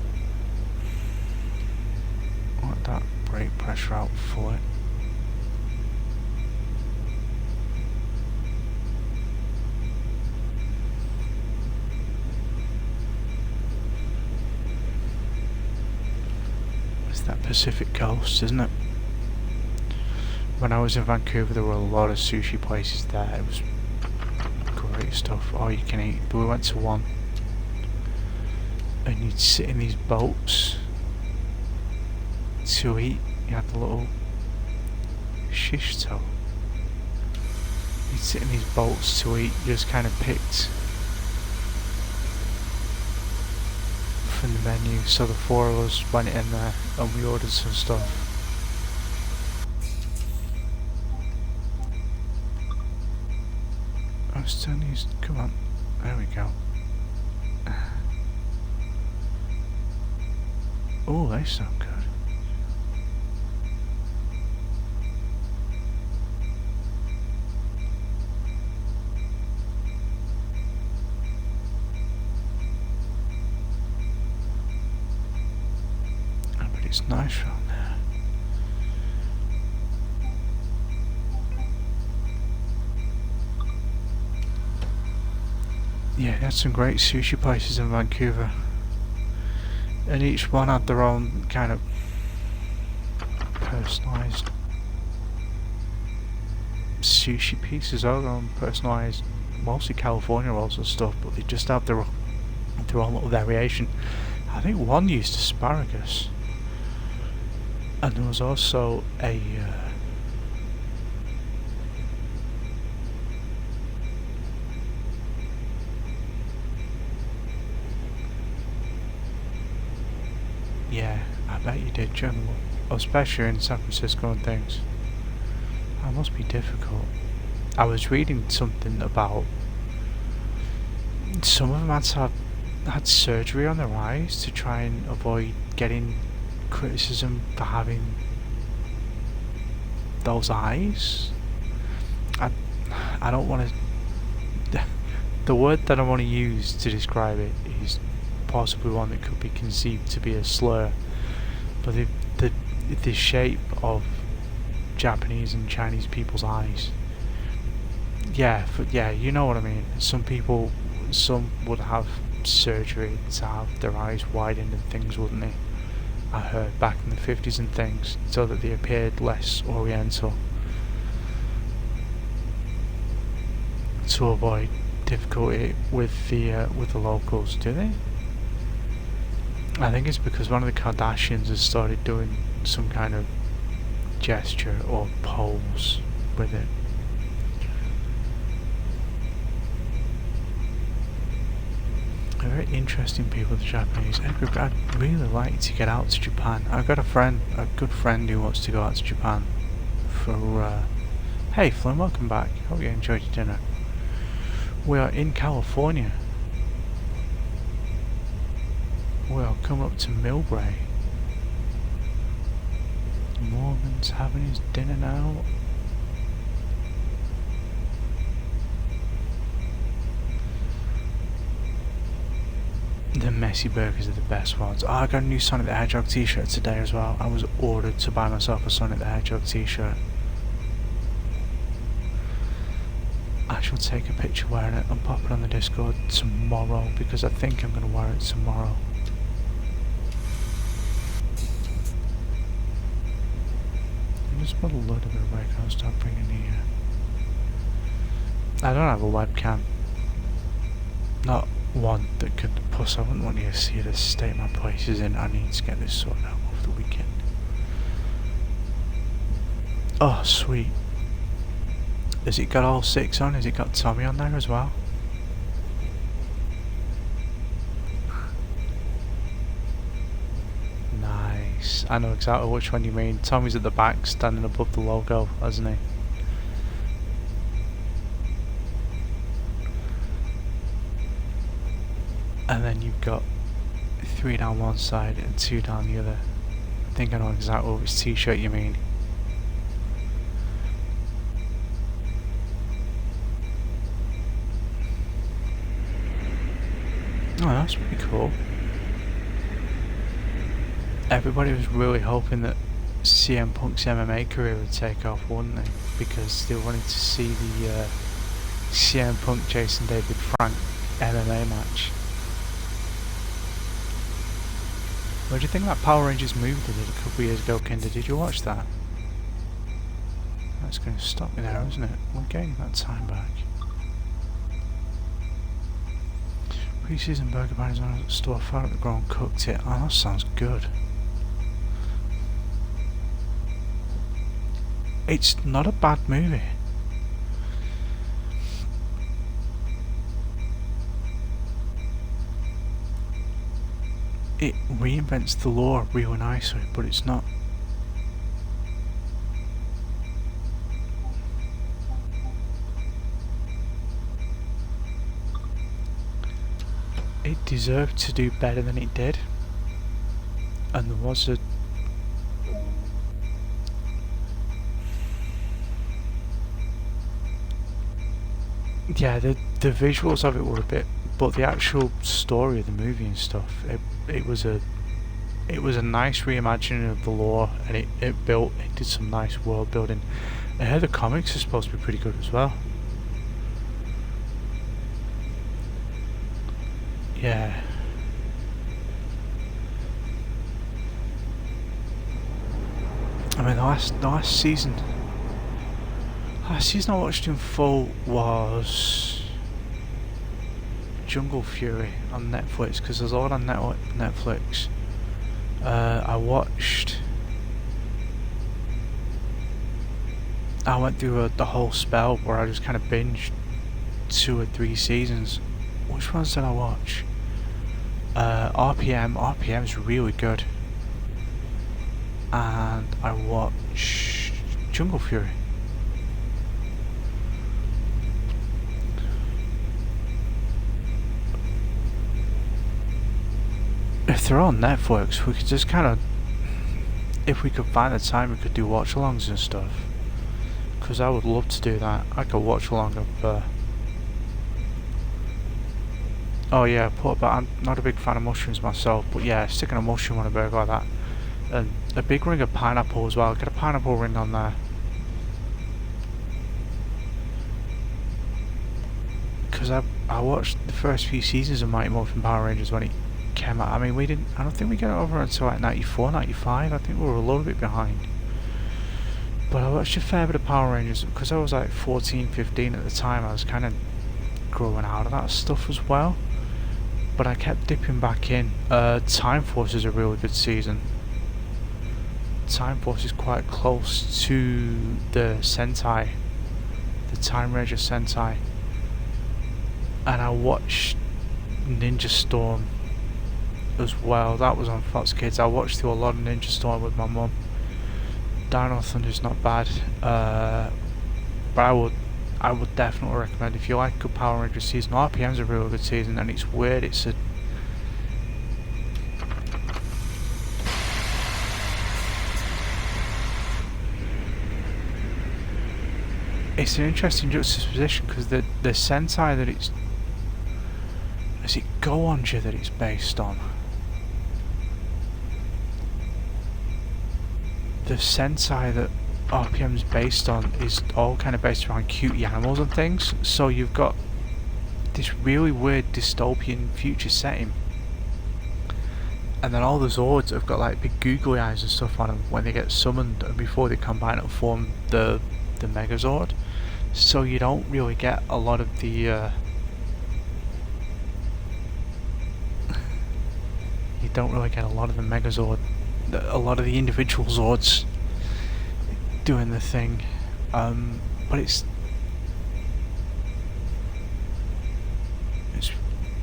Let that brake pressure out for it. It's that Pacific coast, isn't it? When I was in Vancouver there were a lot of sushi places there. It was great stuff, all you can eat. But we went to one and you'd sit in these boats to eat. You had the little shish toe. You'd sit in these boats to eat. You just kind of picked from the menu. So the 4 of us went in there and we ordered some stuff. I was telling you, come on, there we go. Oh, they sound good. It's nice around there. Yeah, they had some great sushi places in Vancouver. And each one had their own kind of personalised sushi pieces, their own personalised, mostly California rolls and stuff, but they just have their own little variation. I think one used asparagus. And there was also a yeah, I bet you did, General. Especially in San Francisco and things. That must be difficult. I was reading something about some of them had surgery on their eyes to try and avoid getting criticism for having those eyes. I don't want to. The word that I want to use to describe it is possibly one that could be conceived to be a slur, but the shape of Japanese and Chinese people's eyes. Yeah, you know what I mean. Some would have surgery to have their eyes widened and things, wouldn't they? I heard back in the 50s and things, so that they appeared less oriental, to avoid difficulty with the locals. Do they? I think it's because one of the Kardashians has started doing some kind of gesture or pose with it. They're very interesting people, the Japanese. I'd really like to get out to Japan. I've got a good friend who wants to go out to Japan for... Hey Flynn, welcome back. Hope you enjoyed your dinner. We are in California. We are coming up to Millbrae. Morgan's having his dinner now. The messy burgers are the best ones. Oh, I got a new Sonic the Hedgehog t-shirt today as well. I was ordered to buy myself a Sonic the Hedgehog t-shirt. I shall take a picture wearing it and pop it on the Discord tomorrow because I think I'm going to wear it tomorrow. I just put a load of it away. I'll start bringing the... I don't have a webcam. Not one that could... Plus I wouldn't want you to see the state my place is in. I need to get this sorted out over the weekend. Oh, sweet. Has it got all 6 on? Has it got Tommy on there as well? Nice. I know exactly which one you mean. Tommy's at the back, standing above the logo, hasn't he? And then you've got 3 down one side and 2 down the other. I think I know exactly which t-shirt you mean. Oh, that's pretty cool. Everybody was really hoping that CM Punk's MMA career would take off, wouldn't they? Because they wanted to see the CM Punk Jason David Frank MMA match. What do you think of that Power Rangers movie they did a couple of years ago, Kinder? Did you watch that? That's going to stop me there, isn't it? We're getting that time back. Pre-season burger patties on a store, fired up the grill and cooked it. Oh, that sounds good. It's not a bad movie. It reinvents the lore really nicely, but it's not... It deserved to do better than it did, and there was a... Yeah, the visuals of it were a bit, but the actual story of the movie and stuff, it was a nice reimagining of the lore, and it did some nice world building. I heard the comics are supposed to be pretty good as well. Yeah. I mean, the last season I watched in full was Jungle Fury on Netflix, because there's a lot on Netflix. I went through the whole spell where I just kind of binged 2 or 3 seasons. Which ones did I watch? RPM's really good. And I watched Jungle Fury. If they're on Netflix, we could just kind of... If we could find the time, we could do watch-alongs and stuff. Because I would love to do that. I could watch along of... Oh yeah, I'm not a big fan of mushrooms myself, but yeah, sticking a mushroom on a burger like that. And a big ring of pineapple as well. Get a pineapple ring on there. Because I watched the first few seasons of Mighty Morphin Power Rangers when it came out. I mean, I don't think we got it over until like 94, 95. I think we were a little bit behind. But I watched a fair bit of Power Rangers because I was like 14, 15 at the time. I was kind of growing out of that stuff as well. But I kept dipping back in. Time Force is a really good season. Time Force is quite close to the Sentai, the Time Ranger Sentai. And I watched Ninja Storm as well. That was on Fox Kids. I watched through a lot of Ninja Storm with my mum. Dino Thunder's not bad, but I would definitely recommend if you like good Power Rangers season. RPM's a really good season, and it's weird. It's an interesting juxtaposition because the Sentai that it's Go-Onja that it's based on. The Sentai that RPM's based on is all kind of based around cutie animals and things, so you've got this really weird dystopian future setting, and then all the Zords have got like big googly eyes and stuff on them when they get summoned and before they combine and form the Megazord, so you don't really get a lot of the Megazord, a lot of the individual Zords doing the thing, but it's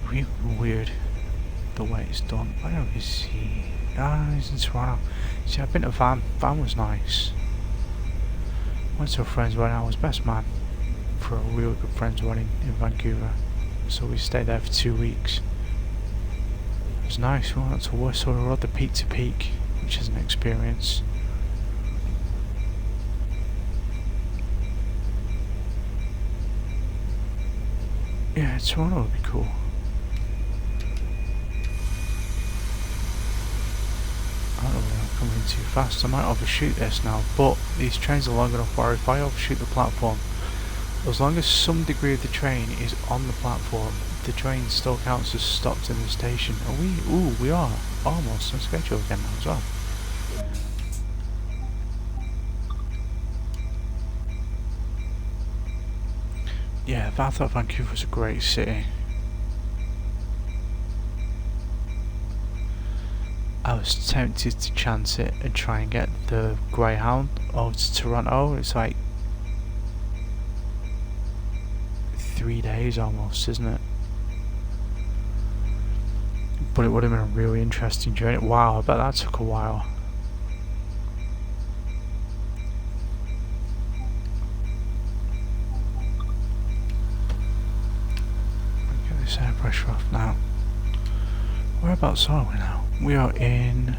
really weird the way it's done. Where is he? He's in Toronto. See, I've been to Van. Van was nice. Went to a friend's wedding. I was best man for a really good friend's wedding in Vancouver, so we stayed there for 2 weeks. It was nice. We went to work, so we rode the peak to peak, which is an experience. Yeah, Toronto would be cool. I don't know whether I'm coming too fast. I might overshoot this now, but these trains are long enough where if I overshoot the platform, as long as some degree of the train is on the platform, the train still counts as stopped in the station. Are we? Ooh, we are almost on schedule again now as well. Yeah, I thought Vancouver was a great city. I was tempted to chance it and try and get the Greyhound over to Toronto. It's like 3 days almost, isn't it? But it would have been a really interesting journey. Wow, I bet that took a while. Get this air pressure off now. Whereabouts are we now? We are in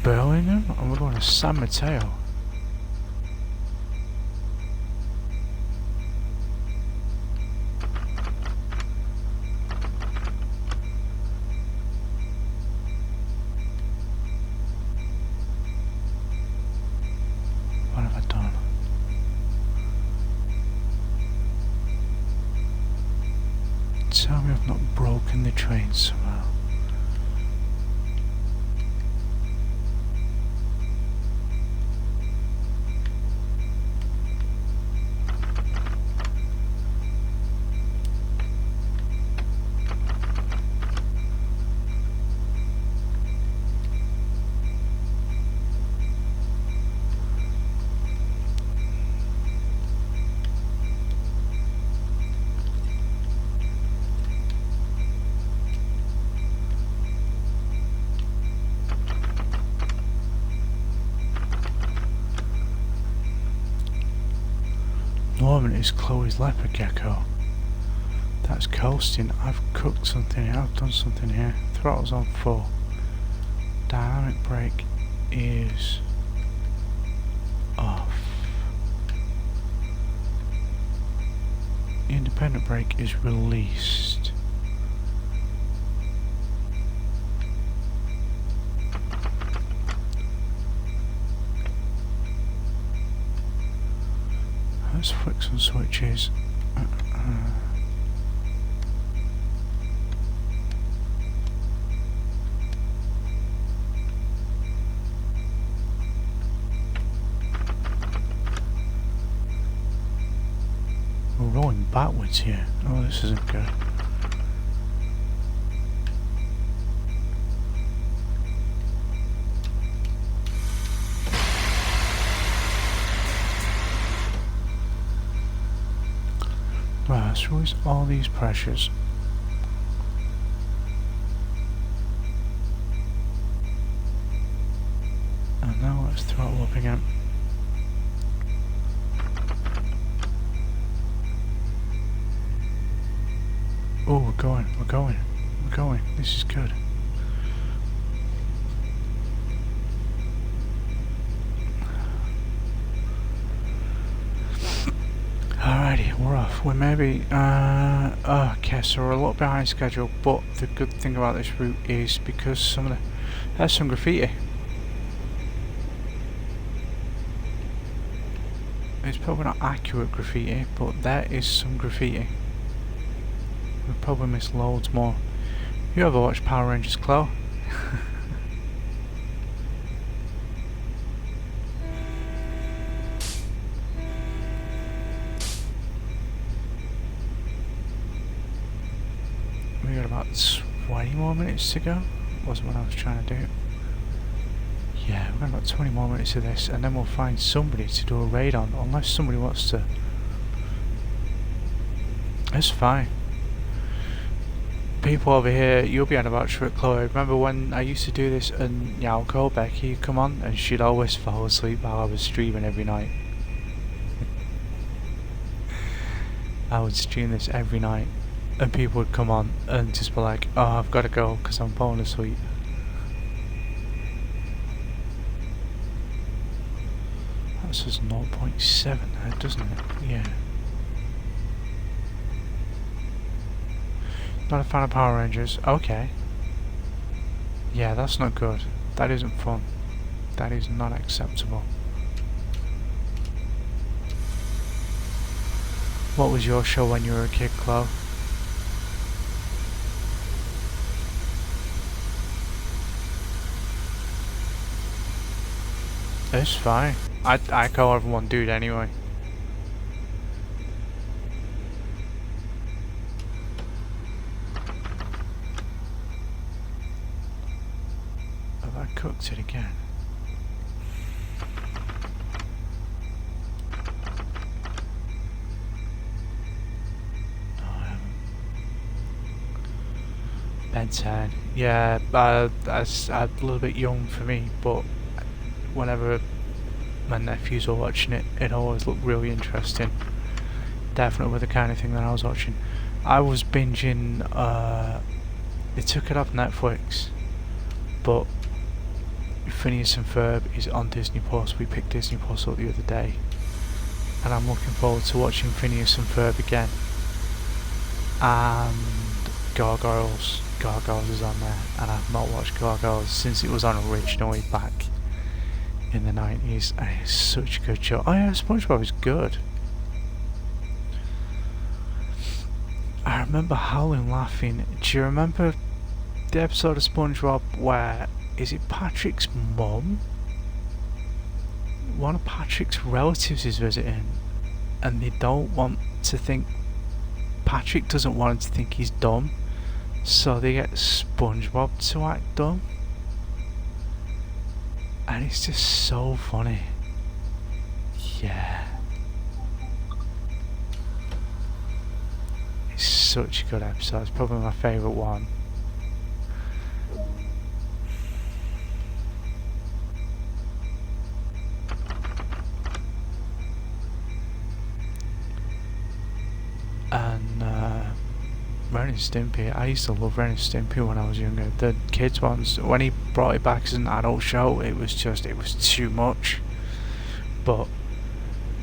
Birmingham and we're going to San Mateo. What have I done? Tell me I've not broken the train somehow. Norman is Chloe's leopard gecko. That's coasting. I've cooked something here. I've done something here. Throttle's on full. Dynamic brake is off. Independent brake is released. Let's flick some switches. We're rolling backwards here. Oh, this isn't good. Right, let's release all these pressures. And now let's throttle up again. Oh, we're going. This is good. Alrighty, we're off. We're maybe, okay, so we're a little behind schedule, but the good thing about this route is because some of the, there's some graffiti. It's probably not accurate graffiti, but there is some graffiti. We've probably missed loads more. You ever watch Power Rangers, Chloe? We got about 20 more minutes to go. Wasn't what I was trying to do. Yeah, we've got about 20 more minutes of this, and then we'll find somebody to do a raid on, unless somebody wants to. It's fine. People over here, you'll be on about Shrit Chloe. Remember when I used to do this and Yao Becky would come on and she'd always fall asleep while I was streaming every night. I would stream this every night and people would come on and just be like, oh, I've got to go because I'm falling asleep. That says 0.7 there, doesn't it? Yeah. Not a fan of Power Rangers. Okay. Yeah, that's not good. That isn't fun. That is not acceptable. What was your show when you were a kid, Chloe? It's fine. I call everyone dude anyway. Have I cooked it again? No, I haven't. Bedtime. Yeah, that's a little bit young for me, but whenever my nephews were watching it, it always looked really interesting. Definitely the kind of thing that I was watching. I was binging, they took it off Netflix, but Phineas and Ferb is on Disney Plus. We picked Disney Plus up the other day, and I'm looking forward to watching Phineas and Ferb again. And Gargoyles is on there, and I've not watched Gargoyles since it was on originally back in the 90s, and it's such a good show. Oh yeah, SpongeBob is good. I remember howling laughing. Do you remember the episode of SpongeBob where, is it Patrick's mum? One of Patrick's relatives is visiting, and they don't want to think, Patrick doesn't want him to think he's dumb, so they get SpongeBob to act dumb. And it's just so funny. Yeah. It's such a good episode. It's probably my favourite one. And Ren and Stimpy. I used to love Ren and Stimpy when I was younger. The kids ones, when he brought it back as an adult show, it was too much. But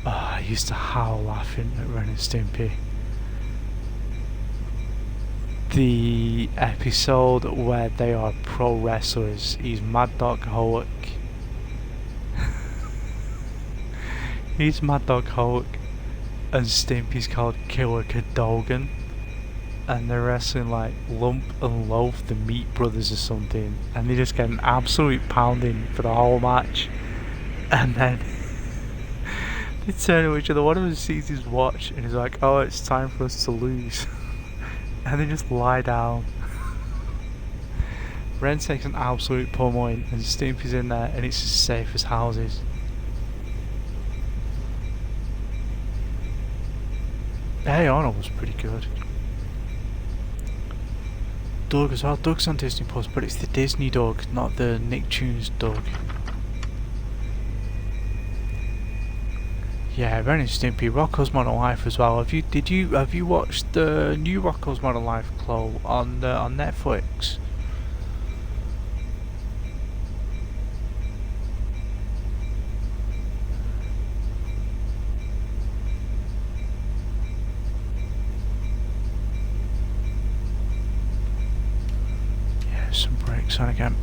I used to howl laughing at Ren and Stimpy. The episode where they are pro wrestlers, he's Mad Dog Hulk. He's Mad Dog Hulk, and Stimpy's called Killer Cadogan. And they're wrestling like Lump and Loaf, the Meat Brothers or something, and they just get an absolute pounding for the whole match, and then they turn to each other. One of them sees his watch and he's like, oh, it's time for us to lose. And they just lie down. Ren takes an absolute pummeling and Stimpy's in there, and it's as safe as houses. Hey Arnold was pretty good. Doug as well. Doug's on Disney Plus, but it's the Disney Doug, not the Nicktoons Doug. Yeah, Ren and Stimpy, Rocko's Modern Life as well. Have you watched the new Rocko's Modern Life, Chloe, on Netflix? Yeah, some brakes on again.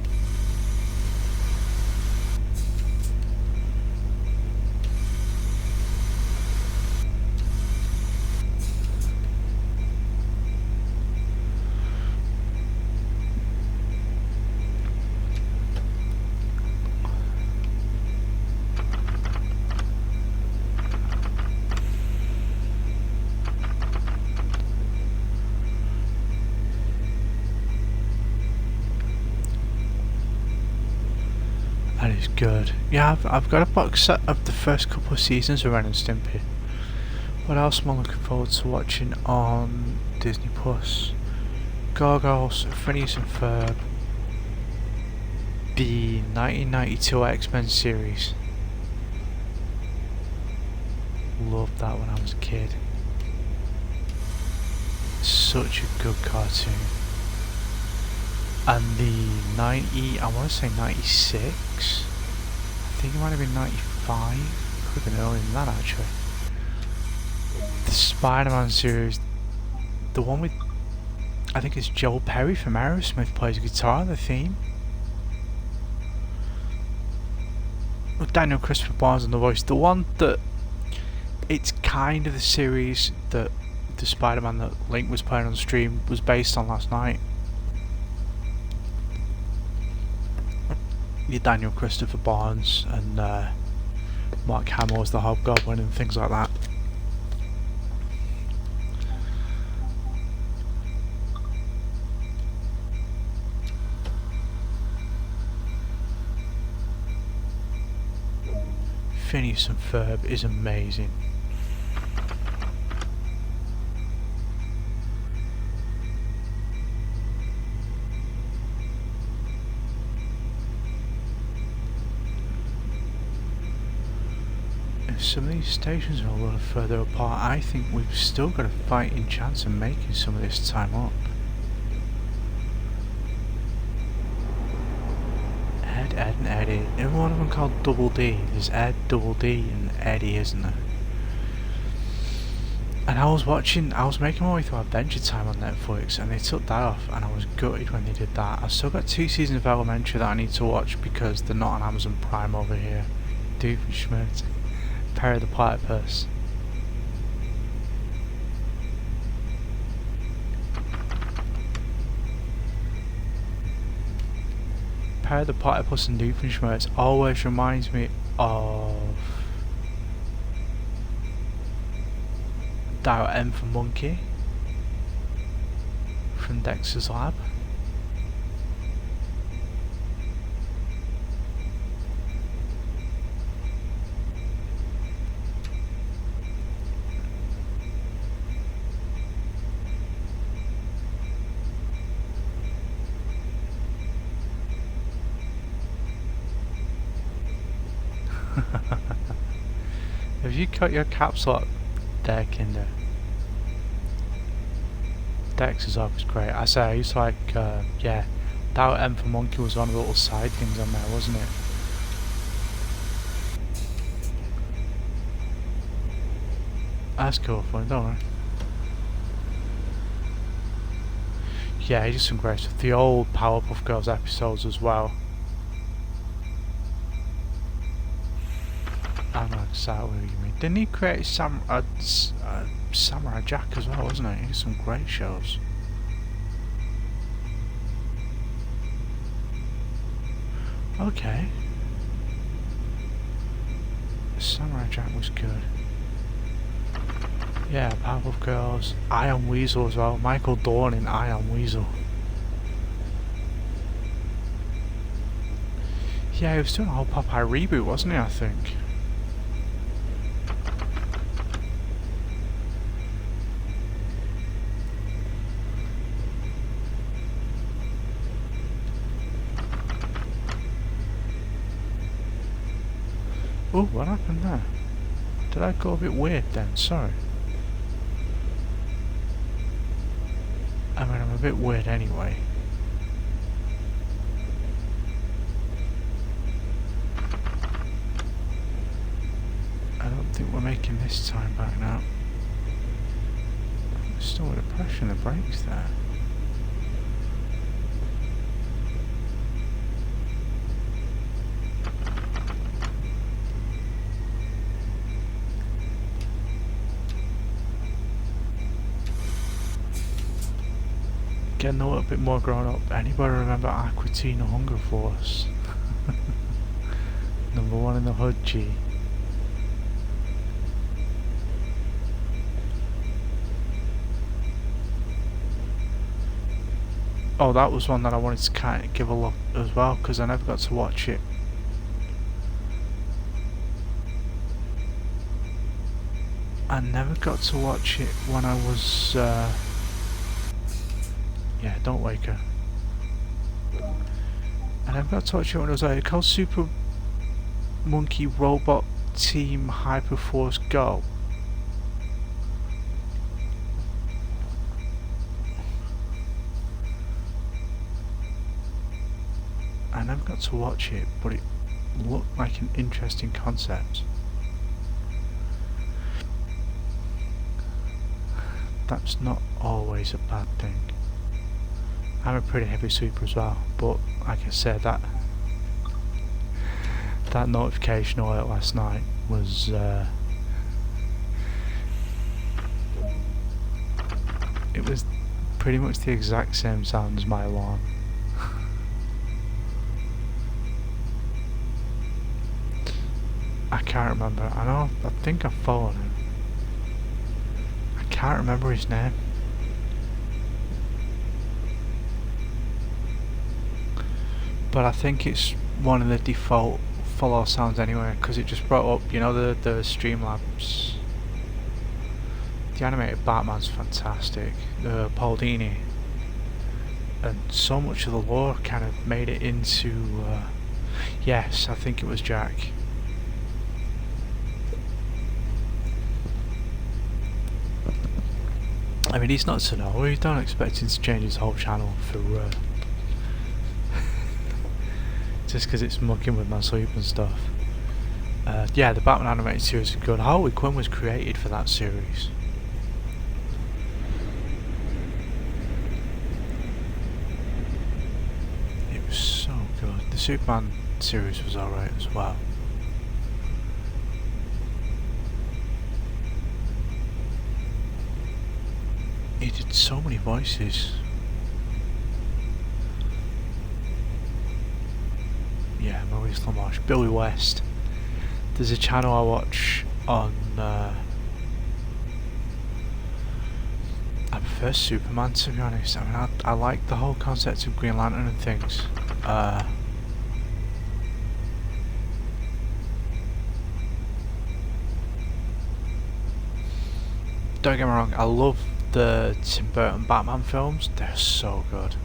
That is good. Yeah, I've got a box set of the first couple of seasons of Ren and Stimpy. What else am I looking forward to watching on Disney Plus? Gargoyles, Phineas and Ferb, the 1992 X-Men series. Loved that when I was a kid. Such a good cartoon. And the I want to say 96. I think it might have been 95. Could have been earlier than that actually. The Spider-Man series, the one with, I think it's Joel Perry from Aerosmith plays guitar on the theme. With Daniel Christopher Barnes on the voice. The one that, it's kind of the series that the Spider-Man that Link was playing on stream was based on last night. Your Daniel Christopher Barnes and Mark Hamill as the Hobgoblin and things like that. Phineas and Ferb is amazing. Some of these stations are a little further apart. I think we've still got a fighting chance of making some of this time up. Ed and Eddie. Every one of them called Double D. There's Ed, Double D and Eddie, isn't there? And I was making my way through Adventure Time on Netflix and they took that off and I was gutted when they did that. I've still got 2 seasons of Elementary that I need to watch because they're not on Amazon Prime over here. Doofenshmirtz. Perry the Platypus. Perry the Platypus and Doofenshmirtz always reminds me of Dial M for Monkey from Dexter's Lab. Have you cut your caps lock there, Kinder? Dexter's Lab was great. I used to like, yeah, Dial M for Monkey was one of the little side things on there, wasn't it? That's cool fun, don't worry. Yeah, he did some great stuff. The old Powerpuff Girls episodes as well. I know exactly what you mean. Didn't he create Samurai Jack as well, wasn't he? He did some great shows. Okay. Samurai Jack was good. Yeah, Powerpuff Girls. I Am Weasel as well. Michael Dorn in I Am Weasel. Yeah, he was doing a whole Popeye reboot, wasn't he, I think? Oh, what happened there? Did I go a bit weird then? Sorry. I mean, I'm a bit weird anyway. I don't think we're making this time back now. Still with the pressure in the brakes there. Getting a little bit more grown up. Anybody remember Aqua Teen Hunger Force? Number one in the hood, G. Oh, that was one that I wanted to kind of give a look as well, because I never got to watch it. I never got to watch it when I was, yeah, don't wake her. I never got to watch it when I was called Super Monkey Robot Team Hyperforce Go. I never got to watch it, but it looked like an interesting concept. That's not always a bad thing. I'm a pretty heavy sleeper as well, but like I said, that notification alert last night was it was pretty much the exact same sound as my alarm. I can't remember. I think I've followed him. I can't remember his name. But I think it's one of the default follow sounds anyway, because it just brought up, you know, the Streamlabs. The animated Batman's fantastic. The Paul Dini. And so much of the lore kind of made it into, yes, I think it was Jack. I mean, he's not so no. We don't expect him to change his whole channel for just because it's mucking with my sleep and stuff. Yeah, the Batman animated series is good. Harley Quinn was created for that series. It was so good. The Superman series was alright as well. He did so many voices. Yeah, Maurice LaMarche, Billy West. There's a channel I watch on. I prefer Superman, to be honest. I mean, I like the whole concept of Green Lantern and things. Don't get me wrong, I love the Tim Burton Batman films. They're so good.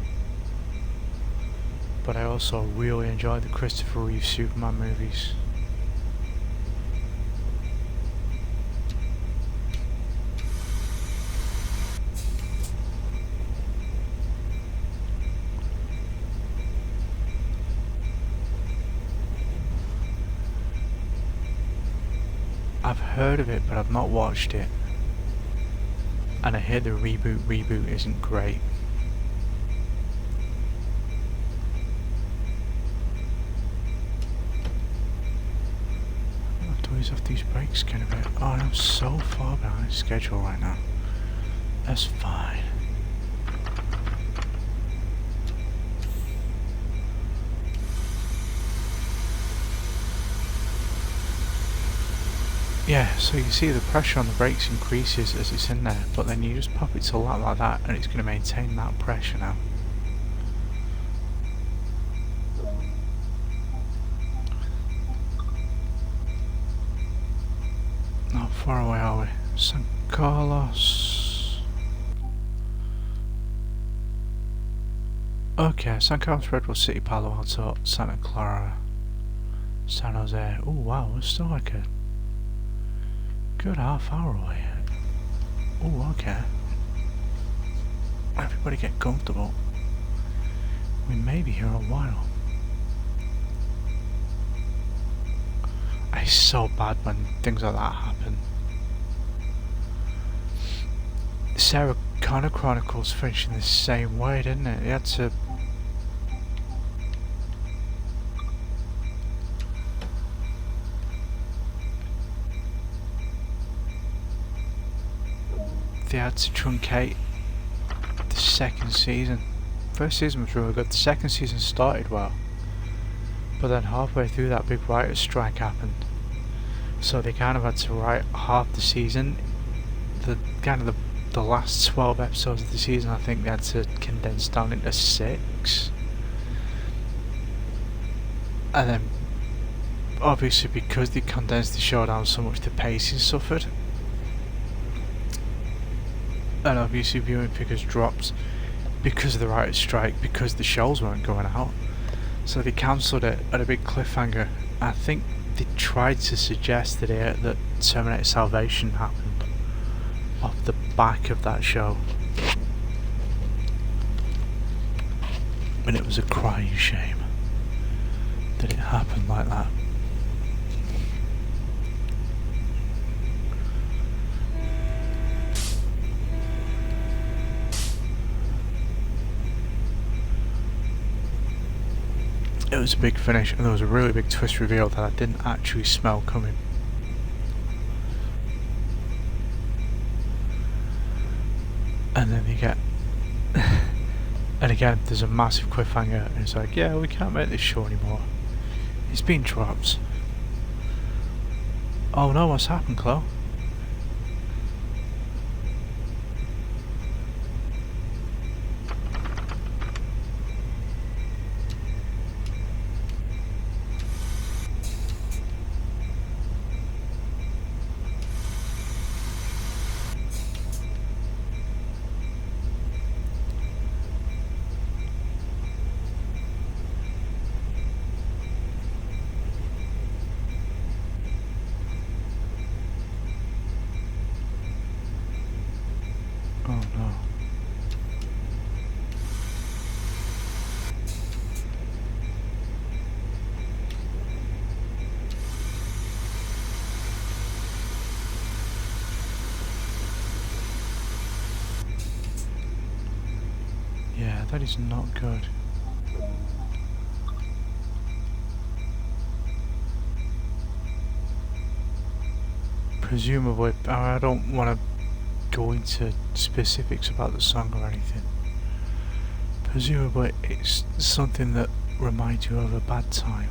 But I also really enjoy the Christopher Reeve Superman movies. I've heard of it, but I've not watched it. And I hear the reboot isn't great. I have to ease off these brakes kind of bit. Oh, I'm so far behind schedule right now. That's fine. Yeah, so you see the pressure on the brakes increases as it's in there, but then you just pop it to a lap like that and it's going to maintain that pressure now. Not far away are we? San Carlos. Okay, San Carlos, Redwood City, Palo Alto, Santa Clara, San Jose. Oh wow, we're still like a good half hour away. Oh, okay. Everybody get comfortable. We may be here a while. It's so bad when things like that happen. Sarah Connor Chronicles finished in the same way, didn't it? They had to... They had to truncate the second season. First season was really good. The second season started well, but then halfway through that big writer's strike happened. So they kind of had to write half the season. The last 12 episodes of the season, I think they had to condense down into 6. And then, obviously, because they condensed the show down so much, the pacing suffered. And obviously viewing figures dropped because of the writer's strike, because the shows weren't going out. So they cancelled it at a big cliffhanger. I think they tried to suggest that Terminator Salvation happened off the back of that show. And it was a crying shame that it happened like that. It was a big finish, and there was a really big twist reveal that I didn't actually smell coming. And then you get... and again, there's a massive cliffhanger, and it's like, yeah, we can't make this show anymore. It's been dropped. Oh no, what's happened, Chloe? Oh no. Yeah, that is not good. Presumably, I don't want to go into specifics about the song or anything. Presumably it's something that reminds you of a bad time.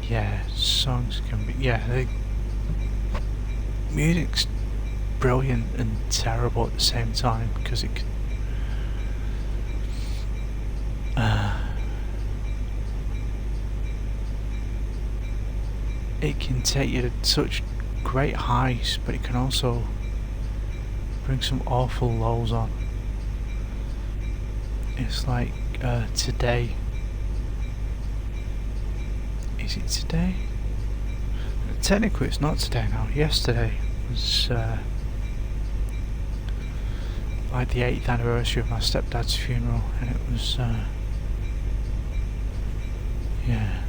Yeah, songs can be... yeah, music's brilliant and terrible at the same time, because it can... it can take you to such great highs, but it can also bring some awful lows on. It's like Today. Is it today? Technically it's not today now. Yesterday was like the 8th anniversary of my stepdad's funeral, and it was yeah,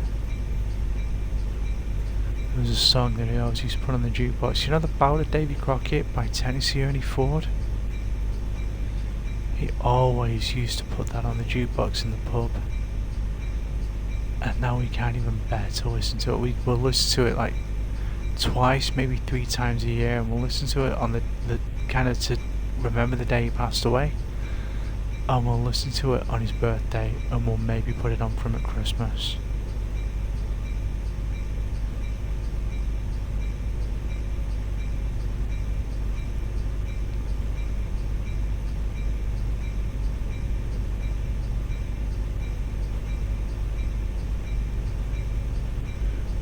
there was a song that he always used to put on the jukebox. You know the Ballad of Davy Crockett by Tennessee Ernie Ford? He always used to put that on the jukebox in the pub. And now we can't even bear to listen to it. We'll listen to it like twice, maybe 3 times a year, and we'll listen to it on the kind of to remember the day he passed away, and we'll listen to it on his birthday, and we'll maybe put it on for him at Christmas.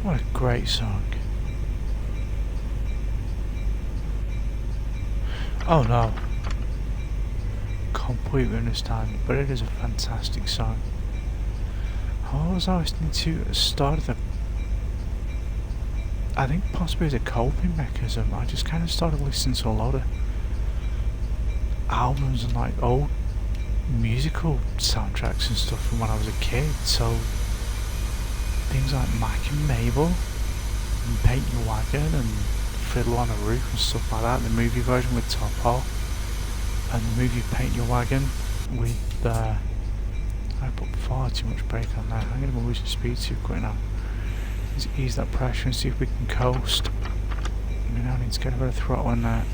What a great song. Oh no. Completely understand, but it is a fantastic song. What was I listening to at the start of the... I think possibly as a coping mechanism, I just kind of started listening to a lot of albums and like old musical soundtracks and stuff from when I was a kid, so things like Mac and Mabel and Paint Your Wagon and Fiddle on a Roof and stuff like that, the movie version with Topo, and the movie Paint Your Wagon with I put far too much brake on there. I'm going to lose the speed too quick now. Let's ease that pressure and see if we can coast. We now need to get a bit of throttle on that.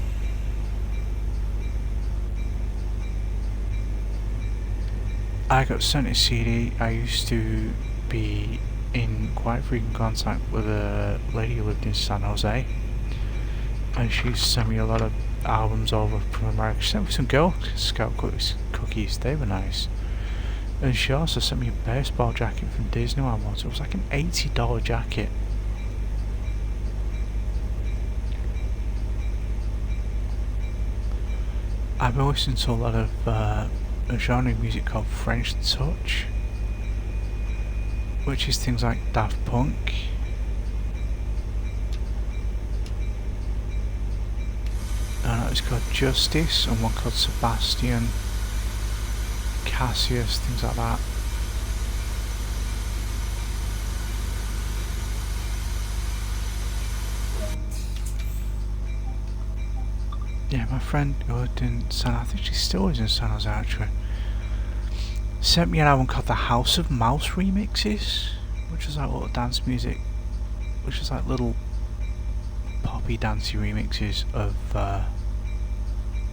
I got sent a CD. I used to be in quite frequent contact with a lady who lived in San Jose, and she sent me a lot of albums over from America. She sent me some Girl Scout cookies, they were nice. And she also sent me a baseball jacket from Disney one once. It was like an $80 jacket. I've been listening to a lot of a genre of music called French Touch, which is things like Daft Punk, and it's called Justice, and one called Sebastian, Cassius, things like that. Yeah, my friend who lived in I think she still is in San Jose actually, sent me an album called the House of Mouse Remixes, which is like little dance music, which is like little poppy dancey remixes of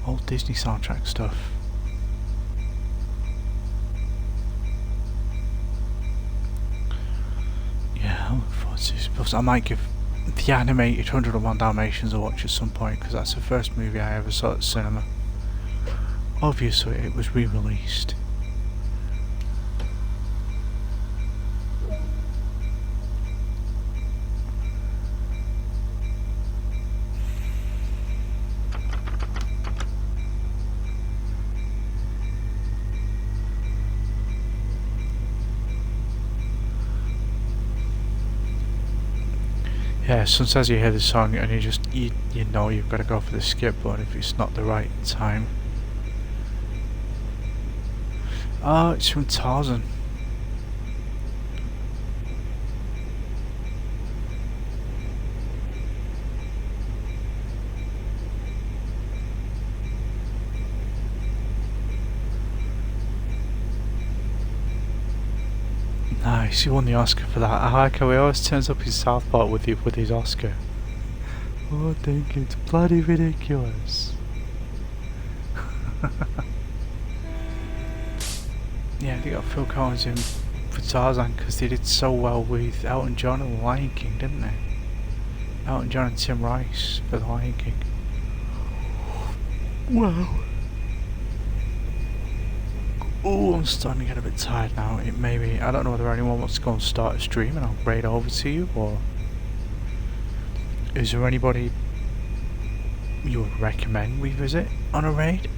old Disney soundtrack stuff. Yeah, I look forward to this. Plus I might give the animated 101 Dalmatians a watch at some point, because that's the first movie I ever saw at cinema. Obviously it was re-released. Yeah, sometimes you hear the song and you know you've got to go for the skip button if it's not the right time. Oh, it's from Tarzan. Nice, he won the Oscar for that. I like how he always turns up in South Park with his Oscar. Oh, I think it's bloody ridiculous. Yeah, they got Phil Collins in for Tarzan because they did so well with Elton John and The Lion King, didn't they? Elton John and Tim Rice for The Lion King. Wow. Oh, I'm starting to get a bit tired now. It may be, I don't know whether anyone wants to go and start a stream and I'll raid over to you, or is there anybody you would recommend we visit on a raid?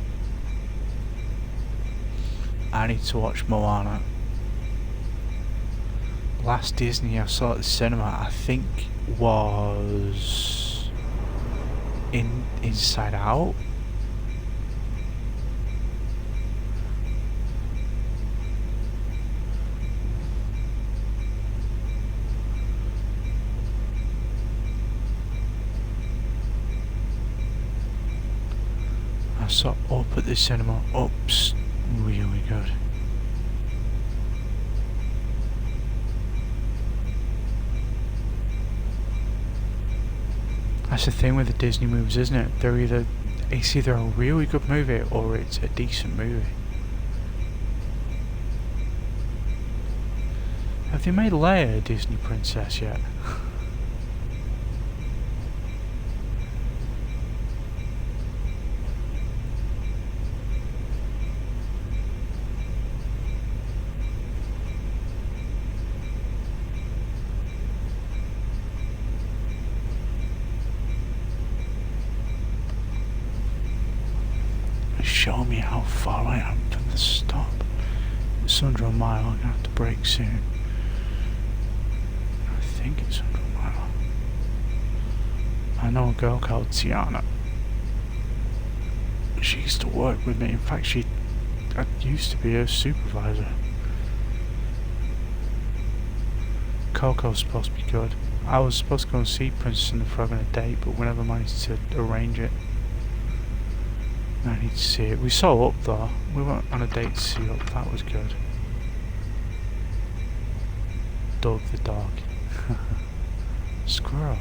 I need to watch Moana. Last Disney I saw at the cinema, I think, was Inside Out. I saw Up at the cinema. Up's really good. That's the thing with the Disney movies, isn't it? They're either It's either a really good movie or it's a decent movie. Have they made Leia a Disney princess yet? Show me how far I am from the stop. It's under a mile, I'm gonna have to brake soon. I think it's under a mile. I know a girl called Tiana. She used to work with me. In fact, I used to be her supervisor. Coco's supposed to be good. I was supposed to go and see Princess and the Frog on a date, but we never managed to arrange it. I need to see it. We saw Up though. We went on a date to see Up. That was good. Doug the dog. Squirrel.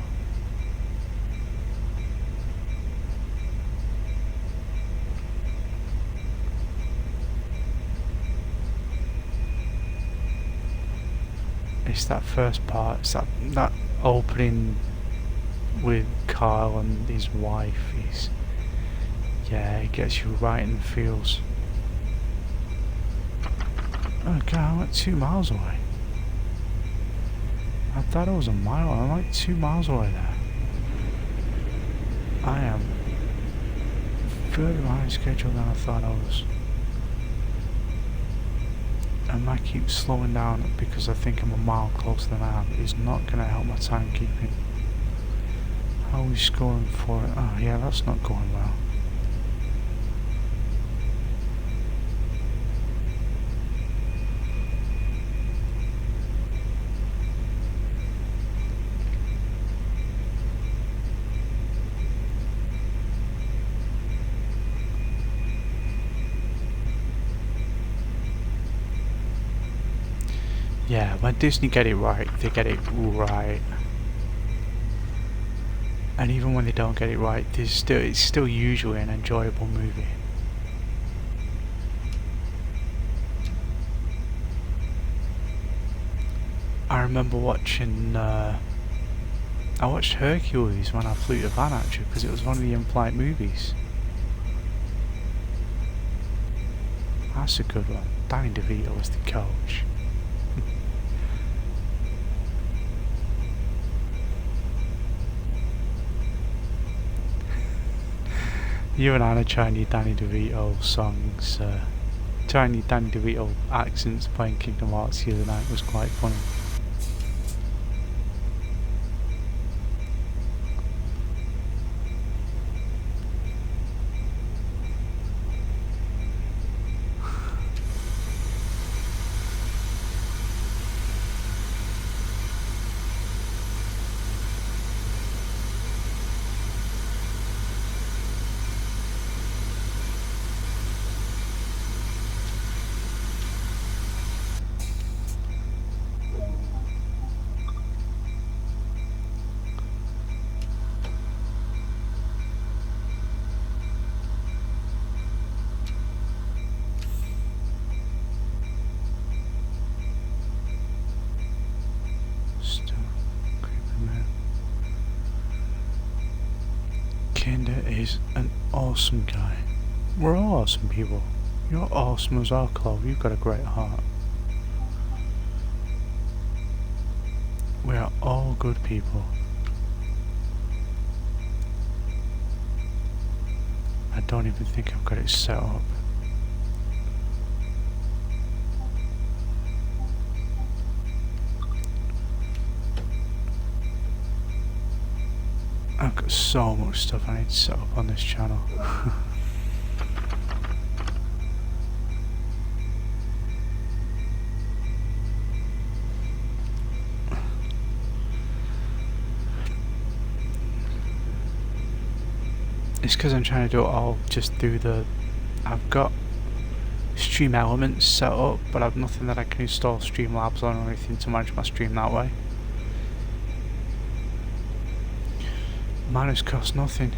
It's that first part. It's that opening with Carl and his wife. Yeah, it gets you right in the feels. Oh god, I'm like 2 miles away. I thought it was a mile. I'm like 2 miles away there. I am further behind schedule than I thought I was. And I keep slowing down because I think I'm a mile closer than I am. It's not going to help my timekeeping. How are we scoring for it? Oh yeah, that's not going well. Yeah, when Disney get it right, they get it right. And even when they don't get it right, it's still usually an enjoyable movie. I remember watching, I watched Hercules when I flew to Van actually, because it was one of the in-flight movies. That's a good one. Danny DeVito was the coach. You and Anna trying your Danny DeVito songs, trying your Danny DeVito accents playing Kingdom Hearts the other night was quite funny. Kinder is an awesome guy. We're all awesome people. You're awesome as well, Clove. You've got a great heart. We are all good people. I don't even think I've got it set up. I've got so much stuff I need to set up on this channel. It's because I'm trying to do it all just through the... I've got Stream Elements set up, but I've nothing that I can install Streamlabs on or anything to manage my stream that way. Mine has cost nothing.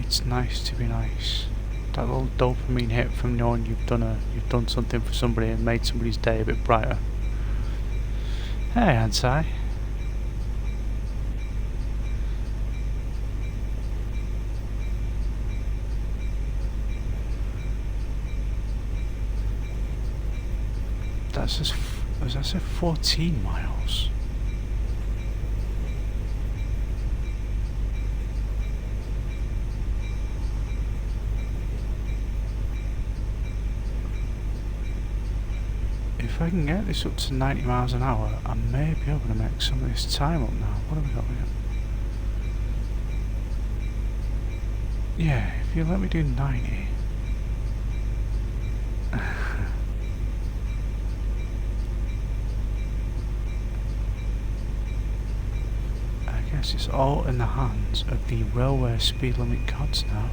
It's nice to be nice. That little dopamine hit from knowing you've done something for somebody and made somebody's day a bit brighter. Hey, Ansai. That says 14 miles. If I can get this up to 90 miles an hour, I may be able to make some of this time up now. What have we got here? Yeah, if you let me do 90. I guess it's all in the hands of the railway speed limit gods now.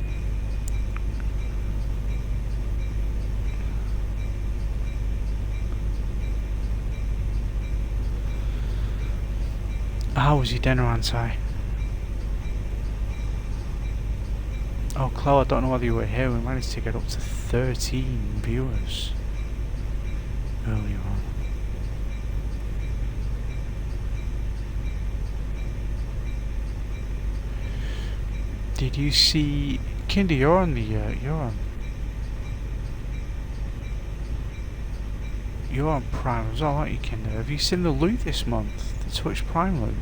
How was your dinner, Ansai? Oh, Chloe, I don't know whether you were here. We managed to get up to 13 viewers earlier on. Did you see... Kinder, you're on Prime as well, aren't you, Kinder? Have you seen the loot this month? The Twitch Prime loot?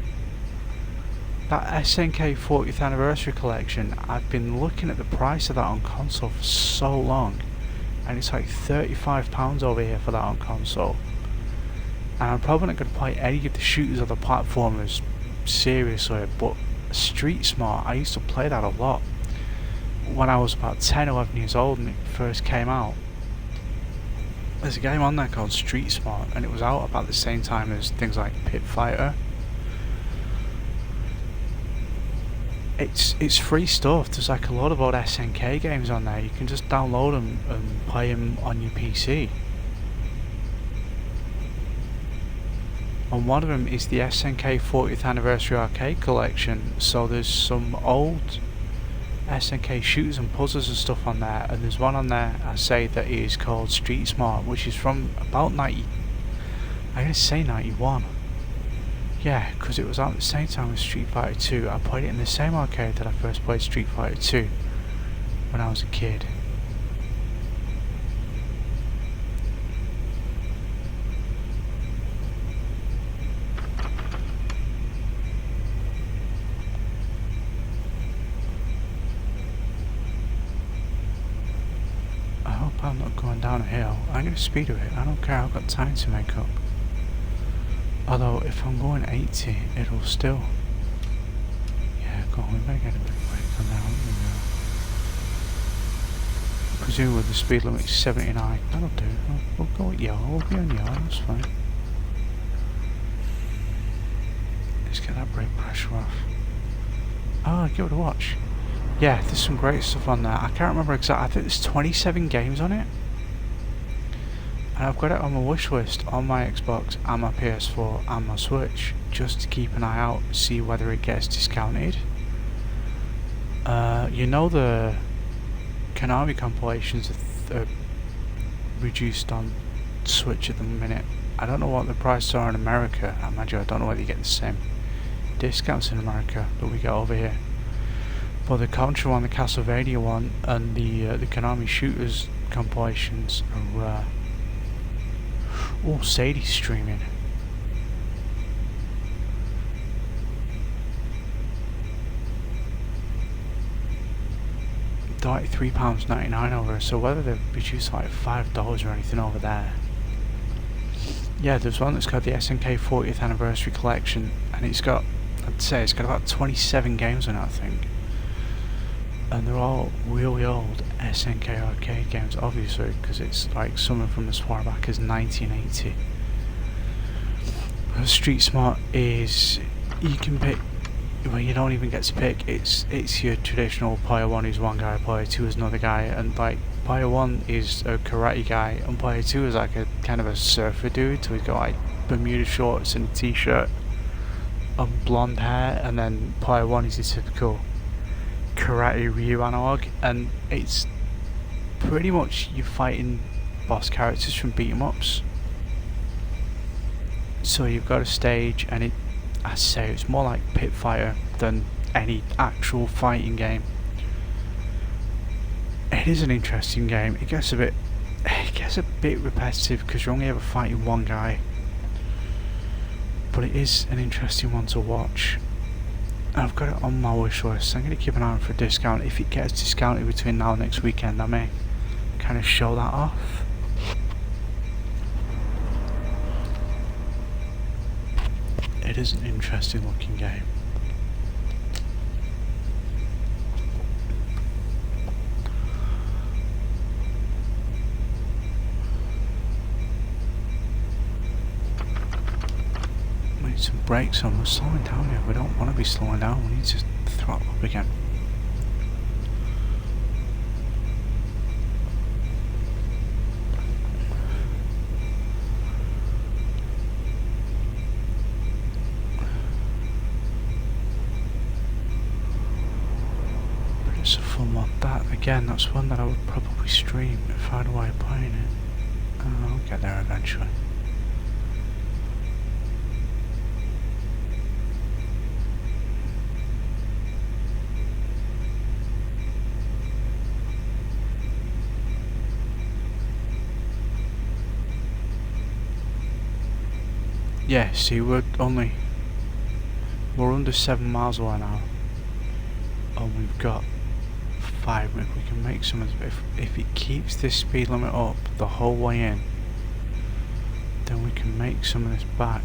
That SNK 40th Anniversary Collection, I've been looking at the price of that on console for so long, and it's like £35 over here for that on console. And I'm probably not going to play any of the shooters or the platformers seriously, but Street Smart, I used to play that a lot when I was about 10, 11 years old and it first came out. There's a game on there called Street Smart, and it was out about the same time as things like Pit Fighter. It's free stuff. There's like a lot of old SNK games on there. You can just download them and play them on your PC. And one of them is the SNK 40th Anniversary Arcade Collection. So there's some old SNK shooters and puzzles and stuff on there, and there's one on there I say that is called Street Smart, which is from about 90, I'm gonna say 91. Yeah, because it was out at the same time as Street Fighter 2. I played it in the same arcade that I first played Street Fighter 2 when I was a kid. I hope I'm not going down a hill. I'm going to speed a bit. I don't care, I've got time to make up. Although, if I'm going 80, it'll still... Yeah, go on, we better get a bit away from now. Presumably the speed limit's 79. That'll do. We'll go at yellow. We'll be on yellow, that's fine. Let's get that brake pressure off. Oh, give it a watch. Yeah, there's some great stuff on there. I can't remember exactly. I think there's 27 games on it. And I've got it on my wish list on my Xbox and my PS4 and my Switch, just to keep an eye out, see whether it gets discounted. You know the Konami compilations are reduced on Switch at the minute. I don't know what the prices are in America. I imagine I don't know whether you get the same discounts in America that we get over here. But the Contra one, the Castlevania one, and the Konami shooters compilations are. Oh, Sadie's streaming. £33.99 over, so whether they've reduced like $5 or anything over there. Yeah, there's one that's got the SNK 40th Anniversary Collection, and it's got, I'd say it's got about 27 games on it, I think. And they're all really old SNK arcade games, obviously, because it's like something from as far back as 1980. But Street Smart is, you can pick, well, you don't even get to pick. It's your traditional player 1 is one guy, player 2 is another guy, and like player 1 is a karate guy, and player 2 is like a kind of a surfer dude, so he's got like Bermuda shorts and a t-shirt and blonde hair, and then player 1 is your typical Karate Ryu analog, and it's pretty much you fighting boss characters from beat 'em ups. So you've got a stage, and I say it's more like Pit Fighter than any actual fighting game. It is an interesting game. It gets a bit repetitive because you're only ever fighting one guy, but it is an interesting one to watch. I've got it on my wish list. I'm going to keep an eye out for a discount. If it gets discounted between now and next weekend, I may kind of show that off. It is an interesting looking game. Need some brakes on. We're slowing down here. We don't want to be slowing down. We need to throttle up again. But it's a fun one. That again, that's one that I would probably stream if I had a way of playing it. I'll get there eventually. Yeah, see, we're under 7 miles away now, and we've got 5 minutes. We can make some of this. If it keeps this speed limit up the whole way in, then we can make some of this back.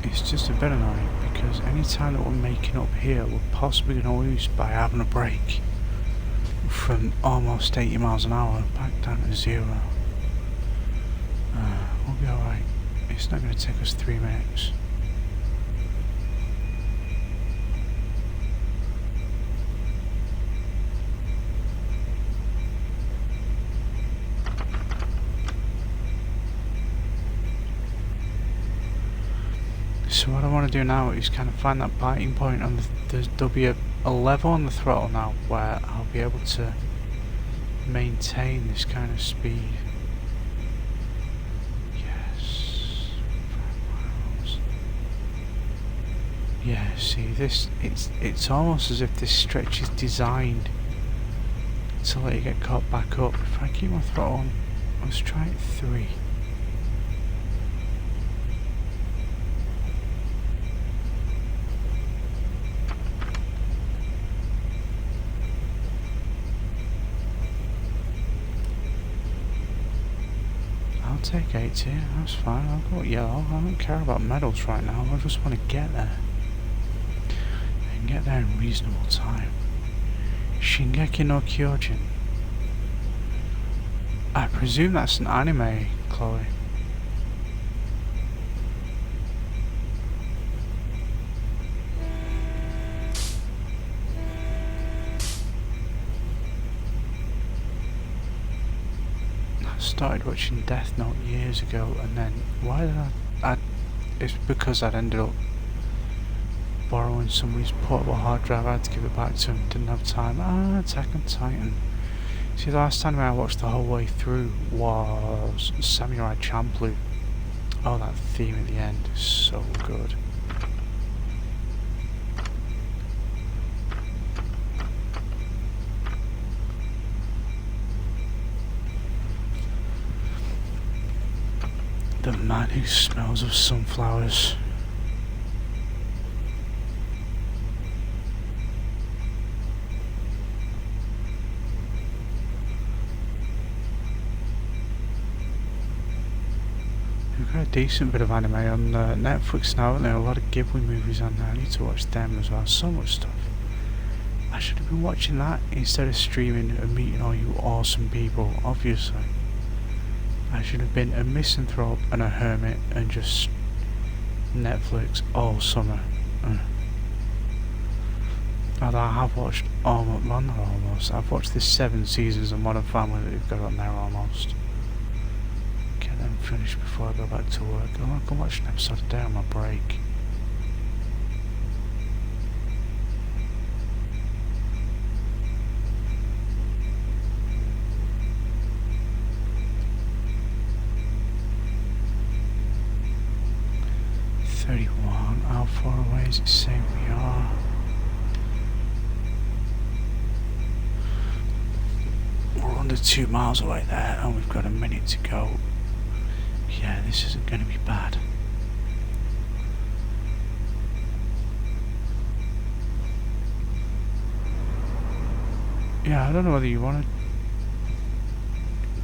It's just a bit annoying because any time that we're making up here, we're possibly going to lose by having a break from almost 80 miles an hour back down to 0. We'll be alright. It's not going to take us 3 minutes. So what I want to do now is kind of find that biting point, and there'll be a level on the throttle now where I'll be able to maintain this kind of speed. Yes, 5 miles. Yeah, see this, it's almost as if this stretch is designed to let you get caught back up. If I keep my throttle on, let's try it 3. I'll take 80, that's fine. I'll go yellow. I don't care about medals right now. I just want to get there. And get there in reasonable time. Shingeki no Kyojin. I presume that's an anime, Chloe. Started watching Death Note years ago, and then why did I it's because I'd ended up borrowing somebody's portable hard drive. I had to give it back to him, didn't have time. Attack on Titan. See, the last time I watched the whole way through was Samurai Champloo. Oh, that theme at the end is so good. The man who smells of sunflowers. We've got a decent bit of anime on Netflix now, and there are a lot of Ghibli movies on there. I need to watch them as well. So much stuff. I should have been watching that instead of streaming and meeting all you awesome people, obviously. I should have been a misanthrope and a hermit and just Netflix all summer. Although I have watched almost. I've watched the 7 seasons of Modern Family that they've got on there almost. Get them finished before I go back to work. I can watch an episode a day on my break. How far away is it saying we are? We're under 2 miles away there, and we've got a minute to go. Yeah, this isn't going to be bad. Yeah, I don't know whether you want to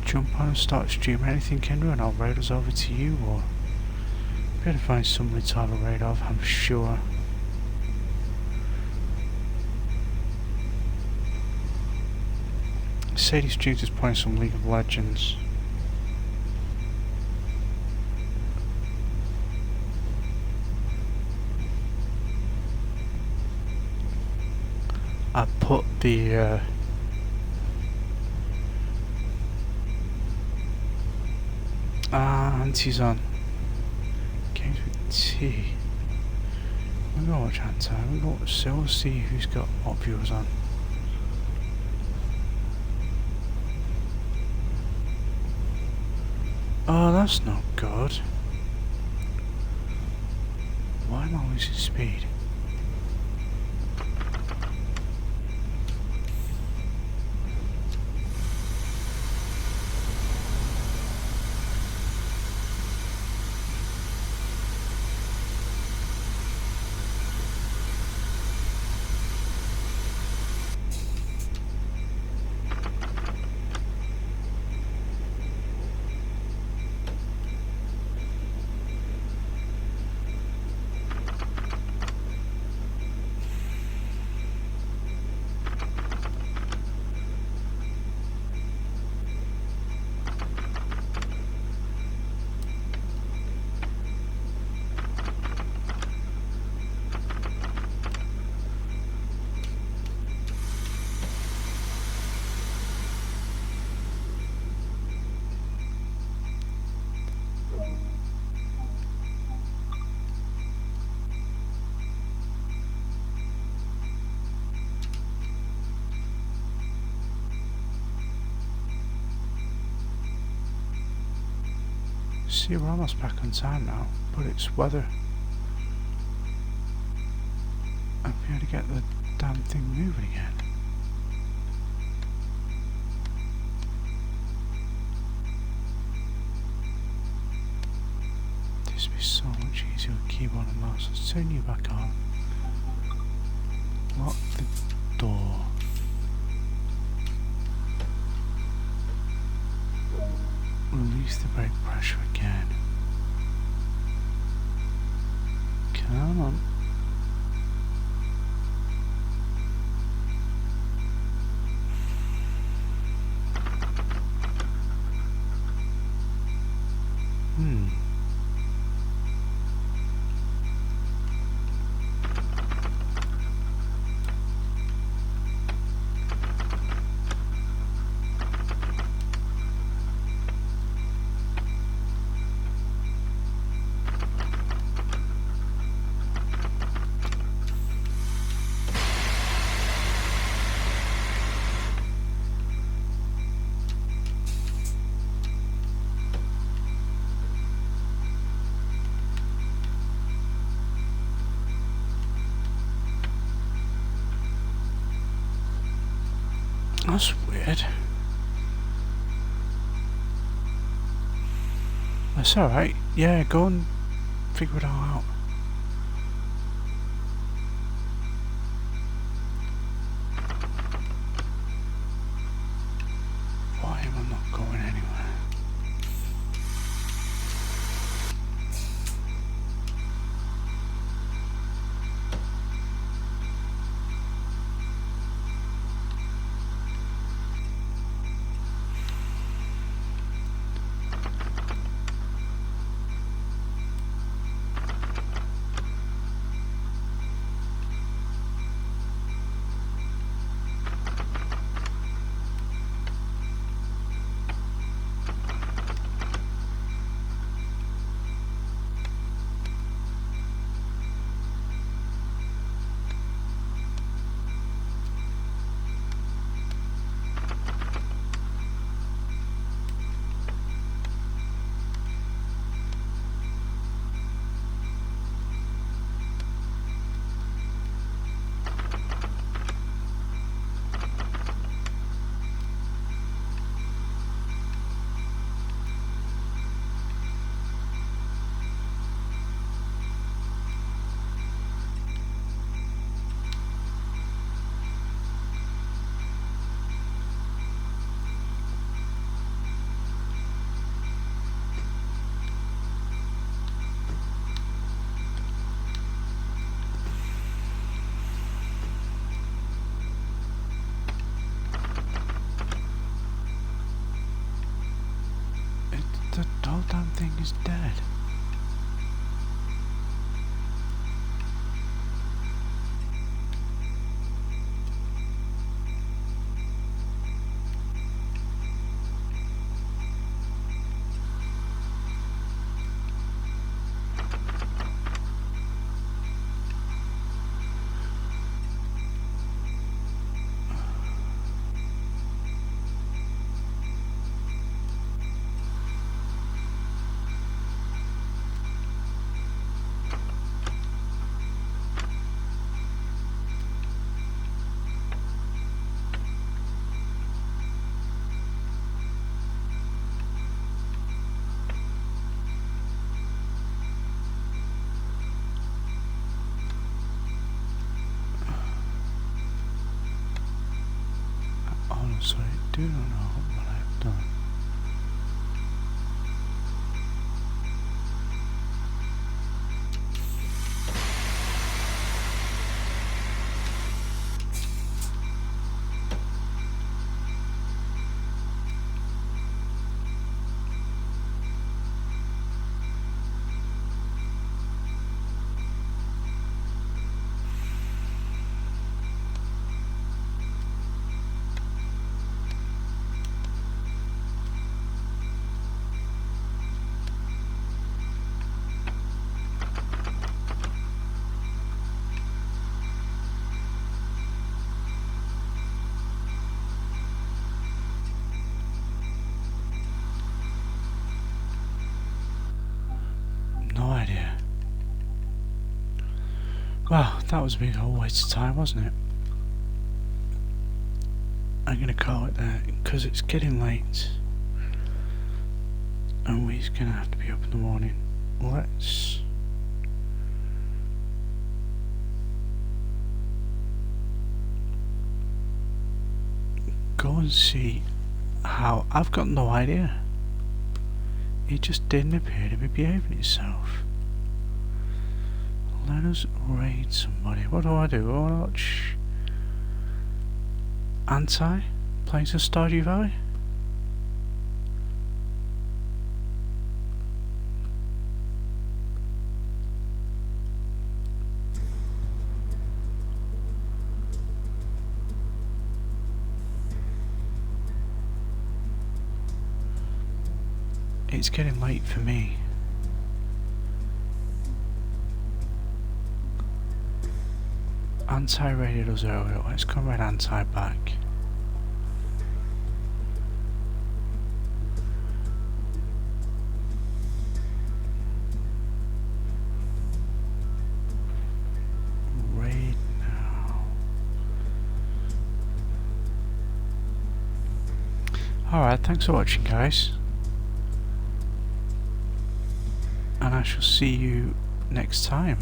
jump on and start streaming anything, Kendra, and I'll raid us over to you, or better find somebody to have a raid of, I'm sure. Sadie Street is playing some League of Legends. I put the Auntie's on. Games with T. We're gonna watch Anta. We're gonna watch, so we'll see who's got what viewers on. Oh, that's not good. Why am I losing speed? See, we're almost back on time now, but it's weather. I'll be able to get the damn thing moving again. This would be so much easier with keyboard and mouse. Let's turn you back on. Lock the door. Release the brake pressure again. Come on. That's weird. That's alright. Yeah, go and figure it all out. Why am I not going anywhere? damn thing is dead. Honestly, I do not know what I've done. No idea. Well, that was a big old waste of time, wasn't it? I'm gonna call it there, because it's getting late. And we're gonna have to be up in the morning. Let's... go and see how... I've got no idea. It just didn't appear to be behaving itself. Let us raid somebody. What do I do? I watch... Anti? Playing some Stardew Valley? It's getting late for me. Anti raided us earlier. Let's go raid Anti back. Raid now. Alright, thanks for watching, guys. And I shall see you next time.